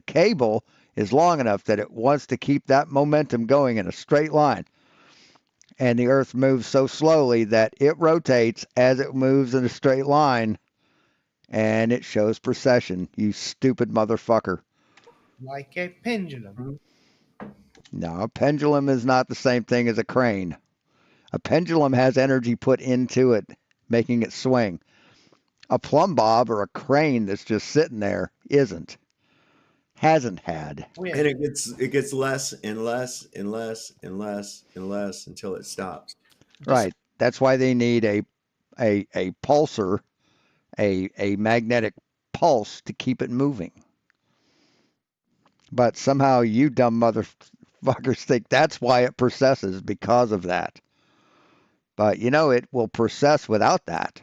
cable is long enough that it wants to keep that momentum going in a straight line. And the Earth moves so slowly that it rotates as it moves in a straight line, and it shows precession, you stupid motherfucker. Like a pendulum. No, a pendulum is not the same thing as a crane. A pendulum has energy put into it, making it swing. A plumb bob or a crane that's just sitting there isn't. hasn't had. And it gets less and less and less and less and less until it stops. Right. That's why they need a pulsar, a magnetic pulse to keep it moving. But somehow you dumb motherfuckers think that's why it processes, because of that. But you know, it will process without that.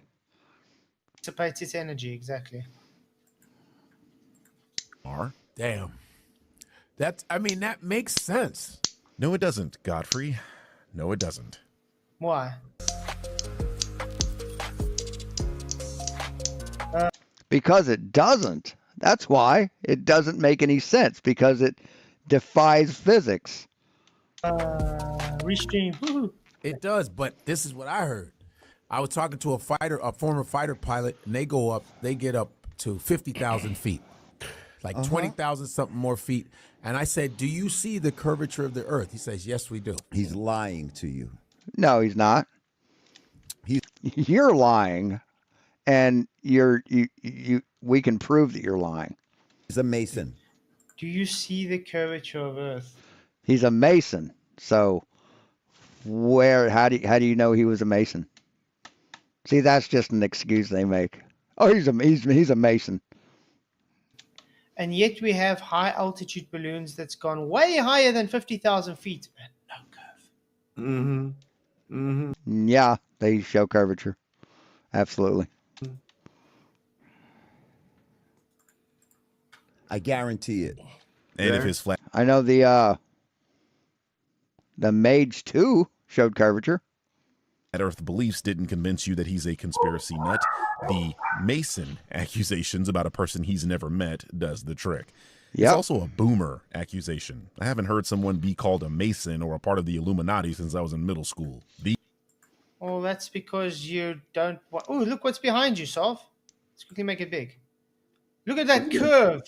Dissipates its energy, exactly. Damn. That makes sense. No, it doesn't, Godfrey. No, it doesn't. Why? Because it doesn't. That's why it doesn't make any sense, because it defies physics. Restream. Woo-hoo. It does, but this is what I heard. I was talking to a former fighter pilot, and they get up to 50,000 feet, like 20,000 something more feet. And I said, "Do you see the curvature of the Earth?" He says, "Yes, we do." He's lying to you. No, he's not. You're lying, and we can prove that you're lying. He's a Mason. Do you see the curvature of Earth? He's a Mason. So how do you know he was a Mason? See, that's just an excuse they make. Oh, he's a Mason. And yet we have high altitude balloons that's gone way higher than 50,000 feet. No curve. Mm-hmm. Mm-hmm. Yeah, they show curvature. Absolutely. I guarantee it. And if his flat, I know the Mage 2 showed curvature. Earth beliefs didn't convince you that he's a conspiracy nut, the Mason accusations about a person he's never met does the trick. Yep. It's also a boomer accusation. I haven't heard someone be called a Mason or a part of the Illuminati since I was in middle school. Oh, that's because you don't... Oh, look what's behind you, Sov. Let's quickly make it big. Look at that curve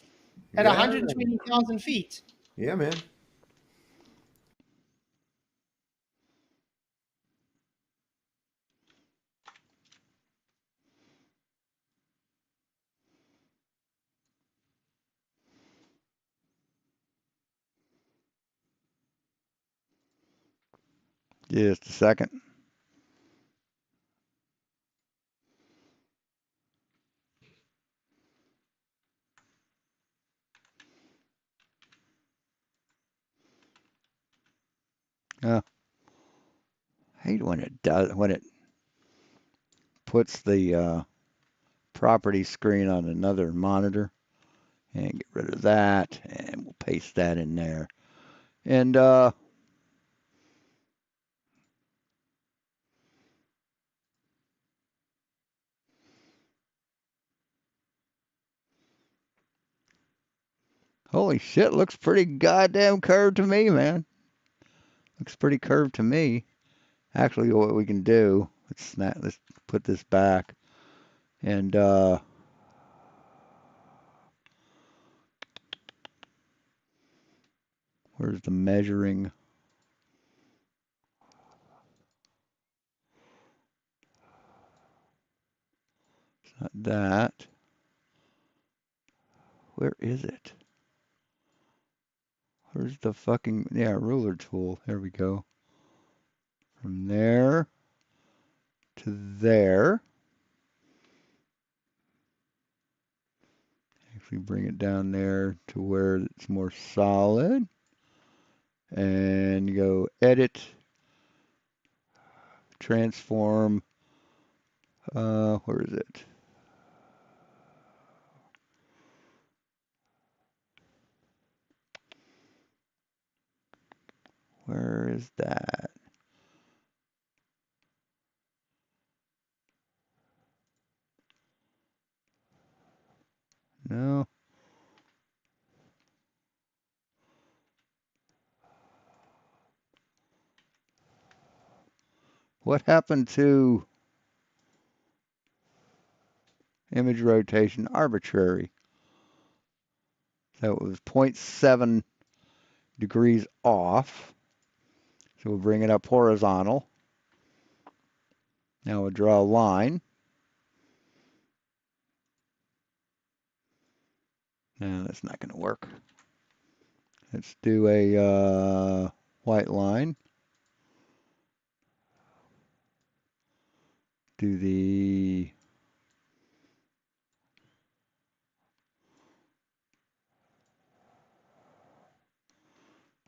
at 120,000 feet. Yeah, man. Just a second. I hate when it puts the property screen on another monitor. And get rid of that, and we'll paste that in there. And holy shit, looks pretty goddamn curved to me, man. Looks pretty curved to me. Actually, what we can do, let's put this back, and where's the measuring? It's not that. Where is it? Where's the fucking, ruler tool? There we go. From there to there. Actually bring it down there to where it's more solid. And go edit, transform, where is it? Where is that? No. What happened to image rotation arbitrary? So it was 0.7 degrees off. So we'll bring it up horizontal. Now we'll draw a line. No, that's not going to work. Let's do a white line. Do the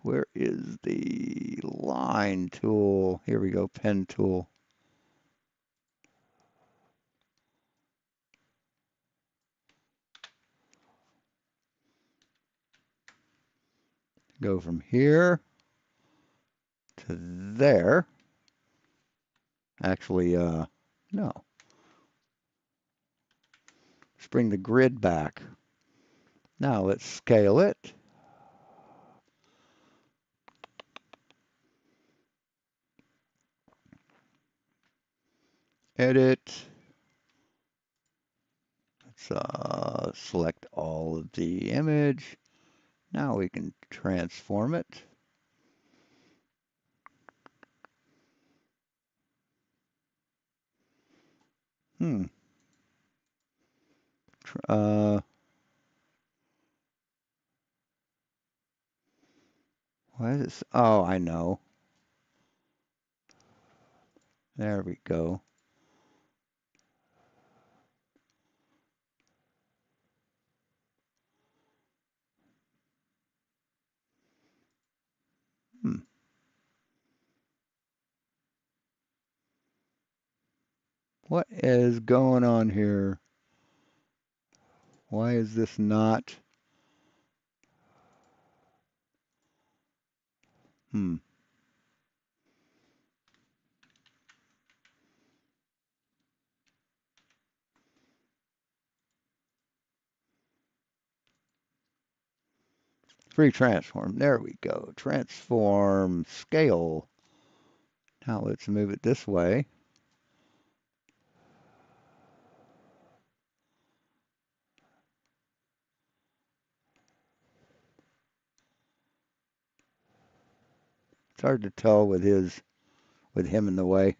where is the line tool? Here we go, pen tool. Go from here to there. Actually, no. Let's bring the grid back. Now let's scale it. Edit. Let's select all of the image. Now we can transform it. Why is this? Oh, I know. There we go. What is going on here? Why is this not? Free transform. There we go. Transform scale. Now let's move it this way. It's hard to tell with him in the way.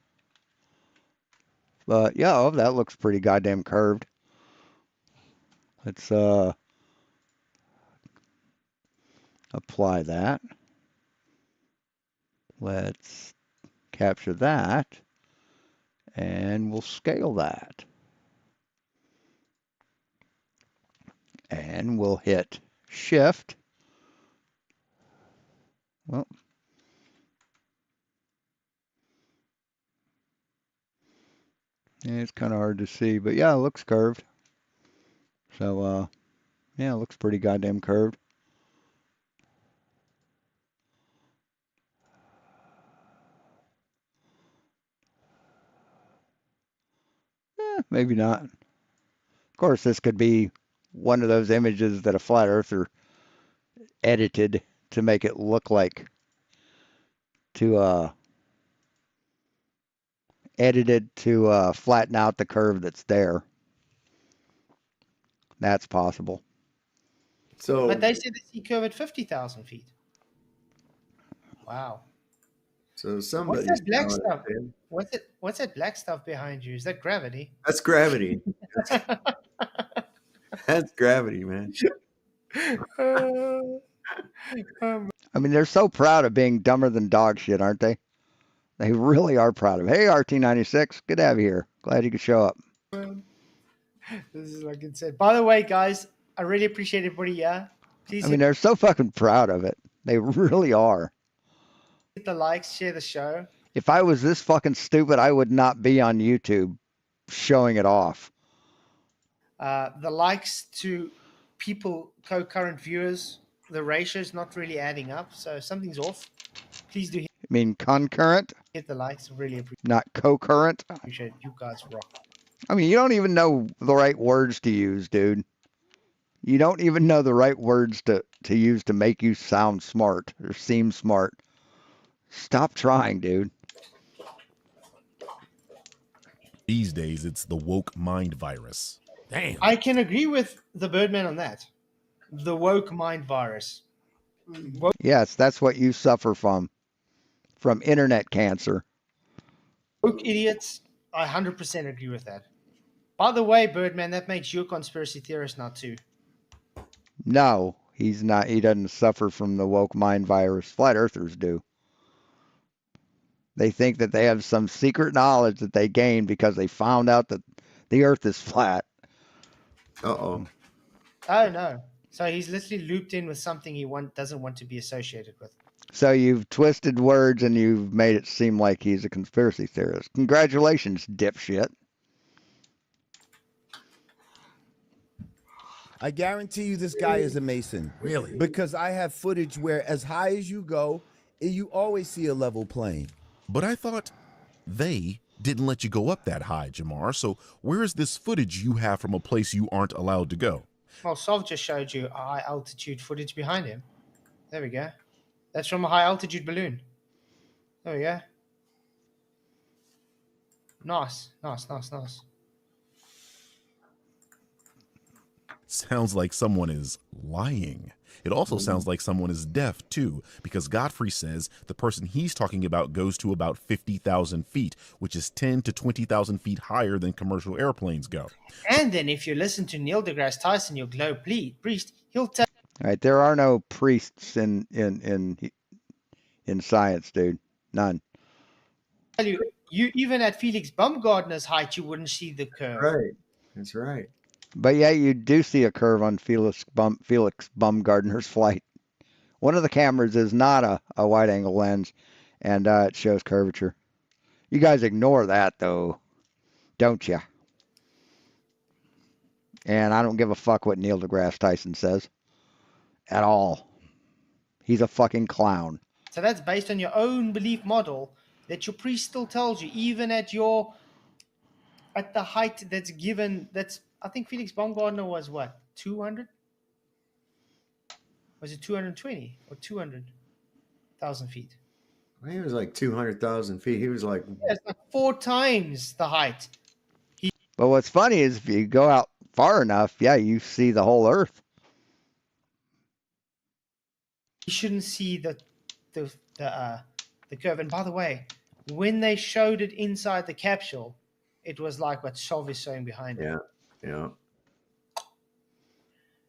But yeah, oh, that looks pretty goddamn curved. Let's apply that. Let's capture that. And we'll scale that. And we'll hit Shift. Well, yeah, it's kind of hard to see, but yeah, it looks curved. So, yeah, it looks pretty goddamn curved. Maybe not. Of course, this could be one of those images that a flat earther edited to make it look like edited to flatten out the curve that's there. That's possible. So, but they said they see curve at 50,000 feet. Wow. So somebody's What's that black stuff? What's that black stuff behind you? Is that gravity? That's gravity. That's gravity, man. I mean, they're so proud of being dumber than dog shit, aren't they? They really are proud of it. Hey, RT96, good to have you here. Glad you could show up. This is like it said. By the way, guys, I really appreciate everybody. Yeah, please. I mean, they're so fucking proud of it. They really are. Hit the likes, share the show. If I was this fucking stupid, I would not be on YouTube showing it off. The likes to people, co-current viewers, the ratio is not really adding up, so something's off. Please do. I mean, concurrent? Hit the likes. Really appreciate. Not co-current? Appreciate it. You guys rock. I mean, you don't even know the right words to use, dude. You don't even know the right words to use to make you sound smart or seem smart. Stop trying, dude. These days, it's the woke mind virus. Damn. I can agree with the Birdman on that. The woke mind virus. Yes, that's what you suffer from internet cancer. Woke idiots. I 100% agree with that. By the way, Birdman, that makes you a conspiracy theorist now too. No, He's not. He doesn't suffer from the woke mind virus. Flat earthers do. They think that they have some secret knowledge that they gained because they found out that the earth is flat. Uh-oh. Oh no! So he's literally looped in with something he doesn't want to be associated with. So you've twisted words and you've made it seem like he's a conspiracy theorist. Congratulations, dipshit. I guarantee you this guy is a Mason. Really? Because I have footage where as high as you go, you always see a level plane. But I thought they didn't let you go up that high, Jamar. So where is this footage you have from a place you aren't allowed to go? Well, Sov just showed you high altitude footage behind him. There we go. That's from a high altitude balloon. There we go. Nice. Sounds like someone is lying. It also sounds like someone is deaf, too, because Godfrey says the person he's talking about goes to about 50,000 feet, which is 10 to 20,000 feet higher than commercial airplanes go. And then if you listen to Neil deGrasse Tyson, your glow priest, he'll tell All right, there are no priests in science, dude. None. you even at Felix Baumgartner's height, you wouldn't see the curve. Right. That's right. But yeah, you do see a curve on Felix Baumgartner's flight. One of the cameras is not a wide-angle lens, and it shows curvature. You guys ignore that, though, don't you? And I don't give a fuck what Neil deGrasse Tyson says. At all. He's a fucking clown. So that's based on your own belief model that your priest still tells you, even at the height that's given. I think Felix Baumgartner was what, 200? Was it 220 or 200,000 feet? I think it was like 200,000 feet. He was like... Yeah, it's like 4 times the height. But what's funny is if you go out far enough, yeah, you see the whole Earth. You shouldn't see the curve. And by the way, when they showed it inside the capsule, it was like what Sov is showing behind it. Yeah.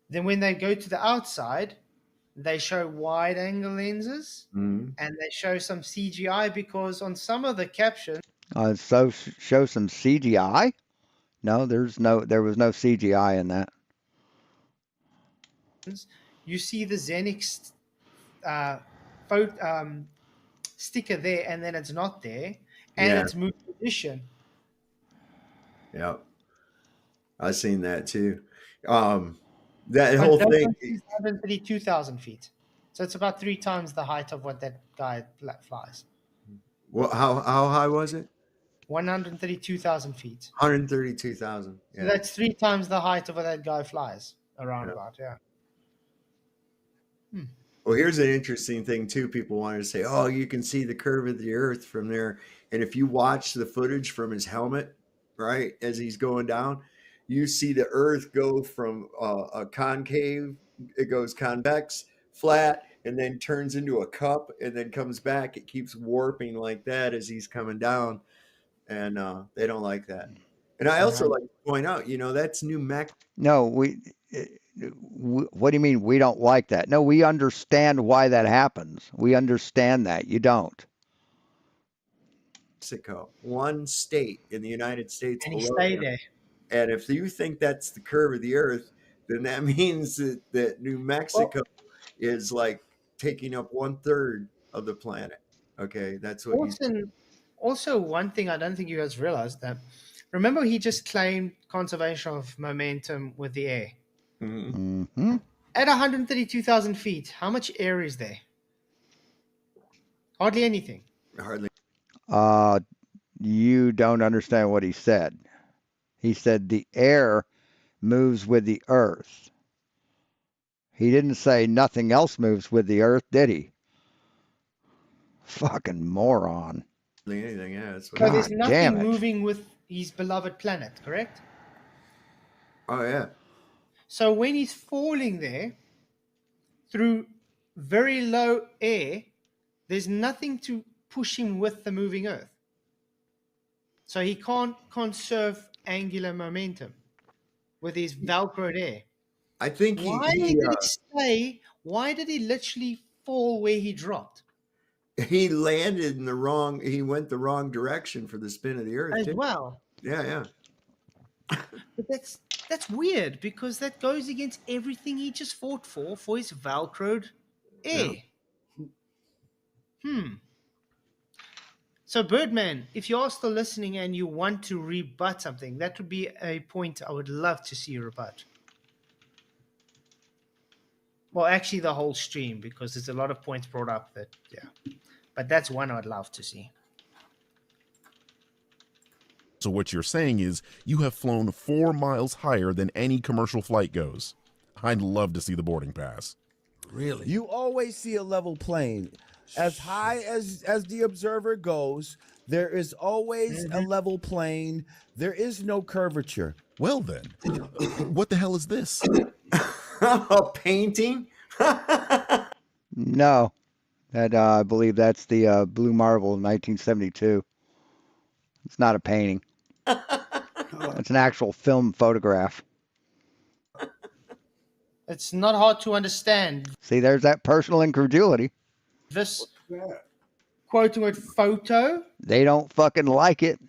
Then when they go to the outside, they show wide angle lenses and they show some CGI because on some of the captions. So show some CGI? No, there was no CGI in that. You see the Xenix sticker there, and then it's not there, and it's moved position. Yeah, I've seen that too. That whole thing is 132,000 feet, so it's about 3 times the height of what that guy flies. Well, how high was it? 132,000 feet. 132,000. Yeah. So that's 3 times the height of what that guy flies around about. Yeah. Well, here's an interesting thing too. People wanted to say, "Oh, you can see the curve of the Earth from there," and if you watch the footage from his helmet, right, as he's going down, you see the Earth go from a concave, it goes convex, flat, and then turns into a cup, and then comes back. It keeps warping like that as he's coming down, and they don't like that. And I also like to point out, that's New Mexico. No, what do you mean we don't like that? No, we understand why that happens. We understand that. You don't. Mexico, one state in the United States. And he stayed there. And if you think that's the curve of the Earth, then that means that New Mexico is like taking up 1/3 of the planet. Okay, that's what he's. Also, one thing I don't think you guys realized that. Remember, he just claimed conservation of momentum with the air. Mm-hmm. At 132,000 feet, how much air is there? Hardly anything. Hardly. You don't understand what he said. He said the air moves with the Earth. He didn't say nothing else moves with the Earth, did he? Fucking moron. Anything, yeah. So there's nothing moving with his beloved planet, correct? Oh, yeah. So when he's falling there through very low air, there's nothing to push him with the moving Earth. So he can't conserve angular momentum with his Velcroed air. I think Why did he stay? Why did he literally fall where he dropped? he landed in the wrong. He went the wrong direction for the spin of the Earth As too. well. Yeah. But that's weird because that goes against everything he just fought for his Velcroed air. So Birdman, if you are still listening and you want to rebut something, that would be a point I would love to see you rebut. Well, actually the whole stream, because there's a lot of points brought up that, yeah. But that's one I'd love to see. So what you're saying is you have flown 4 miles higher than any commercial flight goes. I'd love to see the boarding pass. Really? You always see a level plane. As high as the observer goes, there is always a level plane. There is no curvature. Well then, what the hell is this? A painting? No, that I believe that's the Blue Marble 1972. It's not a painting. It's an actual film photograph. It's not hard to understand. See, there's that personal incredulity. This quote-unquote photo They don't fucking like it.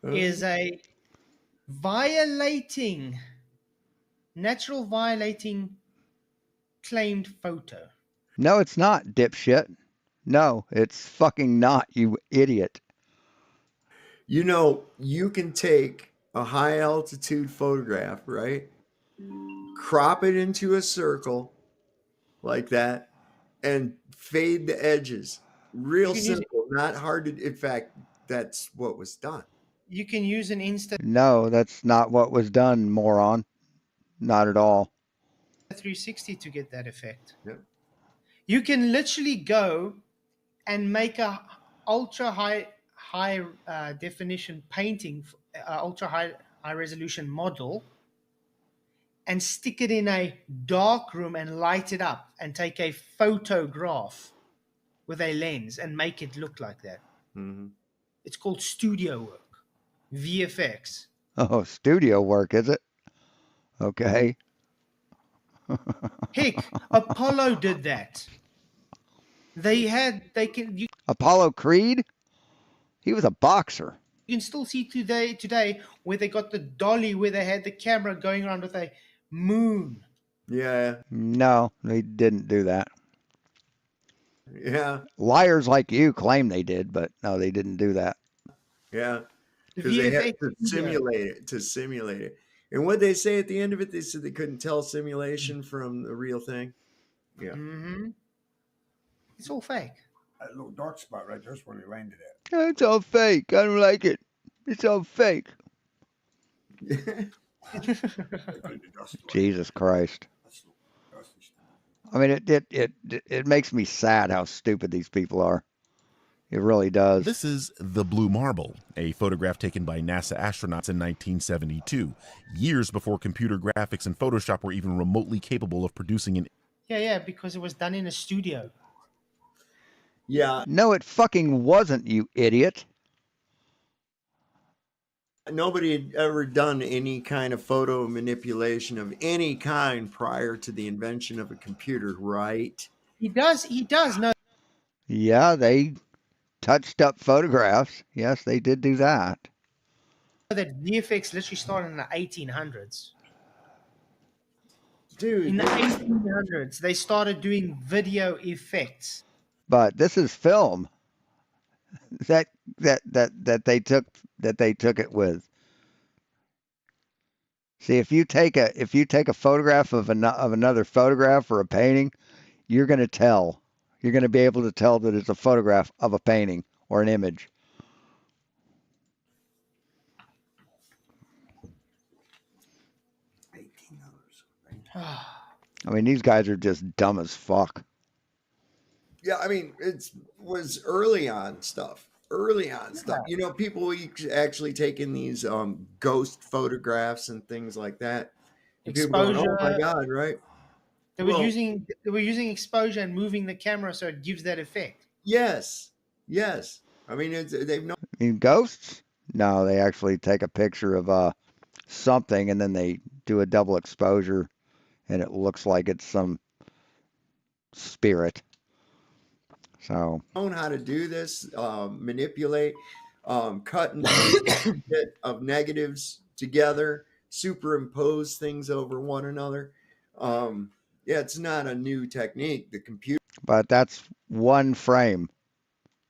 is a natural violating claimed photo. No, it's not, dipshit. No, it's fucking not, you idiot. You know, you can take a high altitude photograph, right? Crop it into a circle like that and fade the edges. Real simple, not hard to. In fact, that's what was done. You can use an No, that's not what was done, moron. Not at all. 360 to get that effect. Yep. You can literally go and make a ultra high definition painting, ultra high resolution model, and stick it in a dark room and light it up and take a photograph with a lens and make it look like that. Mm-hmm. It's called studio work, VFX. Oh, studio work, is it? Okay. Heck, Apollo did that. Apollo Creed? He was a boxer. You can still see today where they got the dolly, where they had the camera going around with a moon. Yeah. No, they didn't do that. Yeah. Liars like you claim they did, but no, they didn't do that. Yeah. Because they had to simulate it. And what they say at the end of it, they said they couldn't tell simulation from the real thing. Yeah. Mm-hmm. It's all fake. That little dark spot right there's where they landed at. It's all fake. I don't like it. It's all fake. Jesus Christ. I mean, it makes me sad how stupid these people are. It really does. This is the Blue Marble, a photograph taken by NASA astronauts in 1972, years before computer graphics and Photoshop were even remotely capable of producing an... Yeah, because it was done in a studio. Yeah. No, it fucking wasn't, you idiot. Nobody had ever done any kind of photo manipulation of any kind prior to the invention of a computer, right? He does know. Yeah, they touched up photographs. Yes, they did do that. That VFX literally started in the 1800s. Dude. In the 1800s, they started doing video effects. But this is film that they took it with. See, if you take a photograph of another photograph or a painting, you're going to tell. You're going to be able to tell that it's a photograph of a painting or an image. I mean, these guys are just dumb as fuck. Yeah, I mean, it was early on stuff. You know, people actually taking these ghost photographs and things like that. People going, oh my God, right? They were using exposure and moving the camera so it gives that effect. Yes. I mean, they've known. I mean, ghosts? No, they actually take a picture of something, and then they do a double exposure, and it looks like it's some spirit. So known how to do this, manipulate, cut and paste a bit of negatives together, superimpose things over one another. Yeah, it's not a new technique. The computer but that's one frame.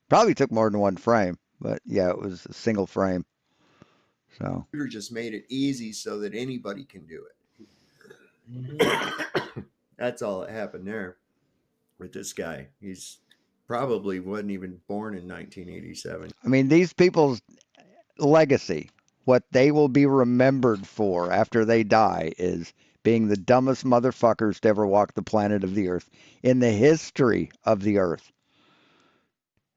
Probably took more than one frame, but yeah, it was a single frame. So just made it easy so that anybody can do it. That's all that happened there with this guy. He's probably wasn't even born in 1987. I mean, these people's legacy, what they will be remembered for after they die, is being the dumbest motherfuckers to ever walk the planet of the Earth in the history of the Earth.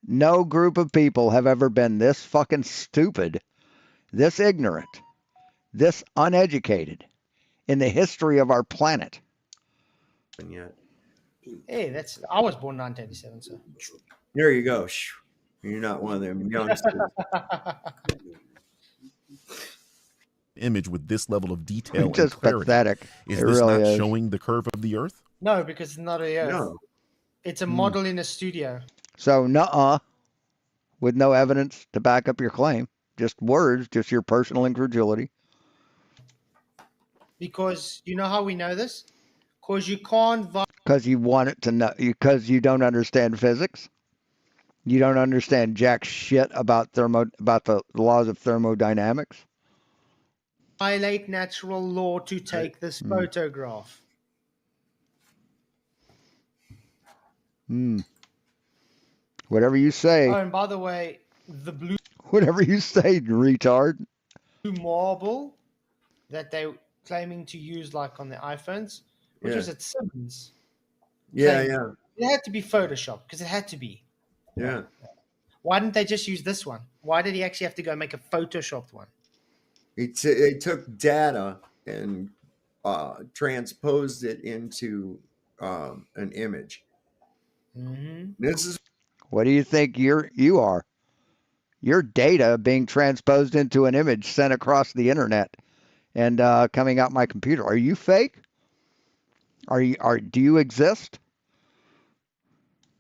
No group of people have ever been this fucking stupid, this ignorant, this uneducated in the history of our planet. And yet, Hey, I was born 1987, so. there you go. You're not one of them youngsters. Image with this level of detail and Just clarity. pathetic. Is It this really not is. showing the curve of the Earth? No, because it's not a Earth. No. It's a model in a studio. So, nuh-uh, with no evidence to back up your claim. Just words, just your personal incredulity. Because you know how we know this? Because you can't. Because you want it to know, because you don't understand physics. You don't understand jack shit about the laws of thermodynamics. Violate natural law to take this photograph. Whatever you say. Oh, and by the way, the blue Whatever you say, retard. marble that they're claiming to use like on the iPhones, which was at Simmons. Yeah. It had to be Photoshop because it had to be. Yeah. Why didn't they just use this one? Why did he actually have to go make a Photoshopped one? They took data and transposed it into an image. This is What do you think you are? Your data being transposed into an image sent across the internet and coming out my computer. Are you fake? Do you exist?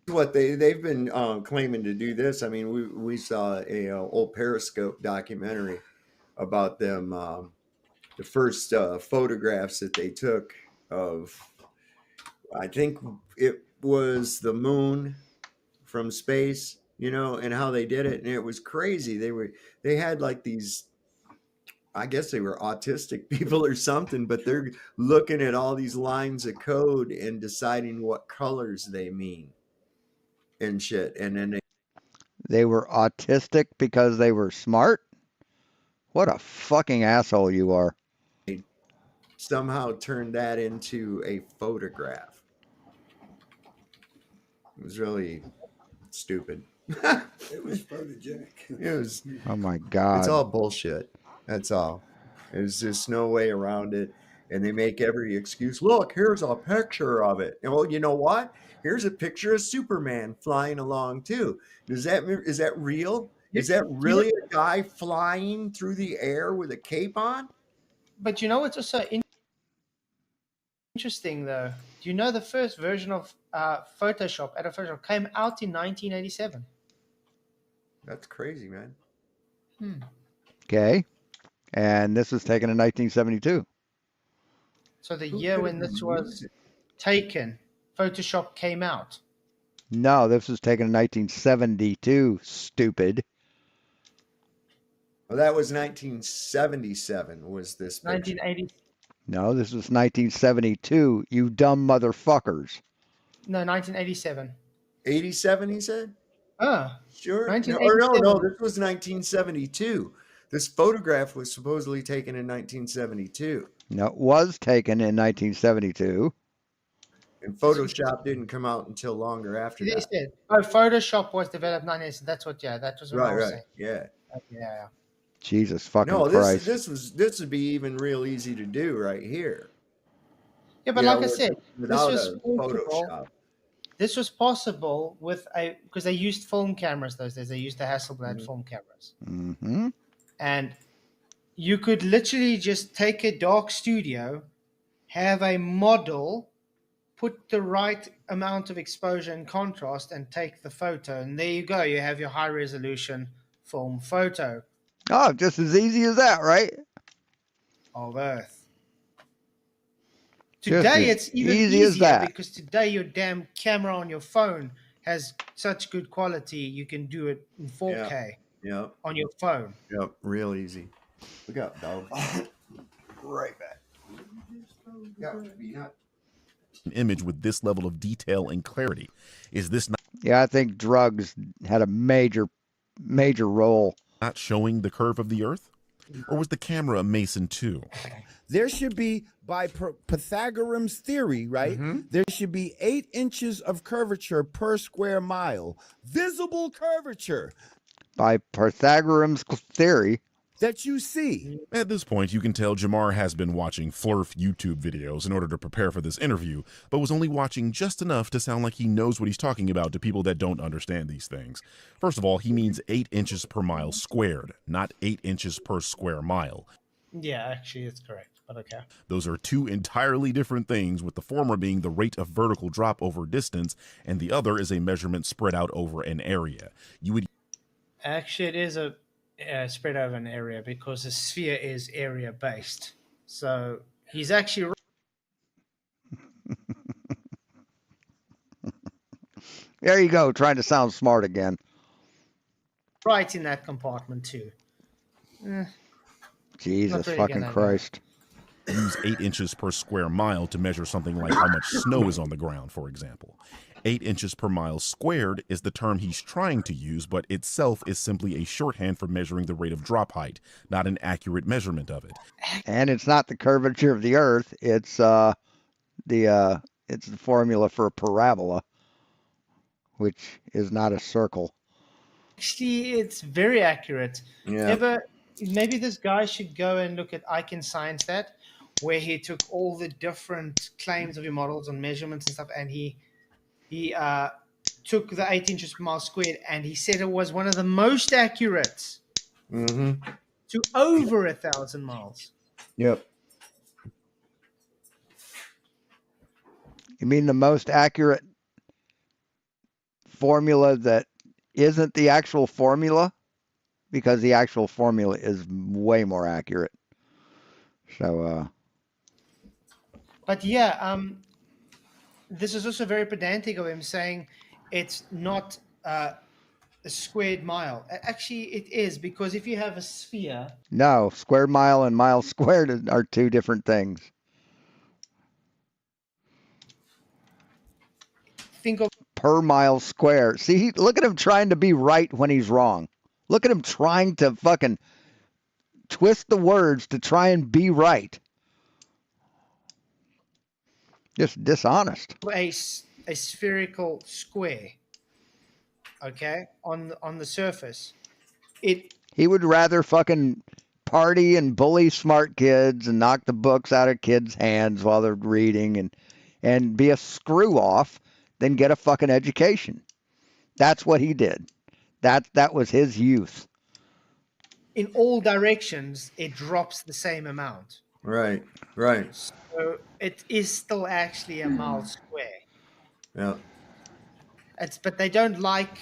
what they've been claiming to do this. I mean, we saw a old Periscope documentary about them. The first photographs that they took of, I think it was the moon from space, and how they did it, and it was crazy. They had like these, I guess they were autistic people or something, but they're looking at all these lines of code and deciding what colors they mean and shit. And then They were autistic because they were smart? What a fucking asshole you are. they somehow turned that into a photograph. It was really stupid. It was photogenic. It was. Oh my God. It's all bullshit. That's all. There's just no way around it. And they make every excuse. Look, here's a picture of it. And well, you know what? Here's a picture of Superman flying along too. Is that real? Is that really a guy flying through the air with a cape on? But you know what's also interesting though? Do you know the first version of Photoshop, Adobe Photoshop, came out in 1987? That's crazy, man. Okay. And this was taken in 1972. So the year when this was taken, Photoshop came out. No, this was taken in 1972, stupid. Well, that was 1977 was this picture. 1980. No, this was 1972, you dumb motherfuckers. No, 1987. 87, he said? Oh. Sure. No, 1987. this was 1972. This photograph was supposedly taken in 1972. No, it was taken in 1972. And Photoshop didn't come out until longer after They that. said, Photoshop was developed in 1987. That's what, that was what I was saying. Yeah. Yeah. Jesus fucking No, Christ. this would be even real easy to do right here. Yeah, but like I said, without this a was Photoshop. This was possible with because they used film cameras those days. They used the Hasselblad film cameras. Mm-hmm. And you could literally just take a dark studio, have a model, put the right amount of exposure and contrast, and take the photo. And there you go. You have your high resolution film photo Oh, just as easy as that, right? of Earth. Just Today, as it's even easy as easier that. because today your damn camera on your phone has such good quality. You can do it in 4K Yep. on your phone. Yep. Real easy. Look out, dog. Right back. An image with this level of detail and clarity. Is this Yeah, I think drugs had a major role. not showing the curve of the Earth? Or was the camera a Mason too? There should be, by Pythagorean's theory, right? There should be 8 inches of curvature per square mile. Visible curvature. By Pythagorean's theory. That you see. At this point, you can tell Jamar has been watching Flurf YouTube videos in order to prepare for this interview, but was only watching just enough to sound like he knows what he's talking about to people that don't understand these things. First of all, he means 8 inches per mile squared, not 8 inches per square mile. Yeah, actually, it's correct. But okay. Those are two entirely different things, with the former being the rate of vertical drop over distance, and the other is a measurement spread out over an area. You would Actually, it is a spread over an area because a sphere is area based. So he's actually There you go, trying to sound smart again. right in that compartment too. Jesus really fucking gonna Christ. use 8 inches per square mile to measure something like how much snow is on the ground, for example. 8 inches per mile squared is the term he's trying to use, but itself is simply a shorthand for measuring the rate of drop height, not an accurate measurement of it. And it's not the curvature of the Earth, it's the formula for a parabola, which is not a circle. Actually, it's very accurate. Yeah. Maybe this guy should go and look at I Can Science That, where he took all the different claims of your models and measurements and stuff, and he took the 8 inches per mile squared, and he said it was one of the most accurate to over 1,000 miles. Yep. You mean the most accurate formula that isn't the actual formula? Because the actual formula is way more accurate. So, But yeah, this is also very pedantic of him saying it's not a squared mile. Actually, it is, because if you have a sphere... no, square mile and mile squared are two different things. Think of per mile square. See, look at him trying to be right when he's wrong. Look at him trying to fucking twist the words to try and be right. Just dishonest. a spherical square, okay, on the surface. He would rather fucking party and bully smart kids and knock the books out of kids' hands while they're reading and be a screw off than get a fucking education. That's what he did. That was his youth. In all directions, it drops the same amount. Right. So it is still actually a mile square. Yeah. But they don't like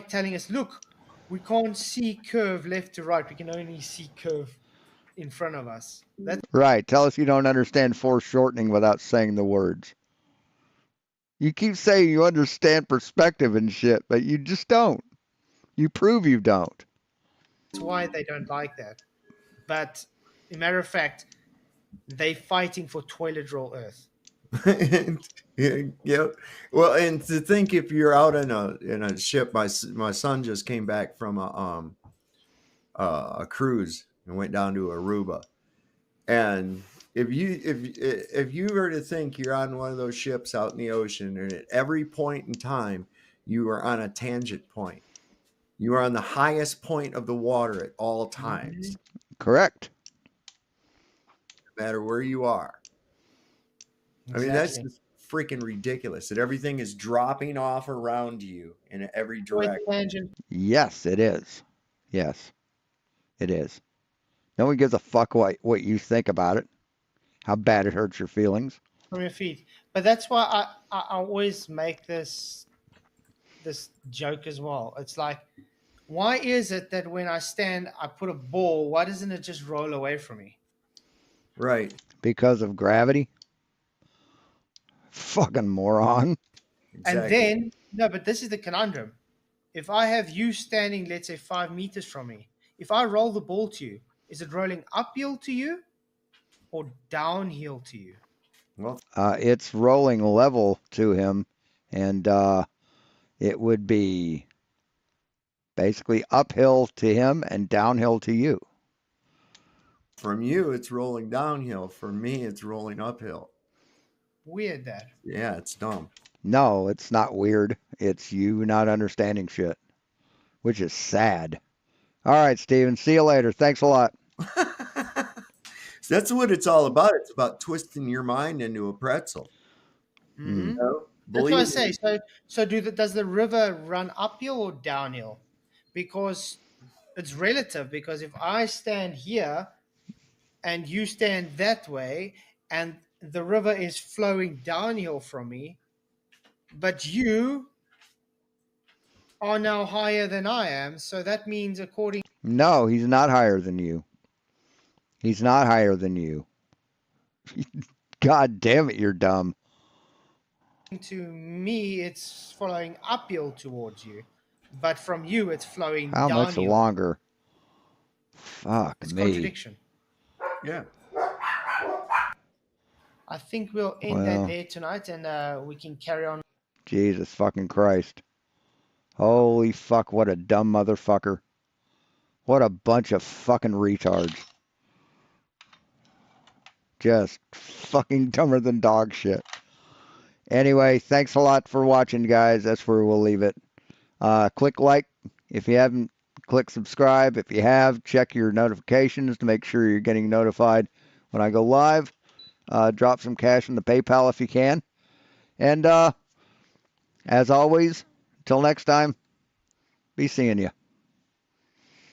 telling us, look, we can't see curve left to right. We can only see curve in front of us. That's right. Tell us you don't understand foreshortening without saying the words. You keep saying you understand perspective and shit, but you just don't. You prove you don't. That's why they don't like that. But, as a matter of fact, they're fighting for toilet roll Earth. Yeah. Well, and to think if you're out in a ship, my son just came back from a cruise and went down to Aruba, and if you were to think you're on one of those ships out in the ocean, and at every point in time you are on a tangent point, you are on the highest point of the water at all times. Correct. No matter where you are. I mean, that's just freaking ridiculous that everything is dropping off around you in every direction. Yes, it is. Yes, it is. No one gives a fuck what you think about it, how bad it hurts your feelings. From your feet. But that's why I always make this joke as well. It's like, why is it that when I stand, I put a ball, why doesn't it just roll away from me? Right. Because of gravity. Fucking moron. Exactly. And then, no, but this is the conundrum. If I have you standing, let's say 5 meters from me, if I roll the ball to you, is it rolling uphill to you or downhill to you? Well, it's rolling level to him, and it would be basically uphill to him and downhill to you. from you, it's rolling downhill. For me, it's rolling uphill. Weird that. Yeah, it's dumb. No, it's not weird. It's you not understanding shit, which is sad. All right, Steven. See you later. Thanks a lot. So that's what it's all about. It's about twisting your mind into a pretzel. Mm-hmm. You know? That's what I say. So does the river run uphill or downhill? Because it's relative. Because if I stand here and you stand that way, and the river is flowing downhill from me, but you are now higher than I am, so that means according No, he's not higher than you. He's not higher than you. God damn it, you're dumb. to me, it's flowing uphill towards you, but from you, it's flowing How downhill. much longer? Fuck It's me. contradiction. Yeah. I think we'll end that there tonight, and we can carry on. Jesus fucking Christ. Holy fuck, what a dumb motherfucker. What a bunch of fucking retards. Just fucking dumber than dog shit. Anyway, thanks a lot for watching, guys. That's where we'll leave it. Click like if you haven't. Click subscribe if you have. Check your notifications to make sure you're getting notified when I go live. Drop some cash in the PayPal if you can. And as always, until next time, be seeing you.